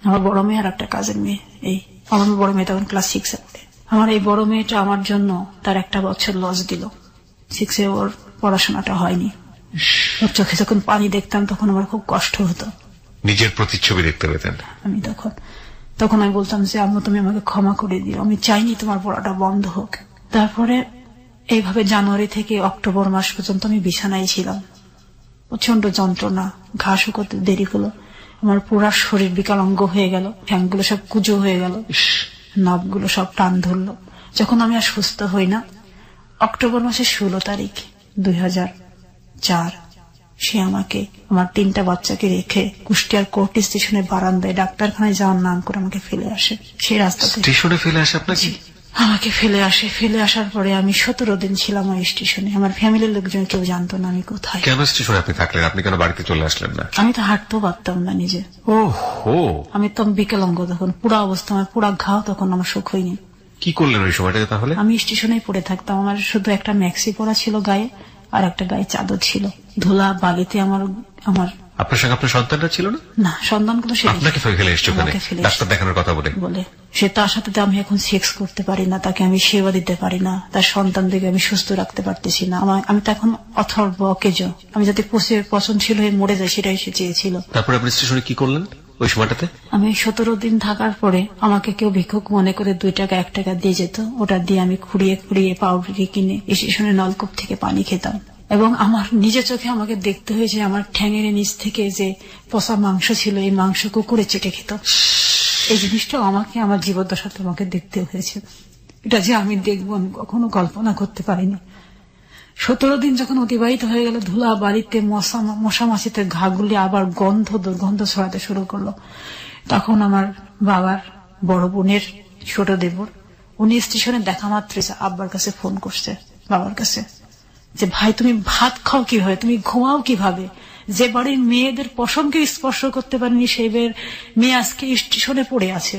আমার বড় মেয়ে আর একটা কাজের মেয়ে। এই আমার বড় মেয়ে তখন ক্লাস 6-এ পড়ে। আমার এই বড় মেয়েটা আমার জন্য তার 1 বছর লস দিল। 6-এ ওর পড়াশোনাটা হয়নি। ওর চোখে যখন পানি দেখতাম তখন আমার খুব কষ্ট হতো। নিজের প্রতিচ্ছবি দেখতে পেতেন? আমি তখন আমি বলতাম যে আম্মু, তুমি আমাকে ক্ষমা করে দিও, আমি চাইনি তোমার পড়াটা বন্ধ হোক। তারপরে এইভাবে জানুয়ারি থেকে অক্টোবর মাস পর্যন্ত আমি বিছানায় ছিলাম। প্রচন্ড যন্ত্রণা, ঘা শুকোতে দেরি হলো, আমার পুরা শরীর বিকলাঙ্গ হয়ে গেল, ঠ্যাংগুলো সব কুজো হয়ে গেল, নখগুলো সব টান ধরলো। যখন আমি আর সুস্থ হই না, অক্টোবর মাসের 16 তারিখ 2004, সে আমাকে আমার 3টা বাচ্চাকে রেখে কুষ্টিয়ার কোর্ট স্টেশনের বারান্দায় ডাক্তারখানায় যাওয়ার নাম করে আমাকে ফেলে আসে। সেই রাস্তাতে স্টেশনে ফেলে আসে আপনাকে? আমাকে ফেলে আসে। ফেলে আসার পরে আমি 17 দিন ছিলাম ওই স্টেশনে। আমার ফ্যামিলির লোকজন কেউ জানতো না আমি কোথায়। কেন স্টেশনে আপনি থাকলেন? আপনি কেন বাড়িতে চলে আসলেন না? আমি তো হাঁটতেও পারতাম না নিজে। আমি তো বিকলাঙ্গ, তখন পুরা অবস্থা, আমার পুরা ঘাও তখন আমার সুখ হয়নি। কি করলেন ওই সময়টাতে তাহলে? আমি স্টেশনেই পড়ে থাকতাম। আমার শুধু একটা ম্যাক্সি পরা ছিল গায়ে, আর একটা গায়ে চাদর ছিল। ধুলা বালিতে আমার আপনার সঙ্গে আপনার সন্তানটা ছিল না? না, সন্তানগুলো আপনাকে ফেলে এসছে ডাক্তার দেখানোর কথা বলে। সে তার সাথে আমি এখন সেক্স করতে পারি না, তাকে আমি সেবা দিতে পারি না, তার সন্তানদেরকে আমি সুস্থ রাখতে পারতেছি না। আমি তো এখন অথর্ব, অকেজ। আমি যাতে পচনশীল হয়ে মরে যায় সেটাই সে চেয়েছিল। তারপরে আপনি স্টেশনে কি করলেন ওই সময়টাতে? আমি 17 দিন থাকার পরে আমাকে কেউ ভিক্ষুক মনে করে 2 টাকা 1 টাকা দিয়ে যেত। ওটা দিয়ে আমি খুঁড়িয়ে পাউডারি কিনে স্টেশনের নলকূপ থেকে পানি খেতাম। এবং আমার নিজের চোখে আমাকে দেখতে হয়েছে আমার ঠ্যাঙের নিচ থেকে যে পচা মাংস ছিল, এই মাংস কুকুরে চেটে খেত। এই জিনিসটা আমাকে আমার জীবদ্দশাতে আমাকে দেখতে হয়েছে। এটা যে আমি দেখবো আমি কখনো কল্পনা করতে পারিনি। 17 দিন যখন অতিবাহিত হয়ে গেল, ধুলা বাড়িতে, মশা মাছিতে ঘাগুলি আবার দুর্গন্ধ ছড়াতে শুরু করলো। তখন আমার বাবার বড় বোনের ছোট দেবর, উনি স্টেশনে দেখা মাত্র আব্বার কাছে ফোন করছে, বাবার কাছে, যে ভাই তুমি ভাত খাও কিভাবে, তুমি ঘুমাও কিভাবে, যে বাড়ির মেয়েদের পশমকে স্পর্শ করতে পারেনি সেই মেয়ে আজকে স্টেশনে পড়ে আছে,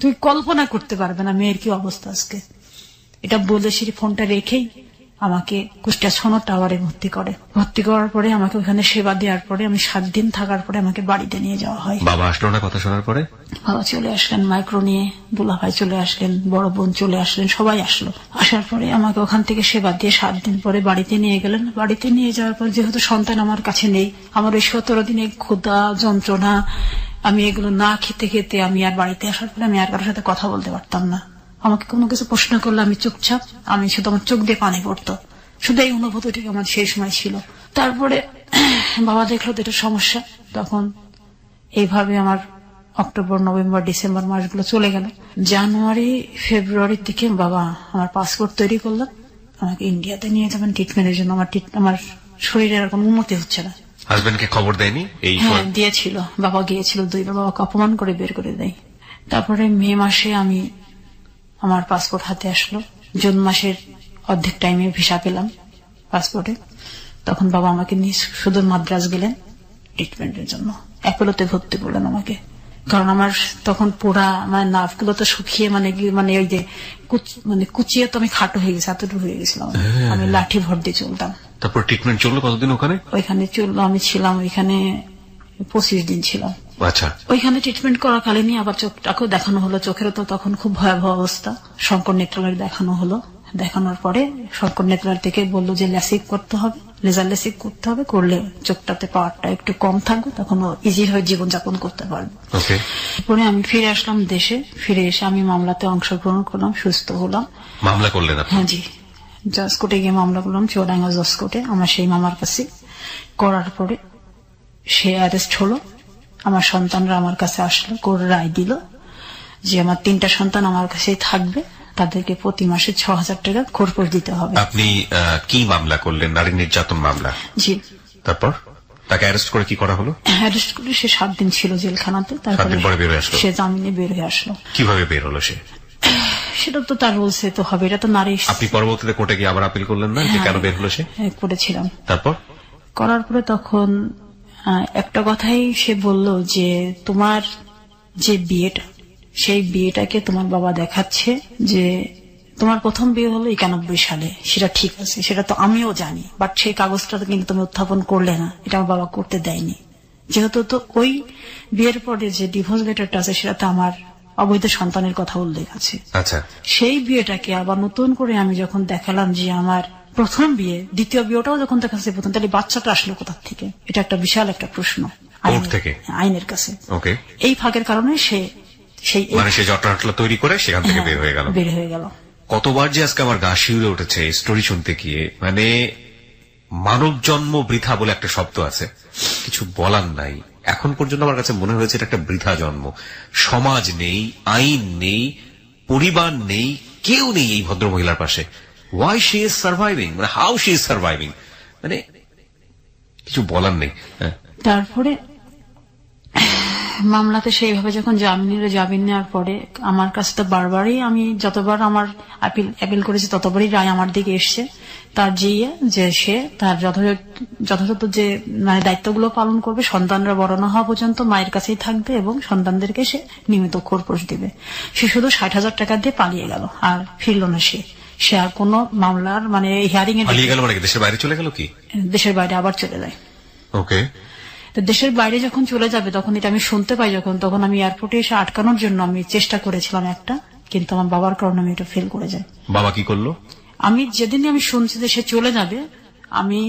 তুমি কল্পনা করতে পারবে না মেয়ের কি অবস্থা আজকে। এটা বলে সেই ফোনটা রেখেই আমাকে কুষ্টিয়া সনদ টাওয়ারে ভর্তি করার পরে আমাকে ওখানে সেবা দেওয়ার পরে আমি 7 দিন থাকার পরে আমাকে বাড়িতে নিয়ে যাওয়া হয়। বাবা আসলো না কথা শোনার পরে? বাবা চলে আসলেন মাইক্রো নিয়ে, দুলাভাই চলে আসলেন, বড় বোন চলে আসলেন, সবাই আসলো। আসার পরে আমাকে ওখান থেকে সেবা দিয়ে 7 দিন পরে বাড়িতে নিয়ে গেলেন। বাড়িতে নিয়ে যাওয়ার পর যেহেতু সন্তান আমার কাছে নেই, আমার ওই 17 দিনে ক্ষুধা যন্ত্রণা, আমি এগুলো না খেতে খেতে আমি আর বাড়িতে আসার পরে আমি আর কারোর সাথে কথা বলতে পারতাম না। আমাকে কোনো কিছু প্রশ্ন করলে আমি চুপচাপ, আমি শুধু আমার চোখ দিয়ে পানি পড়তো, শুধু এই অনুভূতিটি আমার সেই সময় ছিল। তারপরে বাবা দেখলো তো এটা সমস্যা, তখন এইভাবে আমার অক্টোবর নভেম্বর ডিসেম্বর মাসগুলো চলে গেল। জানুয়ারি ফেব্রুয়ারির দিকে বাবা আমার পাসপোর্ট তৈরি করলেন, আমাকে ইন্ডিয়াতে নিয়ে যাবেন ট্রিটমেন্টের জন্য। আমার শরীরের আর কোনো উন্নতি হচ্ছে না। হাজবেন্ডকে খবর দেয়নি? হ্যাঁ দিয়েছিল, বাবা গিয়েছিল 2 বার, বাবাকে অপমান করে বের করে দেয়। তারপরে মে মাসে আমার পাসপোর্ট হাতে আসলো, জুন মাসের অর্ধেক টাইমে ভিসা পেলাম পাসপোর্টে। তখন বাবা আমাকে নিয়ে সুদূর মাদ্রাজ গেলেন ট্রিটমেন্টের জন্য, অ্যাপোলোতে ভর্তি করলেন আমাকে। কারণ আমার তখন পুরা আমার নার্ভগুলো তো শুকিয়ে মানে ওই যে কুচিয়ে তো আমি খাটো হয়ে গেছি, এতটুকু হয়ে গেছিলাম, আমি লাঠি ভর দিয়ে চলতাম। তারপর ট্রিটমেন্ট চললো কতদিন ওখানে? ওইখানে চললো, আমি ছিলাম ওইখানে 25 দিন ছিলাম। আচ্ছা। ওইখানে ট্রিটমেন্ট করাকালীনই আবার চোখটাকেও দেখানো হলো, চোখেরও তো তখন খুব ভয়াবহ অবস্থা। শঙ্কর নেত্রালয় দেখানো হলো, দেখানোর পরে শঙ্কর নেত্রালয় থেকে বললো যে লেসিক করতে হবে, লেজার লেসিক করতে হবে, করলে চোখটাতে পাওয়ারটা একটু কম থাকবে, তখন ইজি হয়ে জীবনযাপন করতে পারবে। পরে আমি ফিরে আসলাম দেশে, ফিরে এসে আমি মামলাতে অংশগ্রহণ করলাম, সুস্থ হলাম। মামলা করলেন? হ্যাঁ জি, জজ কোর্টে গিয়ে মামলা করলাম, চুয়াডাঙ্গা জজ কোর্টে, আমার সেই মামার কাছে। করার পরে সে অ্যারেস্ট হলো, আমার সন্তানরা আমার কাছে আসলো, কোর্ট রায় দিল যে আমার 3টা সন্তান আমার কাছেই থাকবে, তাদেরকে প্রতি মাসে 6,000 টাকা খরচ দিতে হবে। আপনি কি মামলা করলেন? নারী নির্যাতন মামলা? জি। তারপর তাকে অ্যারেস্ট করে কি করা হলো? অ্যারেস্ট করে সে 7 দিন ছিল জেলখানাতে, তারপরে সে জামিনে বের হয়ে আসলো। কিভাবে বের হলো সে? সেটা তো তার রুলসে তো হবে, এটা তো নারী। আপনি পরবর্তীতে কোর্টে গিয়ে আবার আপিল করলেন না যে কেন বের হলো সে? হ্যাঁ করেছিলাম। তারপর করার পরে তখন একটা কথাই সে বলল যে তোমার যে বিয়েটা, সেই বিয়েটাকে তোমার বাবা দেখাচ্ছে যে তোমার প্রথম বিয়ে হলো 91 সালে, সেটা ঠিক আছে, সেটা তো আমিও জানি, বাট সেই কাগজটা কিন্তু তুমি উত্থাপন করলে না, এটা আমার বাবা করতে দেয়নি। যেহেতু তো ওই বিয়ের পরে যে ডিভোর্স লেটারটা আছে সেটাতে আমার অবৈধ সন্তানের কথা উল্লেখ আছে। আচ্ছা। সেই বিয়েটাকে আবার নতুন করে আমি যখন দেখালাম যে আমার প্রথম বিয়ে, দ্বিতীয় বিয়েটাও যখন দেখাচ্ছে প্রথম, তাহলে বাচ্চাটা আসলো কোথা থেকে? এটা একটা বিশাল একটা প্রশ্ন আইনের কাছে। এই ফাঁকের কারণে সে জটলা তৈরি করে সেখান থেকে বের হয়ে গেল। কতবার যে আজকে আমার গা শিউরে উঠেছে স্টোরি শুনতে গিয়ে, মানে মানব জন্ম বৃথা বলে একটা শব্দ আছে, কিছু বলার নাই। এখন পর্যন্ত আমার কাছে মনে হয়েছে এটা একটা বৃথা জন্ম। সমাজ নেই, আইন নেই, পরিবার নেই, কেউ নেই এই ভদ্র মহিলার পাশে। ওয়াই শি ইজ সার্ভাইভিং, মানে হাউ শি ইজ সার্ভাইভিং, মানে কিছু বলার নেই। তারপরে মামলাতে সেইভাবে যখন জামিন নেওয়ার পরে আমার কাছে তো বারবারই, আমি যতবার আমার আপিল করেছি ততবারই রায় আমার দিকে এসছে, তার যে সে তার যথাযথ যে মানে দায়িত্বগুলো পালন করবে, সন্তানরা বড় না হওয়া পর্যন্ত মায়ের কাছেই থাকবে এবং সন্তানদেরকে সে নিয়মিত খোরপোশ দিবে। সে শুধু 60,000 টাকা দিয়ে পালিয়ে গেল, আর ফিরল না। সে আর কোন মামলার মানে হিয়ারিং এ পালিয়ে গেল, মানে দেশের বাইরে চলে গেল? কি দেশের বাইরে আবার চলে যায়? ওকে। দেশের বাইরে যখন চলে যাবে তখন এটা আমি শুনতে পাই, তখন আমি এয়ারপোর্টে এসে আটকানোর জন্য আমি চেষ্টা করেছিলাম একটা, কিন্তু আমার বাবার কারণে আমি এটা ফেল করে যাই। বাবা কি করলো? আমি যেদিন আমি শুনছি যে সে চলে যাবে, আমি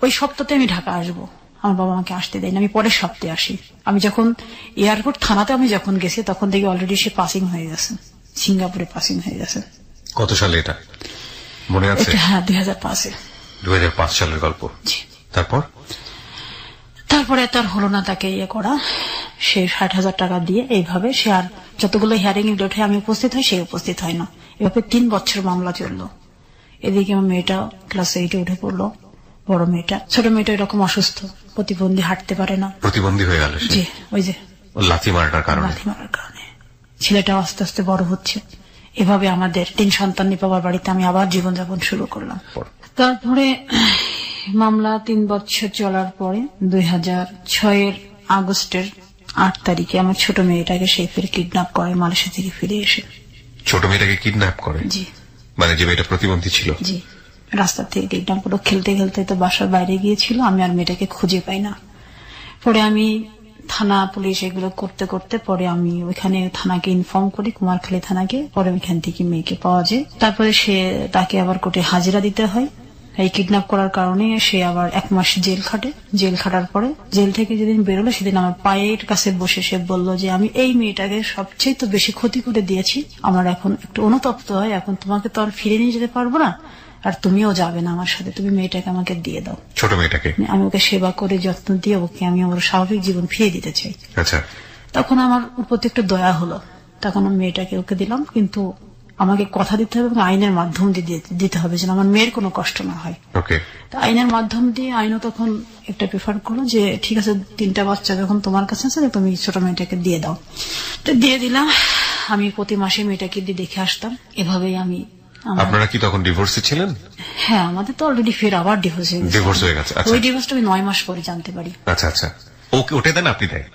ওই সপ্তাহে আমি ঢাকা আসবো, আমার বাবা আমাকে আসতে দেয়নি, আমি পরের সপ্তাহে আসি। আমি যখন এয়ারপোর্ট থানাতে আমি যখন গেছি তখন দেখি অলরেডি সে পাসিং হয়ে গেছে, সিঙ্গাপুরে পাসিং হয়ে গেছে। কত সালে এটা মনে আছে? হ্যাঁ 2005-এ। 2005 সালের গল্প। তারপরে তার হলো না তাকে করা, সে 60,000 টাকা দিয়ে এইভাবে সে আর যতগুলো হিয়ারিং এ ডেটে আমি উপস্থিত হই সে উপস্থিত হয় না। এভাবে 3 বছর মামলা চললো। এদিকে আমার মেয়েটা ক্লাস 8-এ উঠে পড়লো, বড় মেয়েটা। ছোট মেয়েটা এরকম অসুস্থ, প্রতিবন্ধী, হাঁটতে পারে না। প্রতিবন্ধী হয়ে গেল সে? জি, ওই যে লাথি মারার কারণে। লাথি মারার কারণে। ছেলেটা আস্তে আস্তে বড় হচ্ছে। এভাবে আমাদের 3 সন্তান নিয়ে বাবার বাড়িতে আমি আবার জীবনযাপন শুরু করলাম। তারপরে মামলা 3 বছর চলার পরে 2006-এর আগস্টের 8 তারিখে আমার ছোট মেয়েটাকে সে ফের কিডন্যাপ করে মালয়েশিয়া থেকে ফিরে এসে। ছোট মেয়েটাকে কিডন্যাপ করে? জি। মানে যে মেয়েটা প্রতিবন্ধী ছিল? জি, রাস্তা থেকে কিডন্যাপ করে। খেলতে খেলতে তো বাসার বাইরে গিয়েছিল, আমি আর মেয়েটাকে খুঁজে পাই না। পরে আমি থানা পুলিশ এগুলো করতে করতে পরে আমি ওইখানে থানাকে ইনফর্ম করি, কুমারখালী থানাকে। পরে ওইখান থেকে মেয়েকে পাওয়া যায়। তারপরে তাকে আবার কোর্টে হাজিরা দিতে হয়। এই কিডন্যাপ করার কারণে সে আবার 1 মাস জেল খাটে। জেল খাটার পরে জেল থেকে যেদিন বেরোলো সেদিন আমার পায়ের কাছে বসে সে বলল যে আমি এই মেয়েটাকে সবচেয়ে তো বেশি ক্ষতি করে দিয়েছি, আমার এখন একটু অনুতপ্ত হয়, এখন তোমাকে তো আর ফিরে নিয়ে যেতে পারবো না, আর তুমিও যাবে না আমার সাথে, তুমি মেয়েটাকে আমাকে দিয়ে দাও। ছোট মেয়েটাকে? আমি ওকে সেবা করে যত্ন দিয়ে ওকে আমি ওর স্বাভাবিক জীবন ফিরিয়ে দিতে চাই। আচ্ছা। তখন আমার প্রতি একটু দয়া হলো, তখন আমি মেয়েটাকে ওকে দিলাম। কিন্তু আমাকে কথা দিতে হবে এবং আইনের মাধ্যম দিয়ে দিতে হবে যেন আমার মেয়ের কোনো কষ্ট না হয়। তো আইনের মাধ্যম দিয়ে আইনও তখন একটা প্রেফার করলো যে ঠিক আছে, 3টা বাচ্চা যখন তোমার কাছে আছে তুমি ছোট মেয়েটাকে দিয়ে দাও। তো দিয়ে দিলাম। আমি প্রতি মাসে মেয়েটাকে দিয়ে দেখে আসতাম। এভাবেই আমি। আপনারা কি তখন ডিভোর্সে ছিলেন? হ্যাঁ, আমাদের তো অলরেডি ফের আবার ডিভোর্স হয়ে গেছে। ওই ডিভোর্সটা আমি 9 মাস পরে জানতে পারি। আচ্ছা আচ্ছা। ওকে ওটা দেন? আপনি দেয়?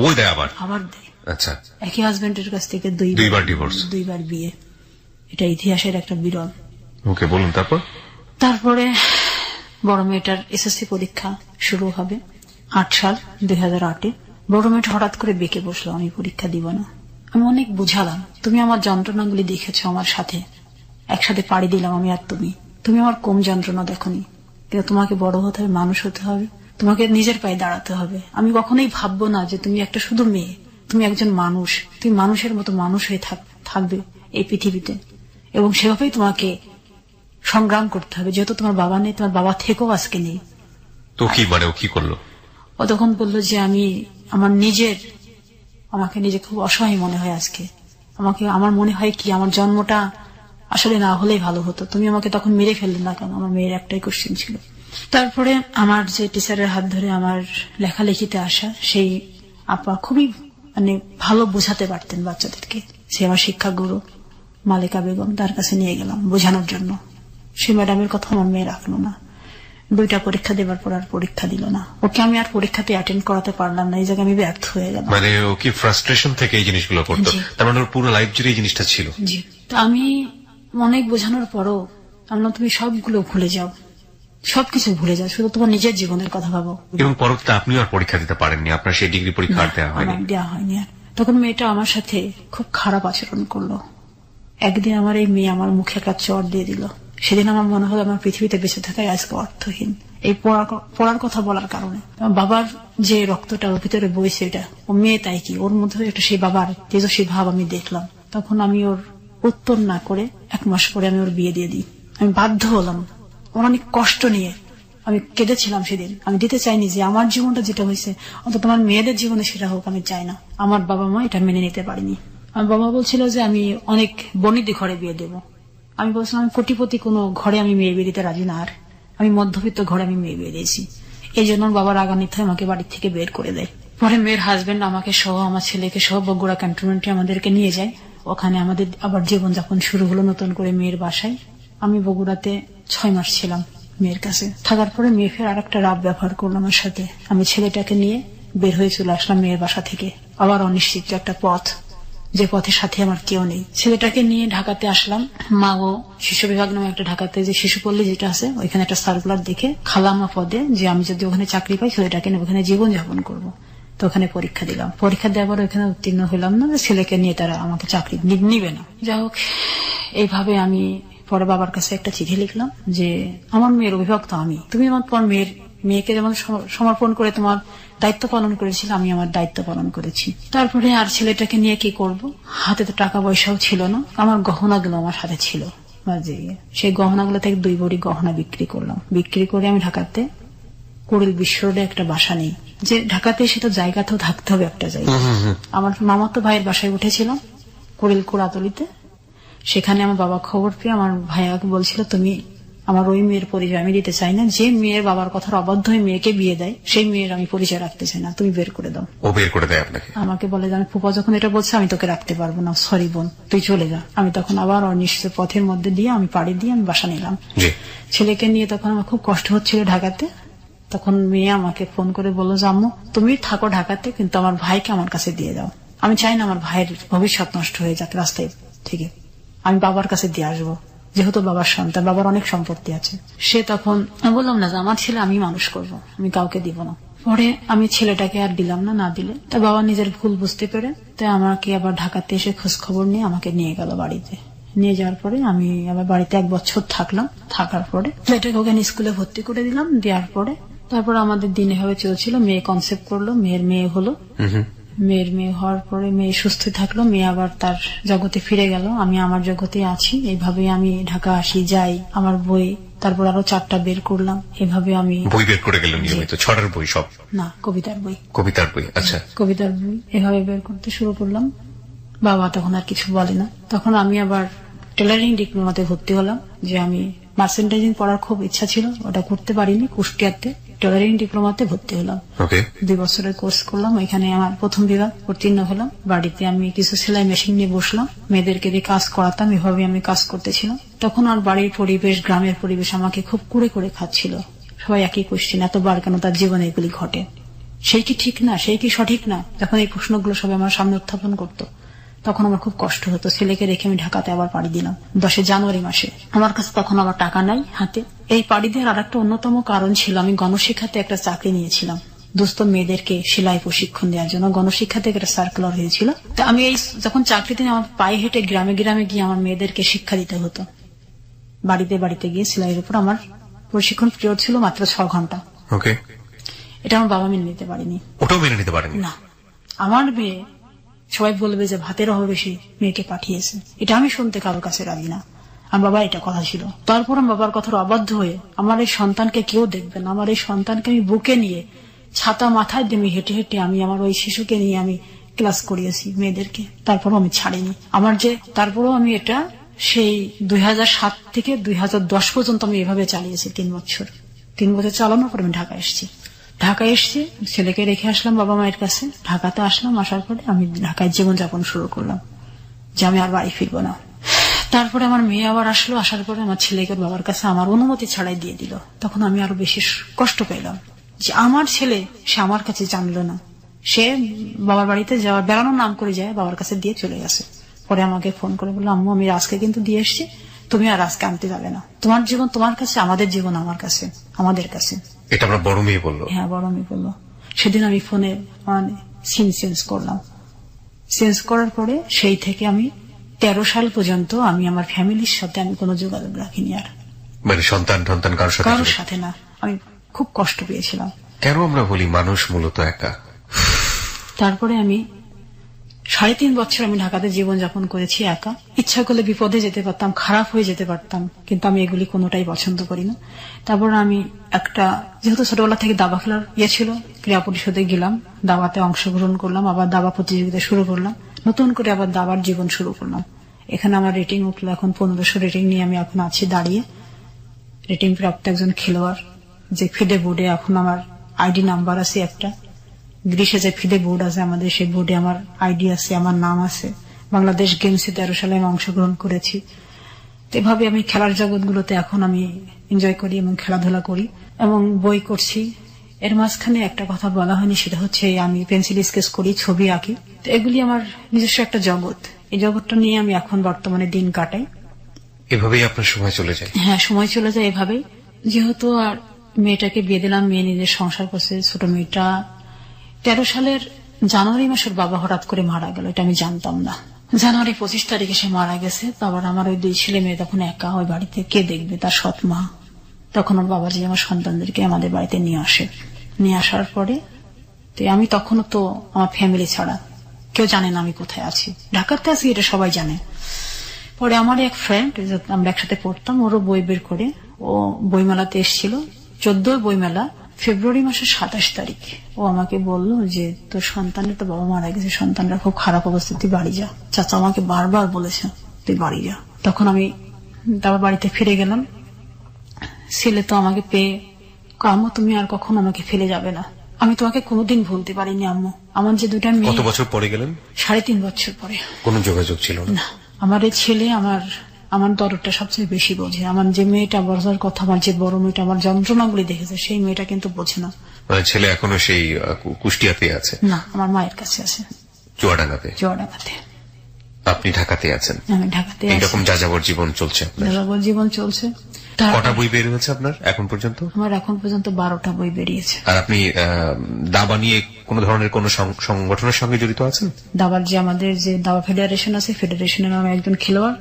ওই দেয় আবার দেয়। আচ্ছা। একই হাজবেন্ডের কাছ থেকে 2বার ডিভোর্স, 2বার বিয়ে। এটা ইতিহাসের একটা বিরল। ওকে, বলুন। তারপরে বড় মেয়েটার এসএসসি পরীক্ষা শুরু হবে 8 সাল 2008-এ। বড় মেয়েটা হঠাৎ করে বেঁকে বসলো, আমি পরীক্ষা দিব না। আমি অনেক বুঝালাম, তুমি আমার যন্ত্রণাগুলি দেখেছো আমার সাথে, একসাথে পাড়ি দিলাম আমি আর তুমি আমার কম যন্ত্রণা দেখোনি, কিন্তু তোমাকে বড় হতে হবে, মানুষ হতে হবে, তোমাকে নিজের পায়ে দাঁড়াতে হবে। আমি কখনোই ভাববো না যে তুমি একটা শুধু মেয়ে, তুমি একজন মানুষ, তুমি মানুষের মতো মানুষ হয়ে থাকবে এই পৃথিবীতে, এবং সেভাবেই তোমাকে সংগ্রাম করতে হবে। যেহেতু তোমার বাবা নেই, তোমার বাবা থেকেও আজকে নেই। তো কি মানে ও কি করলো? ও তখন বললো যে আমাকে নিজে খুব অসহায় মনে হয় আজকে। আমার মনে হয় কি আমার জন্মটা আসলে না হলেই ভালো হতো, তুমি আমাকে তখন মেরে ফেললে না কেন? আমার মেয়ের একটাই কোশ্চেন ছিল। তারপরে আমার যে টিচারের হাত ধরে আমার লেখালেখিতে আসা সেই আপা খুবই ভালো বোঝাতে পারতেন বাচ্চাদেরকে। সে আমার শিক্ষাগুরু মালিকা বেগম, তার কাছে নিয়ে গেলাম বোঝানোর জন্য। সে ম্যাডামের কথা আমার মেয়ে রাখলো না। 2টা পরীক্ষা দেবার পর আর পরীক্ষা দিল না। ওকে আমি আর পরীক্ষাতে অ্যাটেন্ড করাতে পারলাম না। এই জায়গায় আমি ব্যর্থ হয়ে গেলাম। মানে ও কি ফ্রাস্ট্রেশন থেকে এই জিনিসগুলো করতো? তার মানে ওর পুরো লাইফ জুড়ে এই জিনিসটা ছিল। জি। তো আমি অনেক বোঝানোর পরও আমরা তুমি সবগুলো ভুলে যাও, সবকিছু ভুলে যাও, শুধু তোমার নিজের জীবনের কথা ভাবো। এবং পরবর্তীতে আপনিও আর পরীক্ষা দিতে পারেননি, আপনার সেই ডিগ্রি পরীক্ষা দেওয়া হয়নি। তখন মেয়েটা আমার সাথে খুব খারাপ আচরণ করলো। একদিন আমার এই মেয়ে আমার মুখে একটা চড় দিয়ে দিল। সেদিন আমার মনে হলো আমার পৃথিবীতে বেঁচে থাকাই আজকে অর্থহীন, এই পড়ার কথা বলার কারণে। বাবার যে রক্তটা ওর ভিতরে বইছে, এটা ও মেয়ে তাই কি, ওর মধ্যে একটা সেই বাবার তেজস্বী ভাব আমি দেখলাম। তখন আমি ওর উত্তর না করে 1 মাস পরে আমি ওর বিয়ে দিয়ে দিই। আমি বাধ্য হলাম, ওর অনেক কষ্ট নিয়ে আমি কেঁদেছিলাম সেদিন। আমি দিতে চাইনি যে আমার জীবনটা যেটা হয়েছে অন্তত আমার মেয়েদের জীবনে সেটা হোক, আমি চাই না। আমার বাবা মা এটা মেনে নিতে পারিনি। আমার বাবা বলছিল যে আমি অনেক বর্ণিত ঘরে বিয়ে দেব। আমি বলছিলাম আমি কোটিপতি কোনো ঘরে আমি মেয়ে বিয়ে দিতে রাজি না, আর আমি মধ্যবিত্ত ঘরে আমি মেয়ে বিয়ে দিয়েছি। এই জন্য বাবার রাগান্বিত হয়ে আমাকে বাড়ি থেকে বের করে দেয়। পরে মেয়ের হাজবেন্ড আমাকে সহ আমার ছেলেকে সহ বগুড়া ক্যান্টনমেন্টে আমাদেরকে নিয়ে যায়। ওখানে আমাদের আবার জীবনযাপন শুরু হলো নতুন করে মেয়ের বাসায়। আমি বগুড়াতে 6 মাস ছিলাম মেয়ের কাছে। থাকার পরে মেয়ে ফের আর একটা রাব ব্যবহার করলো আমার সাথে। আমি ছেলেটাকে নিয়ে বের হয়ে চলে আসলাম মেয়ের বাসা থেকে। আবার অনিশ্চিত একটা পথ, যে পথের সাথে আমার কেউ নেই। ছেলেটাকে নিয়ে ঢাকাতে আসলাম। মা ও শিশু বিভাগ নামে একটা ঢাকাতে যে শিশু পল্লী যেটা আছে, ওইখানে একটা সার্কুলার দেখে খালামা পদে যে আমি যদি ওখানে চাকরি পাই ছেলেটাকে নিয়ে ওখানে জীবনযাপন করবো। তো ওখানে পরীক্ষা দিলাম। পরীক্ষা দেওয়ার পর ওখানে উত্তীর্ণ হলাম না, ছেলেকে নিয়ে তারা আমাকে চাকরি নিবে না। যাই হোক, এইভাবে আমি পরে বাবার কাছে একটা চিঠি লিখলাম যে আমার মেয়ের অভিভাবক তো আমি, তুমি আমার তোমার মেয়েকে যেমন সমর্পণ করে তোমার দায়িত্ব পালন করেছিল, আমি আমার দায়িত্ব পালন করেছি। তারপরে আর ছেলেটাকে নিয়ে কি করব, হাতে তো টাকা পয়সাও ছিল না। আমার গহনাগুলো আমার সাথে ছিল, সেই গহনাগুলো থেকে 2 ভরি গহনা বিক্রি করলাম। বিক্রি করে আমি ঢাকাতে কুড়িল বিশ্ব রোডে একটা বাসা নেই, যে ঢাকাতে সেটা জায়গা তো থাকতে হবে একটা জায়গা। আমার মামাতো ভাইয়ের বাসায় উঠেছিলাম কুড়িল কুড়াতলিতে। সেখানে আমার বাবা খবর পেয়ে আমার ভাইয়াকে বলছিল, তুমি আমার ওই মেয়ের পরিচয় আমি দিতে চাই না, যে মেয়ের বাবার কথার অবাধ্য হয়ে মেয়েকে বিয়ে দেয় সেই মেয়ের আমি পরিচয় রাখতে চাই না, তুমি বের করে দাও। ও বের করে দেয় আপনাকে? আমাকে বলে যে আমি ফুপা যখন এটা বলছে আমি তোকে রাখতে পারবো না, সরি বোন তুই চলে যা। আমি তখন আবার অনিশ্চিত পথের মধ্যে দিয়ে আমি পাড়ি দিয়ে আমি বাসা নিলাম। ছেলেকে নিয়ে তখন আমার খুব কষ্ট হচ্ছিল ঢাকাতে। তখন মেয়ে আমাকে ফোন করে বললো যে আম্মু তুমি থাকো ঢাকাতে, কিন্তু আমার ভাইকে আমার কাছে দিয়ে দাও, আমি চাই না আমার ভাইয়ের ভবিষ্যৎ নষ্ট হয়ে যাক রাস্তায় থেকে, আমি বাবার কাছে দিয়ে আসবো, যেহেতু বাবার সন্তান, বাবার অনেক সম্পত্তি আছে। সে তখন আমি বললাম না যে আমার ছেলে আমি মানুষ করব, আমি কাউকে দিব না। পরে আমি ছেলেটাকে আর দিলাম না, না দিলে তা বাবা নিজের ভুল বুঝতে পেরে তাই আমাকে আবার ঢাকাতে এসে খোঁজ খবর নিয়ে আমাকে নিয়ে গেল বাড়িতে। নিয়ে যাওয়ার পরে আমি আবার বাড়িতে 1 বছর থাকলাম। থাকার পরে ছেলেটাকে ওখানে স্কুলে ভর্তি করে দিলাম। দেওয়ার পরে তারপর আমাদের দিন এভাবে চলছিল। মেয়ে কনসেপ্ট করলো, মেয়ের মেয়ে হলো। মেয়ের মেয়ে হওয়ার পরে মেয়ে সুস্থ থাকলো, মেয়ে আবার তার জগতে ফিরে গেল, আমি আমার জগতে আছি। এইভাবে আমি ঢাকা আসি যাই, আমার বই তারপর আরো 4টা বের করলাম। এভাবে আমি বই বের করে গেলাম নিয়মিত? ছড়ার বই? সব না, কবিতার বই। কবিতার বই, আচ্ছা। কবিতার বই এভাবে বের করতে শুরু করলাম। বাবা তখন আর কিছু বলে না। তখন আমি আবার টেলারিং ডিপ্লোমাতে ভর্তি হলাম, যে আমি মার্চেন্টাইজিং পড়ার খুব ইচ্ছা ছিল, ওটা করতে পারিনি। কুষ্টিয়াতে টেলারিং ডিপ্লোমাতে ভর্তি হলাম। 2 বছরের কোর্স করলাম, ওইখানে আমার প্রথম বিভাগ উত্তীর্ণ হলাম। বাড়িতে আমি কিছু সেলাই মেশিন নিয়ে বসলাম, মেয়েদেরকে দিয়ে কাজ করাতাম, এভাবে আমি কাজ করতেছিলাম। তখন আর বাড়ির পরিবেশ, গ্রামের পরিবেশ আমাকে খুব কুড়ে করে খাচ্ছিল। সবাই একই কোশ্চেন, এতবার কেন তার জীবনে এগুলি ঘটে, সেই কি ঠিক না, সেই কি সঠিক না, যখন এই প্রশ্নগুলো সবাই আমার সামনে উত্থাপন করতো তখন আমার খুব কষ্ট হতো। ছেলেকে রেখে আমি ঢাকাতে আবার পাড়ি দিলাম 10 জানুয়ারি মাসে। আমার কাছে তখন আবার টাকা নাই হাতে। এই পাড়ি দেওয়ার আর একটা অন্যতম কারণ ছিল, আমি গণশিক্ষাতে একটা চাকরি নিয়েছিলাম দুস্থ মেয়েদেরকে সেলাই প্রশিক্ষণ দেওয়ার জন্য। গণশিক্ষা থেকে একটা সার্কুলার হয়েছিল। তো আমি এই যখন চাকরিতে আমার পায়ে হেঁটে গ্রামে গ্রামে গিয়ে আমার মেয়েদেরকে শিক্ষা দিতে হতো। বাড়িতে বাড়িতে গিয়ে সেলাইয়ের উপর আমার প্রশিক্ষণ পিরিয়ড ছিল মাত্র 6 ঘন্টা। এটা আমার বাবা মেনে নিতে পারেনি। ওটাও মেনে নিতে পারেনি? না। আমার মেয়ে, সবাই বলবে যে ভাতের অভাবে সে মেয়েকে পাঠিয়েছে, এটা আমি শুনতে কারোর কাছে রাজি না। আমার বাবা এটা কথা ছিল। তারপর আমার বাবার কথার অবাধ্য হয়ে আমার এই সন্তানকে কেউ দেখবে না, আমার এই সন্তানকে আমি বুকে নিয়ে ছাতা মাথায় দিয়ে হেঁটে হেঁটে আমি আমার ওই শিশুকে নিয়ে আমি ক্লাস করিয়েছি মেয়েদেরকে। তারপরও আমি ছাড়িনি আমার যে, তারপরও আমি এটা সেই 2007 থেকে 2010 পর্যন্ত আমি এভাবে চালিয়েছি। 3 বছর। 3 বছর চালানোর পর আমি ঢাকা এসেছি। ছেলেকে রেখে আসলাম বাবা মায়ের কাছে। ঢাকাতে আসলাম, আসার পরে আমি ঢাকায় জীবনযাপন শুরু করলাম, যে আমি আর বাড়ি ফিরবো না। তারপরে আমার মেয়ে আবার আসলো, আসার পরে আমার ছেলেকে বাবার কাছে আমার অনুমতি ছাড়াই দিয়ে দিল। তখন আমি আরো বেশি কষ্ট পেলাম যে আমার ছেলে, সে আমার কাছে জানলো না, সে বাবার বাড়িতে যাওয়ার বেড়ানোর নাম করে যায়, বাবার কাছে দিয়ে চলে গেছে। পরে আমাকে ফোন করে বললো, আম্মু আমি আজকে কিন্তু দিয়ে এসছি, তুমি আর আজকে আনতে যাবে না, তোমার জীবন তোমার কাছে, আমাদের জীবন আমার কাছে, আমাদের কাছে। এটা আমার বড় মেয়ে বললো? হ্যাঁ, বড় মেয়ে বললো। সেদিন আমি ফোনে সিম চেঞ্জ করলাম। চেঞ্জ করার পরে সেই থেকে আমি 13 সাল পর্যন্ত আমি আমার ফ্যামিলির সাথে আমি কোনো যোগাযোগ রাখিনি আর। মানে সন্তান কারোর সাথে না। আমি খুব কষ্ট পেয়েছিলাম। কেন আমরা বলি মানুষ মূলত একা? তারপরে আমি 3.5 বছর আমি ঢাকাতে জীবনযাপন করেছি একা। ইচ্ছা করলে বিপদে যেতে পারতাম, খারাপ হয়ে যেতে পারতাম, কিন্তু আমি এগুলি কোনোটাই পছন্দ করি না। তারপর আমি একটা, যেহেতু ছোটবেলা থেকে দাবা খেলার ছিল, ক্রীড়া পরিষদে গেলাম, দাবাতে অংশগ্রহণ করলাম, আবার দাবা প্রতিযোগিতা শুরু করলাম, নতুন করে আবার দাবার জীবন শুরু করলাম। এখানে আমার রেটিং উঠলো, এখন 1500 রেটিং নিয়ে আমি এখন আছি দাঁড়িয়ে, রেটিং প্রাপ্ত একজন খেলোয়াড়। যে ফিডে বোর্ডে এখন আমার আইডি নাম্বার আছে একটা, গ্রীষে যে ফিদে বোর্ড আছে আমাদের, সেই বোর্ডে আমার আইডি আছে, আমার নাম আছে। বাংলাদেশ গেমসে 13 সালে আমি অংশগ্রহণ করেছি। এভাবে আমি খেলার জগৎগুলোতে এখন আমি এনজয় করি এবং খেলাধুলা করি এবং বই করছি। এর মাঝখানে একটা কথা বলা হয়নি, সেটা হচ্ছে আমি পেন্সিল স্কেচ করি, ছবি আঁকি। তো এগুলি আমার নিজস্ব একটা জগৎ। এই জগৎটা নিয়ে আমি এখন বর্তমানে দিন কাটাই। এভাবেই আপনার সময় চলে যায়? হ্যাঁ, সময় চলে যায় এভাবেই। যেহেতু আর মেয়েটাকে বিয়ে দিলাম, মেয়ে নিজের সংসার করছে। ছোট মেয়েটা 13 সালের জানুয়ারি মাসের বাবা হঠাৎ করে মারা গেল, এটা আমি জানতাম না। জানুয়ারি 25 তারিখে সে মারা গেছে। তারপর আমার ওই 2 ছেলে মেয়ে তখন একা, ওই বাড়িতে কে দেখবে, তার সৎ মা। তখন ওর বাবা যে আমার সন্তানদেরকে আমাদের বাড়িতে নিয়ে আসে। নিয়ে আসার পরে আমি তখনও তো আমার ফ্যামিলি ছাড়া কেউ জানে না আমি কোথায় আছি, ঢাকাতে আছি, এটা সবাই জানে। পরে আমার এক ফ্রেন্ড, আমরা একসাথে পড়তাম, ওরও বই বের করে ও বইমেলাতে এসেছিল, 14 বইমেলা, ফেব্রুয়ারি মাসের 27 তারিখ। ও আমাকে বললো যে তোর সন্তানের তো বাবা মারা গেছে, সন্তানরা খুব খারাপ অবস্থা, তুই বাড়ি যা। চাচা আমাকে বারবার বলেছে তুই বাড়ি যা। তখন আমি আবার বাড়িতে ফিরে গেলাম। ছেলে তো আমাকে পেয়ে, আম্মু তুমি আর কখনো আমাকে ফেলে যাবে না, আমি তোমাকে কোনোদিন ভুলতে পারিনি আম্মু। আমার যে দুটা মেয়ে। কত বছর পরে গেলেন? 3.5 বছর পরে। কোনো যোগাযোগ ছিল না? আমার এই ছেলে আমার দরদটা সবচেয়ে বেশি বোঝে। আমার যে মেয়েটা বোঝার কথা, আমার যে বড় মেয়েটা আমার যন্ত্রণাগুলি দেখেছে, সেই মেয়েটা কিন্তু বোঝে না। ছেলে এখনো সেই কুষ্টিয়াতে আছে? না, আমার মায়ের কাছে আছে, চুয়াডাঙ্গাতে। আপনি ঢাকাতে আছেন? আমি ঢাকাতে। এইরকম যাযাবর জীবন চলছে? যাযাবর জীবন চলছে। কটা বই বের হয়েছে আপনার এখন পর্যন্ত? আমার এখন পর্যন্ত 12টা বই বেরিয়েছে। আর আপনি দাবা নিয়ে কোন ধরনের কোন সংগঠনের সঙ্গে জড়িত আছেন? দাবার যে আমাদের যে দাবা ফেডারেশন আছে, ফেডারেশনের আমি একজন খেলোয়াড়,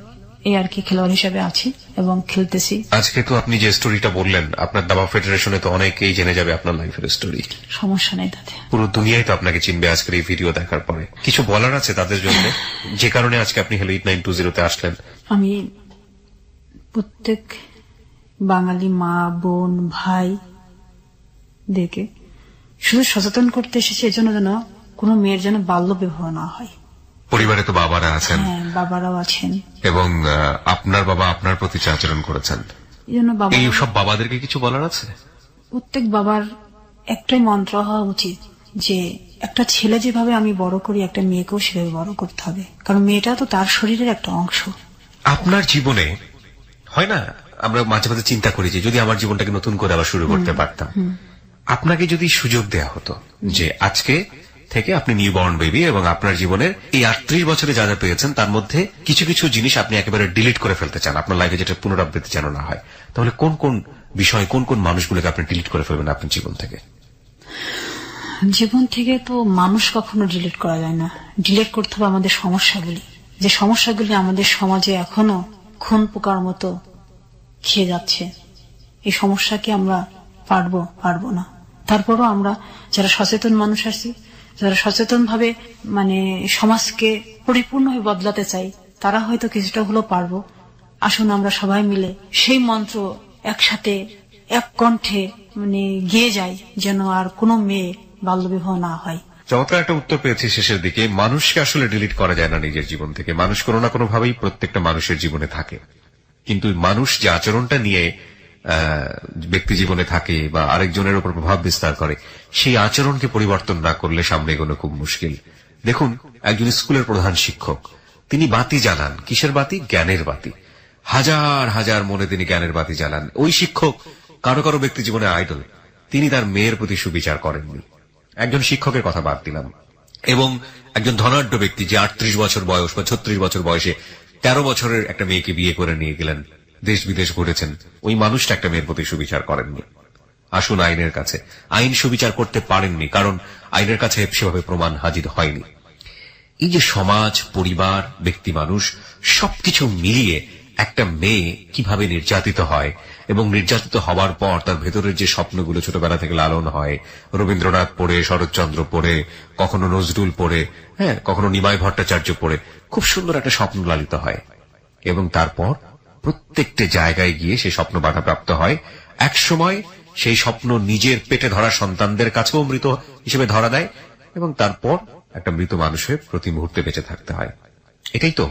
এই আর কি খেলোয়াড় হিসেবে আছি এবং খেলতেছি। আজকে তো আপনি যে স্টোরিটা বললেন, আপনার দাবা ফেডারেশনে তো অনেকেই জেনে যাবে আপনার লাইফের স্টোরি। সমস্যা নেই তাতে, পুরো দুনিয়ায় তো আপনাকে চিনবে আজকের এই ভিডিও দেখার পরে। কিছু বলার আছে তাদের জন্য, যে কারণে আজকে আপনি হলো 8920 তে আসলেন? আমি প্রত্যেক বাঙালি মা বোন ভাই দেখে শুধু সচেতন করতে এসেছি, এজন্য যেন কোনো মেয়ের যেন বাল্য বিবাহ না হয়। পরিবারে তো বাবারা আছেন? হ্যাঁ, বাবারাও আছেন। এবং আপনার বাবা আপনার প্রতি আচরণ করেছেন, এই সব বাবাদেরকে কিছু বলার আছে? প্রত্যেক বাবার একটাই মন্ত্র হওয়া উচিত যে একটা ছেলে যেভাবে আমি বড় করি, একটা মেয়েকেও সেভাবে বড় করতে হবে, কারণ মেয়েটা তো তার শরীরের একটা অংশ। আপনার জীবনে হয় না, আমরা মাঝে মাঝে চিন্তা করি যে যদি আমার জীবনটাকে নতুন করে আবার শুরু করতে পারতাম। আপনাকে যদি সুযোগ দেয়া হতো যে আজকে থেকে আপনি নিউবর্ন বেবি এবং আপনার জীবনের এই 38 বছরে যা যা পেয়েছেন তার মধ্যে কিছু কিছু জিনিস আপনি একেবারে ডিলিট করে ফেলতে চান, আপনার লাইফে যেটা পুনরাবৃত্তি যেন না হয়, তাহলে কোন কোন বিষয়, কোন কোন মানুষগুলোকে আপনি ডিলিট করে ফেলবেন আপনার জীবন থেকে? জীবন থেকে তো মানুষ কখনো ডিলিট করা যায় না, ডিলিট করতে হবে আমাদের সমস্যাগুলি, যে সমস্যাগুলি আমাদের সমাজে এখনো খুন পোকার মতো খেয়ে যাচ্ছে। এই সমস্যাকে আমরা পারবো না। তারপরও আমরা যারা সচেতন মানুষ আছি, যারা সচেতন ভাবে সমাজকে পরিপূর্ণভাবে বদলাতে চাই, তারা হয়তো কিছুটা হলেও পারবো। আসুন আমরা সবাই মিলে সেই মন্ত্র একসাথে এক কণ্ঠে গেয়ে যাই, যেন আর কোনো মেয়ে বাল্যবিবাহ না হয়। চমৎকার একটা উত্তর পেয়েছি শেষের দিকে। মানুষকে আসলে ডিলিট করা যায় না নিজের জীবন থেকে, মানুষ কোনো না কোনো ভাবেই প্রত্যেকটা মানুষের জীবনে থাকে, কিন্তু মানুষ যে আচরণটা নিয়ে ব্যক্তি জীবনে থাকে বা আরেকজনের উপর প্রভাব বিস্তার করে, সেই আচরণকে পরিবর্তন না করলে সামনে এগোনো খুব মুশকিল। দেখুন, একজন স্কুলের প্রধান শিক্ষক, তিনি বাতি জ্বালান, কিসের বাতি? জ্ঞানের বাতি। হাজার হাজার মনে তিনি জ্ঞানের বাতি জ্বালান। ওই শিক্ষক কারো কারো ব্যক্তি জীবনে আইডল, তিনি তার মেয়ের প্রতি সুবিচার করেননি। একজন শিক্ষকের কথা বাদ দিলাম, এবং একজন ধনাঢ্য ব্যক্তি যে 38 বছর বয়স বা 36 বছর বয়সে 13 বছরের একটা মেয়েকে বিয়ে করে নিয়ে গেলেন, দেশ বিদেশ ঘুরেছেন, ওই মানুষটা একটা মেয়ের প্রতি সুবিচার করেননি। আসুন আইনের কাছে, আইন সুবিচার করতে পারেননি কারণ আইনের কাছে সেভাবে প্রমাণ হাজির হয়নি। এই যে সমাজ, পরিবার, ব্যক্তি মানুষ সবকিছু মিলিয়ে একটা মেয়ে কিভাবে নির্যাতিত হয় এবং নির্যাতিত হওয়ার পর তার ভেতরের যে স্বপ্নগুলো ছোটবেলা থেকে লালন হয়, রবীন্দ্রনাথ পড়ে, শরৎচন্দ্র পড়ে, কখনো নজরুল পড়ে, হ্যাঁ, কখনো নিমাই ভট্টাচার্য পড়ে, খুব সুন্দর একটা স্বপ্ন লালিত হয় এবং তারপর প্রত্যেকটা জায়গায় গিয়ে সেই স্বপ্ন বাধাপ্রাপ্ত হয়। একসময় সেই স্বপ্ন নিজের পেটে ধরা সন্তানদের কাছেও মৃত হিসেবে ধরা দেয় এবং তারপর একটা মৃত মানুষের প্রতি মুহূর্তে বেঁচে থাকতে হয়। এটাই তো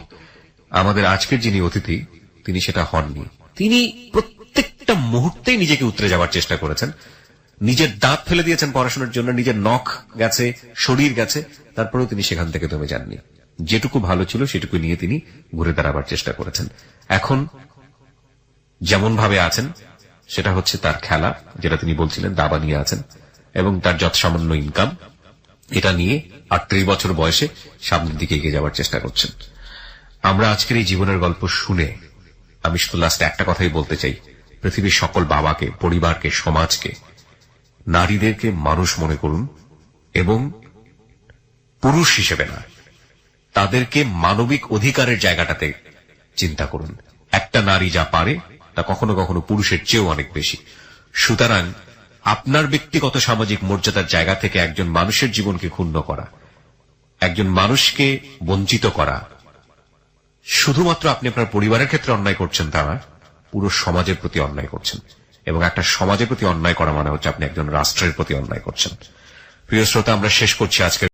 আমাদের আজকের যিনি অতিথি, তিনি সেটা হননি। তিনি প্রত্যেকটা মুহূর্তেই নিজেকে উতরে যাওয়ার চেষ্টা করেছেন, নিজের দাঁত ফেলে দিয়েছেন পড়াশোনার জন্য, নিজের নখ গেছে, শরীর গেছে, তারপরেও তিনি সেখান থেকে দমে যাননি। যেটুকু ভালো ছিল সেটুকু নিয়ে তিনি ঘুরে দাঁড়াবার চেষ্টা করেছেন। এখন যেমন ভাবে আছেন সেটা হচ্ছে তার খেলা, যেটা তিনি বলছিলেন, দাবা নিয়ে আছেন এবং তার যত সামান্য ইনকাম, এটা নিয়ে 38 বছর বয়সে সামনের দিকে এগিয়ে যাওয়ার চেষ্টা করছেন। আমরা আজকের এই জীবনের গল্প শুনে আমি শুধু লাস্টে একটা কথাই বলতে চাই, পৃথিবীর সকল বাবাকে, পরিবারকে, সমাজকে, নারীদেরকে মানুষ মনে করুন এবং পুরুষ হিসেবে না, তাদেরকে মানবিক অধিকারের জায়গাটাতে চিন্তা করুন। একটা নারী যা পারে তা কখনো কখনো পুরুষের চেয়েও অনেক বেশি। সুতরাং আপনার ব্যক্তিগত সামাজিক মর্যাদার জায়গা থেকে একজন মানুষের জীবনকে ক্ষুণ্ণ করা, একজন মানুষকে বঞ্চিত করা, শুধুমাত্র আপনি আপনার পরিবারের ক্ষেত্রে অন্যায় করছেন তা না, পুরো সমাজের প্রতি অন্যায় করছেন, এবং একটা সমাজের প্রতি অন্যায় করা মানে হচ্ছে আপনি একজন রাষ্ট্রের প্রতি অন্যায় করছেন। প্রিয় শ্রোতা, আমরা শেষ করছি আজকে